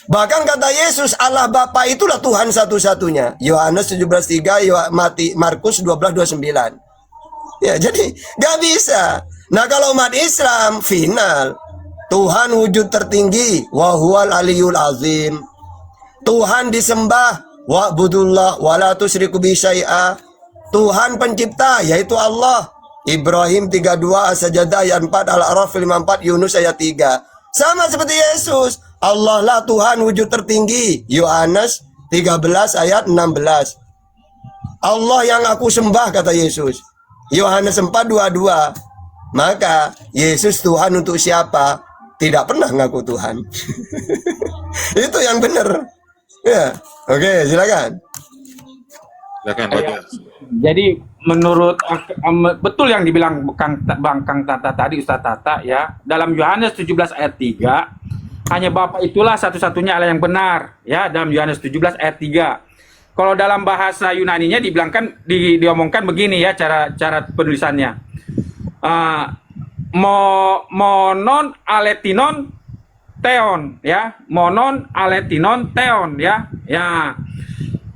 S3: Bahkan kata Yesus Allah Bapa itulah Tuhan satu-satunya. Yohanes 17:3, Markus 12:29. Ya, jadi gak bisa. Nah, kalau umat Islam final, Tuhan wujud tertinggi, wa huwal aliyul azim. Tuhan disembah, wa'budullah wa la tusyriku bi syai'a. Tuhan pencipta yaitu Allah. Ibrahim 32, As-Sajdah ayat 4, Al-A'raf 54, Yunus ayat 3. Sama seperti Yesus, Allah lah Tuhan wujud tertinggi. Yohanes 13 ayat 16. Allah yang aku sembah kata Yesus. Yohanes 4:22. Maka Yesus Tuhan untuk siapa? Tidak pernah ngaku Tuhan. Itu yang benar. Ya, oke, silakan.
S4: Silakan, Pak.
S6: Jadi menurut betul yang dibilang Bang Kang Tata tadi, Ustaz Tata ya, dalam Yohanes 17 ayat 3, hanya Bapa itulah satu-satunya Allah yang benar ya, dalam Yohanes 17 ayat 3. Kalau dalam bahasa Yunaninya diomongkan begini ya cara penulisannya. Monon aletinon theon ya, monon aletinon theon ya. Ya.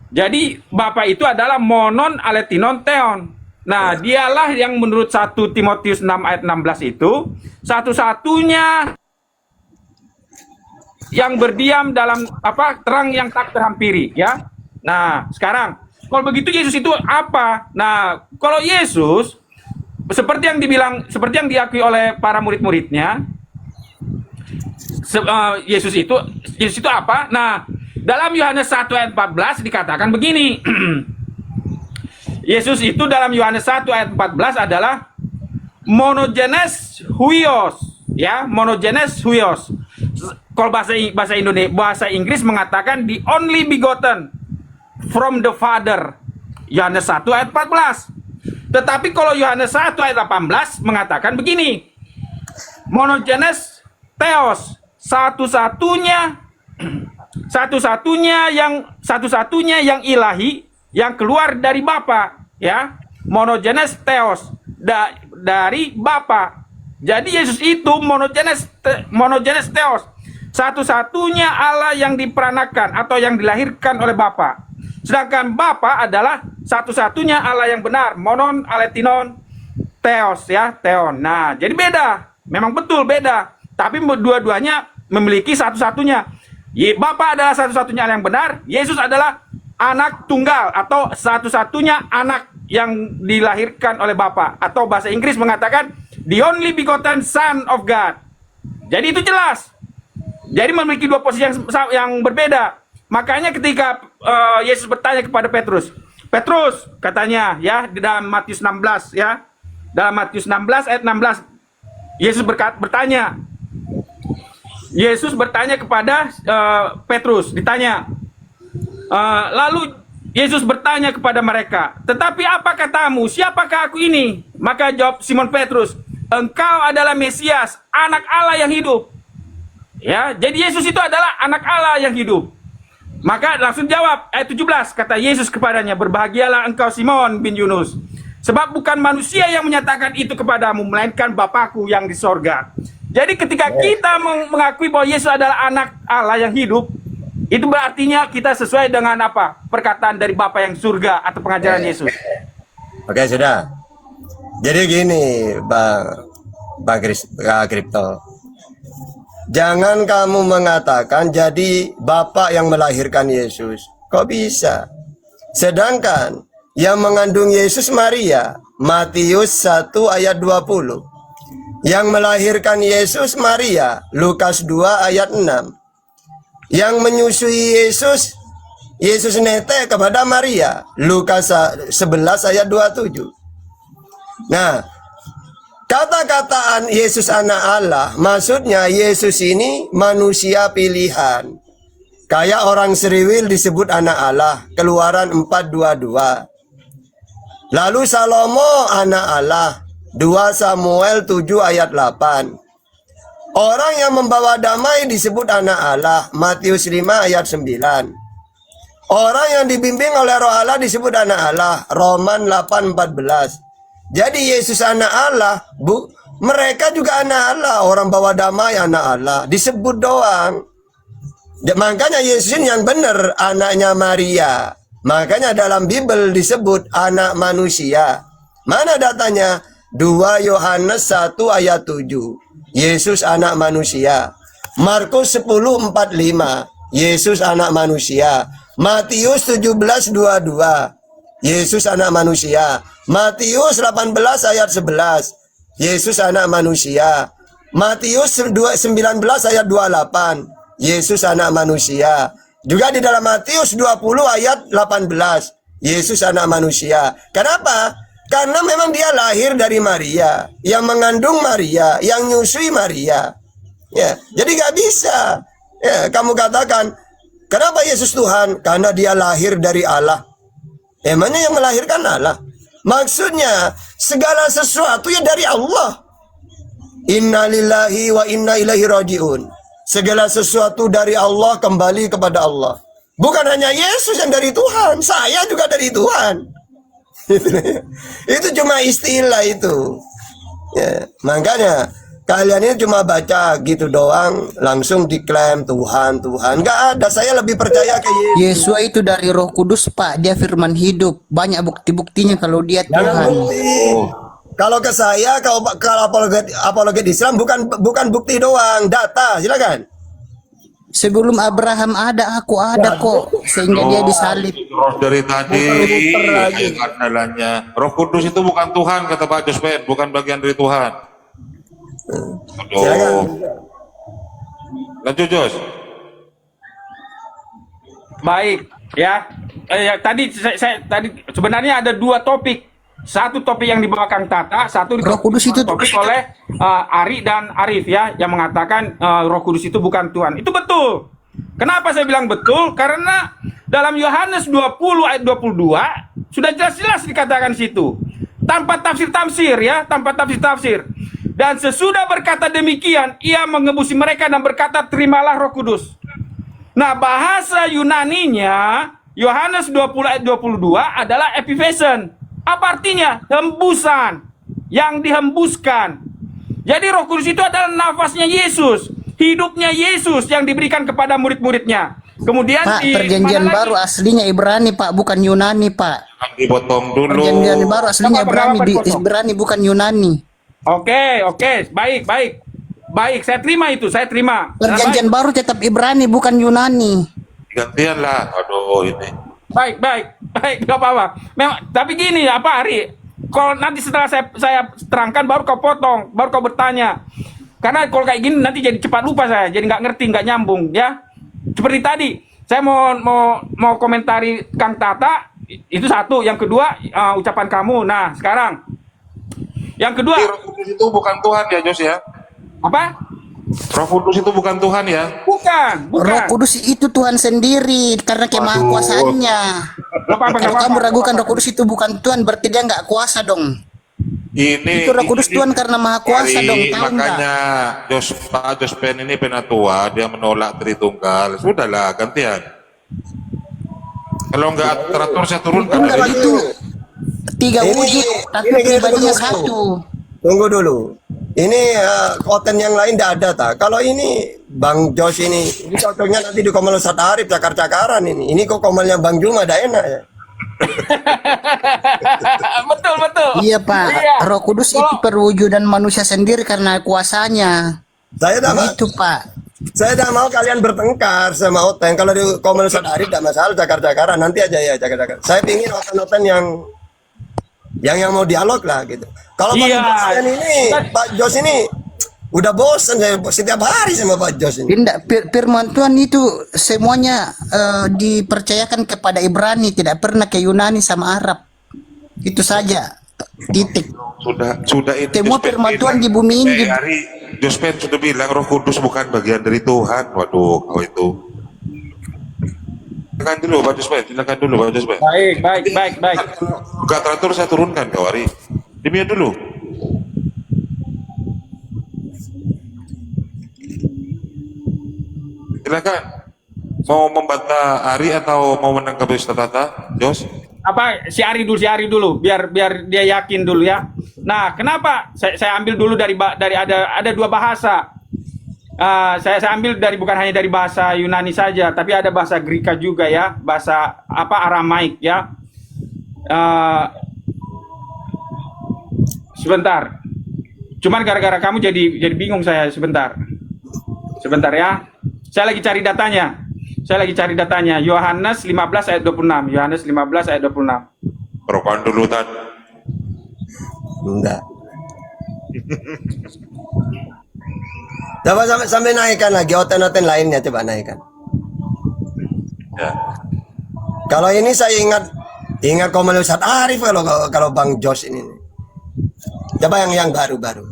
S6: Jadi Bapa itu adalah monon aletinon theon. Nah, dialah yang menurut 1 Timotius 6 ayat 16 itu satu-satunya yang berdiam dalam terang yang tak terhampiri ya. Nah, sekarang kalau begitu Yesus itu apa? Nah, kalau Yesus seperti yang diakui oleh para murid-muridnya, Yesus itu apa? Nah, dalam Yohanes 1 ayat 14 dikatakan begini. Yesus itu dalam Yohanes 1 ayat 14 adalah monogenes huios, ya, monogenes huios. Kalau bahasa Inggris mengatakan the only begotten from the Father. Yohanes 1 ayat 14. Tetapi kalau Yohanes 1 ayat 18 mengatakan begini. Monogenes theos, satu-satunya yang ilahi yang keluar dari Bapa, ya. Monogenes theos, dari Bapa. Jadi Yesus itu monogenes theos, satu-satunya Allah yang diperanakan atau yang dilahirkan oleh Bapa. Sedangkan Bapa adalah satu-satunya Allah yang benar, monon aletinon theos ya, theon. Nah, jadi beda. Memang betul beda. Tapi dua-duanya memiliki satu-satunya. Bapa adalah satu-satunya Allah yang benar, Yesus adalah anak tunggal atau satu-satunya anak yang dilahirkan oleh Bapa, atau bahasa Inggris mengatakan the only begotten Son of God. Jadi itu jelas. Jadi memiliki dua posisi yang berbeda. Makanya ketika Yesus bertanya kepada Petrus katanya ya di dalam Matius 16 ya. Dalam Matius 16 ayat 16 Yesus bertanya kepada Petrus, ditanya. Lalu Yesus bertanya kepada mereka, "Tetapi apa katamu? Siapakah aku ini?" Maka jawab Simon Petrus, "Engkau adalah Mesias, anak Allah yang hidup." Ya, jadi Yesus itu adalah anak Allah yang hidup. Maka langsung jawab ayat 17, kata Yesus kepadanya, "Berbahagialah engkau Simon bin Yunus, sebab bukan manusia yang menyatakan itu kepadamu, melainkan Bapakku yang di sorga." Jadi ketika kita mengakui bahwa Yesus adalah anak Allah yang hidup, itu berartinya kita sesuai dengan apa? Perkataan dari Bapa yang surga atau pengajaran Yesus.
S3: Oke, sudah. Jadi gini, Bang Kripto. Jangan kamu mengatakan jadi Bapak yang melahirkan Yesus. Kok bisa? Sedangkan yang mengandung Yesus Maria, Matius 1 ayat 20. Yang melahirkan Yesus Maria, Lukas 2 ayat 6. Yang menyusui Yesus, Yesus nete kepada Maria, Lukas 11 ayat 27. Nah, kata-kataan Yesus anak Allah, maksudnya Yesus ini manusia pilihan. Kayak orang Seriwil disebut anak Allah, Keluaran 4:22. Lalu Salomo anak Allah, 2 Samuel 7 ayat 8. Orang yang membawa damai disebut anak Allah, Matius 5 ayat 9. Orang yang dibimbing oleh Roh Allah disebut anak Allah, Roman 8:14. Jadi Yesus anak Allah, mereka juga anak Allah, orang bawa damai anak Allah, disebut doang. Makanya Yesus ini yang benar, anaknya Maria. Makanya dalam Bible disebut anak manusia. Mana datanya? 2 Yohanes 1 ayat 7. Yesus anak manusia. Markus 10:45. Yesus anak manusia. Matius 17:22. Yesus anak manusia. Matius 18 ayat 11. Yesus anak manusia. Matius 19 ayat 28. Yesus anak manusia. Juga di dalam Matius 20 ayat 18. Yesus anak manusia. Kenapa? Karena memang dia lahir dari Maria, yang mengandung Maria, yang nyusui Maria. Ya, jadi gak bisa. Ya, kamu katakan, kenapa Yesus Tuhan? Karena dia lahir dari Allah. Emangnya yang melahirkan Allah? Maksudnya, segala sesuatu ya dari Allah. Inna lillahi wa inna ilaihi raji'un. Segala sesuatu dari Allah kembali kepada Allah. Bukan hanya Yesus yang dari Tuhan, saya juga dari Tuhan. Itu cuma istilah itu. Ya, makanya kalian ini cuma baca gitu doang, langsung diklaim Tuhan, Tuhan. Enggak ada, saya lebih percaya ke Yesus.
S5: Yesus itu dari Roh Kudus, Pak. Dia firman hidup. Banyak bukti-buktinya kalau dia
S3: Jangan
S5: Tuhan.
S3: bukti. Kalau ke saya, kalau apologet Islam bukan bukti doang, data. Silakan.
S5: Sebelum Abraham ada, aku ada kok. Sehingga dia disalib.
S4: Roh dari tadi,
S3: Muter-muter lagi.
S4: andalannya. Roh Kudus itu bukan Tuhan, kata Pak Jospen, bukan bagian dari Tuhan.
S3: Silakan.
S4: Aduh. Lanjut, Jos.
S6: Baik, ya. Tadi saya tadi sebenarnya ada 2 topik. Satu topik yang dibawa Kang Tata, satu
S5: Roh Kudus itu
S6: topik oleh Ari dan Arif ya, yang mengatakan Roh Kudus itu bukan Tuhan. Itu betul. Kenapa saya bilang betul? Karena dalam Yohanes 20 ayat 22 sudah jelas-jelas dikatakan situ. Tanpa tafsir-tafsir ya, tanpa tafsir-tafsir. Dan sesudah berkata demikian, ia mengebusi mereka dan berkata, terimalah Roh Kudus. Nah, bahasa Yunaninya Yohanes 20 ayat 22 adalah epiphason. Apa artinya? Hembusan. Yang dihembuskan. Jadi Roh Kudus itu adalah nafasnya Yesus. Hidupnya Yesus yang diberikan kepada murid-muridnya. Kemudian
S5: Pak,
S6: di
S5: perjanjian
S6: mana
S5: baru
S6: lagi?
S5: aslinya Ibrani, Pak, bukan Yunani, Pak.
S4: Dipotong dulu.
S5: Perjanjian baru aslinya
S6: Kenapa
S5: Ibrani,
S6: dipotong?
S5: Ibrani bukan Yunani.
S6: Oke, baik, saya terima itu, saya terima.
S5: Perjanjian baru tetap Ibrani, bukan Yunani.
S4: Gantian lah. Aduh, ini.
S6: Baik, nggak apa-apa. Memang, tapi gini, apa Ari? Kalau nanti setelah saya terangkan, baru kau potong, baru kau bertanya. Karena kalau kayak gini nanti jadi cepat lupa saya, jadi nggak ngerti, nggak nyambung, ya. Seperti tadi, saya mau komentari Kang Tata, itu satu. Yang kedua, ucapan kamu. Nah, sekarang, yang kedua,
S4: Roh Kudus itu bukan Tuhan ya, Jos ya?
S6: apa?
S4: Roh Kudus itu bukan Tuhan ya?
S6: Bukan.
S5: Roh Kudus itu Tuhan sendiri karena kemahakuasaannya. Kalau kamu ragukan Roh Kudus itu bukan Tuhan, berarti dia nggak kuasa dong.
S4: Itu
S5: Roh Kudus Tuhan karena maha kuasa dong, tahu
S4: makanya Pak Jospen ini penatua, dia menolak Tritunggal. Sudahlah, gantian. Kalau nggak teratur saya turunkan.
S5: Enggak itu 3 wujud, tapi pribadinya satu.
S3: Tunggu dulu. Ini konten yang lain tidak ada tak. Kalau ini Bang Jos ini cocoknya nanti di Komel Ustadz Arif cakar-cakaran ini. Ini kok komelnya Bang Juma dah enak ya.
S6: Betul.
S5: Iya, Pak.
S6: Iya.
S5: Roh Kudus itu perwujudan manusia sendiri karena kuasanya.
S3: Saya tak
S5: Begitu, Pak.
S1: Saya tidak mau kalian bertengkar sama Oten. Kalau di Komel Sadari tidak masalah, cakar-cakaran nanti aja ya cakar-cakar. Saya pingin Oten-Oten yang mau dialog lah gitu. Kalau
S6: Iya.
S1: Pak Jos ini udah bosan saya setiap hari sama Pak Jos ini.
S5: Tidak, firman Tuhan itu semuanya dipercayakan kepada Ibrani, tidak pernah ke Yunani sama Arab. Itu saja. Titik.
S4: Sudah itu.
S5: Semua
S4: Jospen
S5: firman Tuhan
S4: bilang.
S5: di bumi ini.
S4: Hari Jospen sudah bilang Roh Kudus bukan bagian dari Tuhan. Waduh, kau itu. Silakan dulu Pak Jospen, silakan dulu Pak Jospen.
S6: Baik.
S4: Gak teratur saya turunkan kau Ari. Demikian dulu. Silakan. Mau membantah Ari atau mau menanggapi Ustaz Tata? Jos?
S6: Apa si Ari dulu biar dia yakin dulu ya. Nah, kenapa saya ambil dulu dari ada dua bahasa. Saya ambil bukan hanya dari bahasa Yunani saja, tapi ada bahasa Greka juga ya, bahasa Aramaik ya. Sebentar. Cuman gara-gara kamu jadi bingung saya sebentar. Sebentar ya. Saya lagi cari datanya. Yohanes 15 ayat 26. Yohanes 15 ayat 26.
S4: Rokokan dulu Tan.
S1: Enggak. Coba sampai naikkan lagi Oten-Oten lainnya, coba naikkan.
S4: Ya.
S1: Kalau ini saya ingat Komel Ustaz Arif kalau Bang Jos ini. Coba yang baru-baru.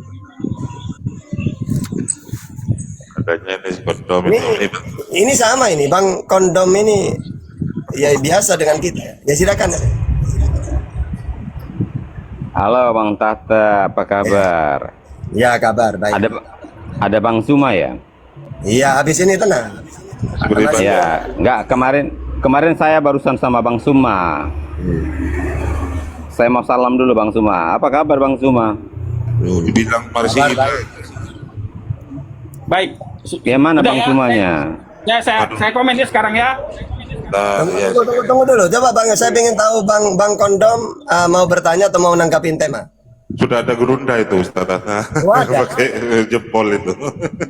S4: Adanya ini kondom
S1: Ini sama ini Bang Kondom ini ya biasa dengan kita. Ya silakan.
S7: Halo Bang Tata, apa kabar?
S1: Ya kabar baik.
S7: Ada Bang Suma ya?
S1: Iya habis ini tenang.
S7: Ya, enggak kemarin saya barusan sama Bang Suma. Saya mau salam dulu Bang Suma. Apa kabar Bang Suma?
S4: Dibilang Marsi
S6: Baik.
S7: Ya mana
S6: Udah
S7: Bang
S6: ya,
S7: Sumanya?
S6: Saya komen ya sekarang ya.
S1: Tunggu dulu. Coba Bang, saya ingin tahu Bang Kondom mau bertanya atau mau nangkapin tema.
S4: Sudah ada gerunda itu Ustaz Tata.
S1: Ada.
S4: Pakai jempol itu.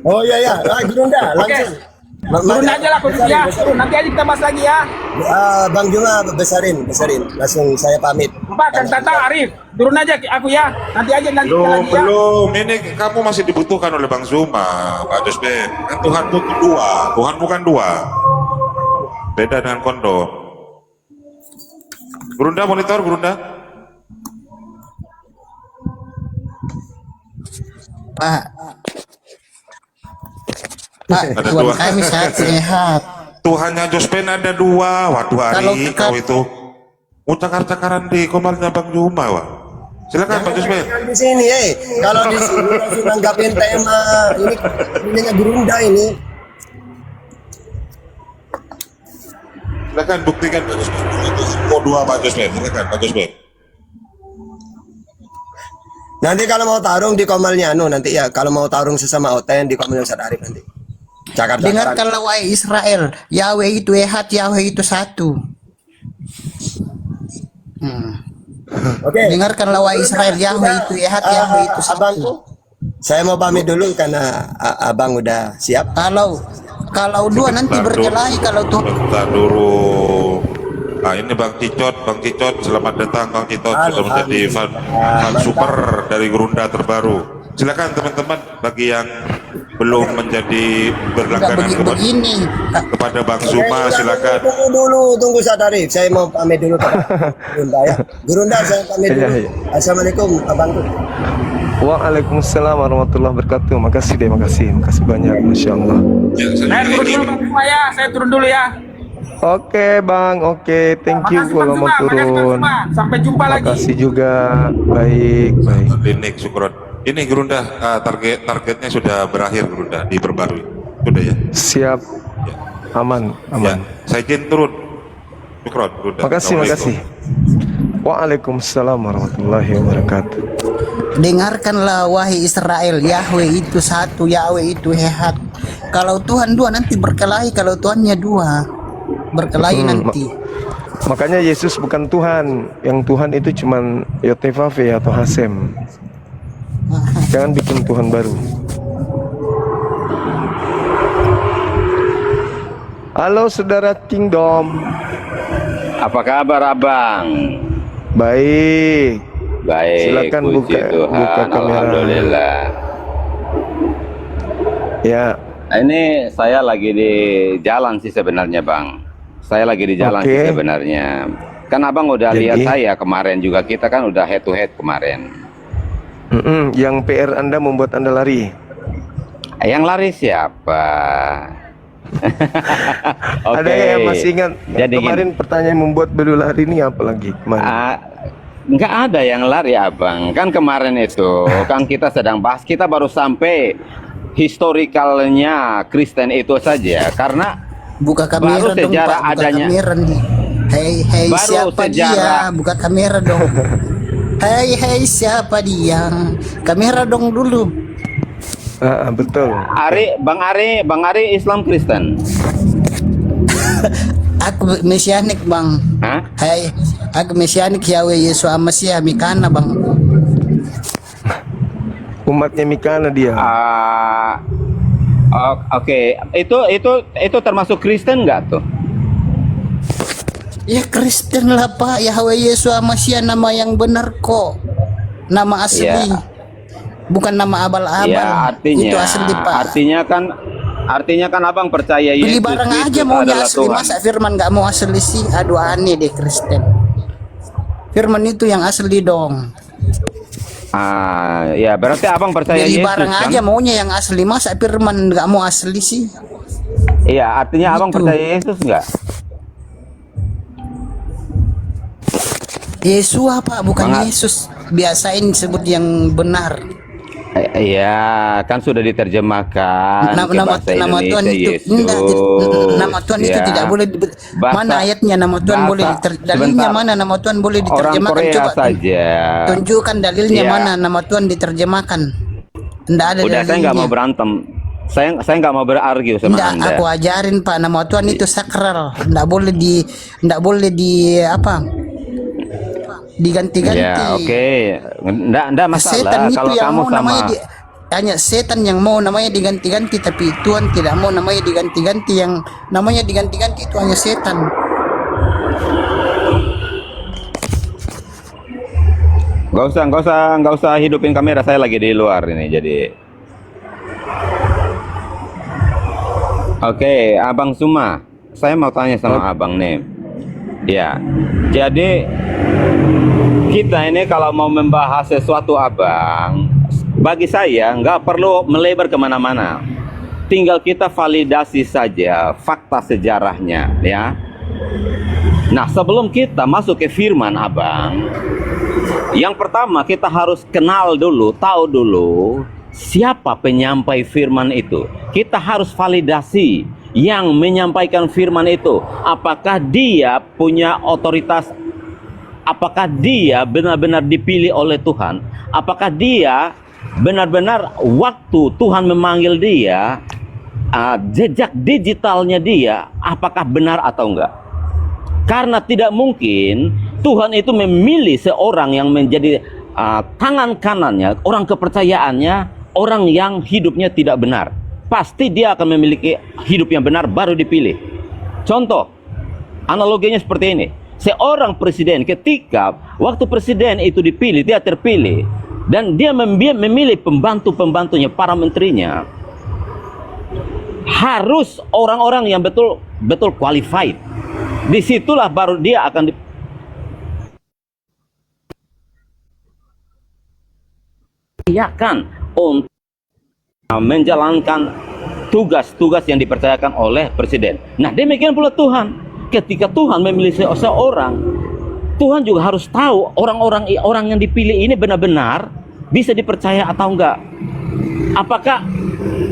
S1: Oh iya Gerunda langsung.
S6: Turun aja lah ya. Nanti aja kita bahas lagi ya.
S1: Bang Juma besarin. Langsung saya pamit.
S6: Pak Kang Tata Arif, turun aja aku ya. Nanti aja kita lagi ya.
S4: Belum. Ini kamu masih dibutuhkan oleh Bang Zuma, Pak Josben. Kan Tuhan bukan dua. Tuhan bukan dua. Beda dengan kondom. Gerunda monitor, Gerunda.
S5: Pak,
S4: Ada
S5: Tuhan
S4: dua.
S5: kami sehat.
S4: Tuhannya Josben ada dua. Waduh Ari,
S5: Kalau
S4: kau itu. Cakar-cakaran di komalnya Bang Juma, wah. Silakan Pak Josben.
S1: Di sini, kalau di sini langsung nanggapin tema ini Gerunda ini.
S4: Silakan buktikan Pak Josben. Mau dua Pak Josben. Silakan Pak Josben.
S1: Nanti kalau mau tarung di komelnya nanti ya kalau mau tarung sesama Oten di komel Ustaz Arif nanti. Cakar-cakaran.
S5: Dengarkanlah wahai Israel, Yahweh itu Ehad, Yahweh itu satu.
S1: Oke.
S5: Dengarkanlah wahai Israel, Yahweh itu Ehad, Yahweh itu
S1: Abangku,
S5: satu.
S1: saya mau pamit dulu karena abang udah siap.
S5: Kalau dua nanti berkelahi kalau tuh.
S4: Bentar dulu. Nah ini Bang Cicot, selamat datang Bang Cicot, sudah menjadi fan super dari Gerunda terbaru. Silakan teman-teman bagi yang belum menjadi berlangganan
S5: begini.
S4: kepada Bang Zuma, silakan.
S1: Tunggu Ustaz Arif, saya mau pamit dulu ke Gerunda ya. Gerunda saya pamit dulu. Assalamualaikum abangku.
S8: Waalaikumsalam warahmatullahi wabarakatuh. Makasih banyak, masya Allah.
S6: Saya turun dulu Bang Suma ya. Saya turun dulu ya.
S8: Oke bang, oke, thank you
S6: Makasih,
S8: kalau
S6: Bang
S8: mau
S6: Suma. Makasih, Bang
S8: turun.
S6: Suma. Sampai jumpa lagi.
S8: Makasih juga, baik.
S4: Linik syukron. Ini Gerunda targetnya sudah berakhir Gerunda diperbarui. Sudah ya.
S8: Siap, aman.
S4: Ya, saya izin turun. Syukron Gerunda.
S8: Makasih. Waalaikumsalam warahmatullahi wabarakatuh.
S5: Dengarkanlah wahai Israel, Yahweh itu satu, Yahweh itu Ehad. Kalau Tuhan dua nanti berkelahi, kalau Tuhannya dua berkelahi nanti.
S8: Makanya Yesus bukan Tuhan. Yang Tuhan itu cuman Yotevafe atau Hasem. Jangan bikin Tuhan baru. Halo saudara Kingdom.
S7: Apa kabar abang?
S8: Baik.
S7: Baik.
S8: Silakan
S7: puji
S8: buka
S7: Tuhan,
S8: kamera.
S7: Alhamdulillah.
S8: Ya.
S7: Ini saya lagi di jalan sih sebenarnya bang. Saya lagi di jalan
S8: Oke.
S7: sih sebenarnya. Kan abang udah
S8: Jadi?
S7: lihat saya kemarin juga, kita kan udah head to head kemarin.
S8: Yang PR Anda membuat Anda lari.
S7: Yang lari siapa?
S8: Ada yang masih ingat
S7: Jadi
S8: kemarin pertanyaan membuat beliau lari ini apa lagi kemarin?
S7: nggak ada yang lari abang. Kan kemarin itu kan kita sedang bahas, kita baru sampai historikalnya Kristen itu saja. Karena
S5: Buka kamera
S7: baru
S5: dong
S7: sejarah
S5: Pak, buka
S7: adanya.
S5: kamera nih. Hei
S7: Baru
S5: siapa
S7: sejarah.
S5: dia? Buka kamera dong. Hei siapa dia? Kamera dong dulu.
S8: Betul.
S7: Bang Ari Islam Kristen.
S5: Aku mesianik bang.
S7: Hah?
S5: Hei, aku mesianik Yahweh Yesus Amasya Mikana bang.
S8: Umatnya Mikana dia.
S7: Oke. Itu termasuk Kristen nggak tuh?
S5: Ya Kristen lah Pak. Yahweh Yesus Amasya nama yang benar kok. Nama asli.
S7: Ya.
S5: Bukan nama abal-abal.
S7: Ya,
S5: Itu asli Pak.
S7: Artinya kan abang percaya Yesus
S5: Beli barang
S7: Kristus
S5: aja maunya
S7: adalah
S5: asli,
S7: Tuhan.
S5: masa firman nggak mau asli sih? Aduh aneh deh Kristen. Firman itu yang asli dong.
S7: Ya berarti abang percaya
S5: Beli
S7: Yesus
S5: barang
S7: kan?
S5: aja maunya yang asli, masa firman nggak mau asli sih?
S7: Iya, artinya abang
S5: Gitu.
S7: percaya Yesus nggak?
S5: Yesus apa? Bukan
S7: Bang,
S5: Yesus. Biasain sebut yang benar.
S7: Iya, kan sudah diterjemahkan ke bahasa
S5: Nama Tuhan
S7: Indonesia
S5: itu
S7: Yesus.
S5: enggak, nama Tuhan itu
S7: Ya.
S5: tidak boleh mana ayatnya nama Tuhan boleh dalilnya
S7: sebentar.
S5: mana nama Tuhan boleh
S7: Orang
S5: diterjemahkan,
S7: Korea
S5: coba
S7: saja.
S5: tunjukkan dalilnya
S7: Ya.
S5: mana nama Tuhan diterjemahkan. Enggak ada
S7: Udah, saya
S5: dalilnya.
S7: nggak mau berantem. Saya nggak mau berargu sama
S5: Enggak,
S7: Anda.
S5: aku ajarin Pak, nama Tuhan itu sakral. Enggak boleh di apa? Diganti-ganti.
S7: Ya, oke. Nggak masalah.
S5: Setan itu
S7: Kalau
S5: yang
S7: kamu
S5: mau
S7: sama
S5: namanya hanya setan yang mau namanya diganti-ganti, tapi Tuhan tidak mau namanya diganti-ganti. Yang namanya diganti-ganti itu hanya setan.
S7: nggak usah hidupin kamera, saya lagi di luar ini jadi. Oke, Abang Suma, saya mau tanya sama abang nih. Ya, jadi kita ini kalau mau membahas sesuatu abang, bagi saya nggak perlu melebar kemana-mana. Tinggal kita validasi saja fakta sejarahnya, ya. Nah, sebelum kita masuk ke firman abang, yang pertama kita harus kenal dulu, tahu dulu siapa penyampai firman itu. Kita harus validasi yang menyampaikan firman itu. Apakah dia punya otoritas? Apakah dia benar-benar dipilih oleh Tuhan? Apakah dia benar-benar waktu Tuhan memanggil dia, jejak digitalnya dia, apakah benar atau enggak? Karena tidak mungkin Tuhan itu memilih seorang yang menjadi tangan kanannya, orang kepercayaannya, orang yang hidupnya tidak benar. Pasti dia akan memiliki hidup yang benar baru dipilih. Contoh, analoginya seperti ini. Seorang presiden ketika waktu presiden itu dipilih, dia terpilih, dan dia memilih pembantu-pembantunya, para menterinya, harus orang-orang yang betul-betul qualified. Disitulah baru dia akan dipercayakan untuk menjalankan tugas-tugas yang dipercayakan oleh presiden. Nah, demikian pula Tuhan. Ketika Tuhan memilih seseorang, Tuhan juga harus tahu orang yang dipilih ini benar-benar bisa dipercaya atau enggak. Apakah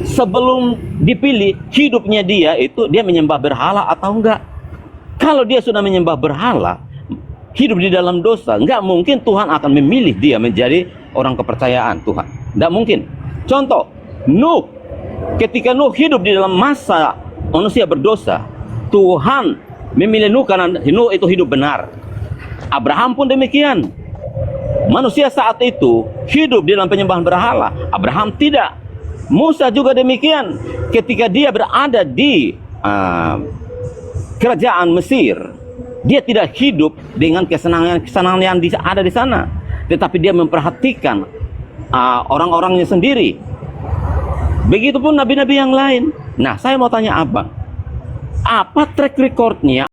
S7: sebelum dipilih hidupnya dia itu dia menyembah berhala atau enggak? Kalau dia sudah menyembah berhala, hidup di dalam dosa, enggak mungkin Tuhan akan memilih dia menjadi orang kepercayaan Tuhan. Enggak mungkin. Contoh, Nuh. Ketika Nuh hidup di dalam masa manusia berdosa, Tuhan memilih Nuh karena Nuh itu hidup benar. Abraham pun demikian. Manusia saat itu hidup di dalam penyembahan berhala. Abraham tidak. Musa juga demikian. Ketika dia berada di kerajaan Mesir. Dia tidak hidup dengan kesenangan yang ada di sana, tetapi dia memperhatikan orang-orangnya sendiri. Begitupun nabi-nabi yang lain. Nah, saya mau tanya Abang, apa track recordnya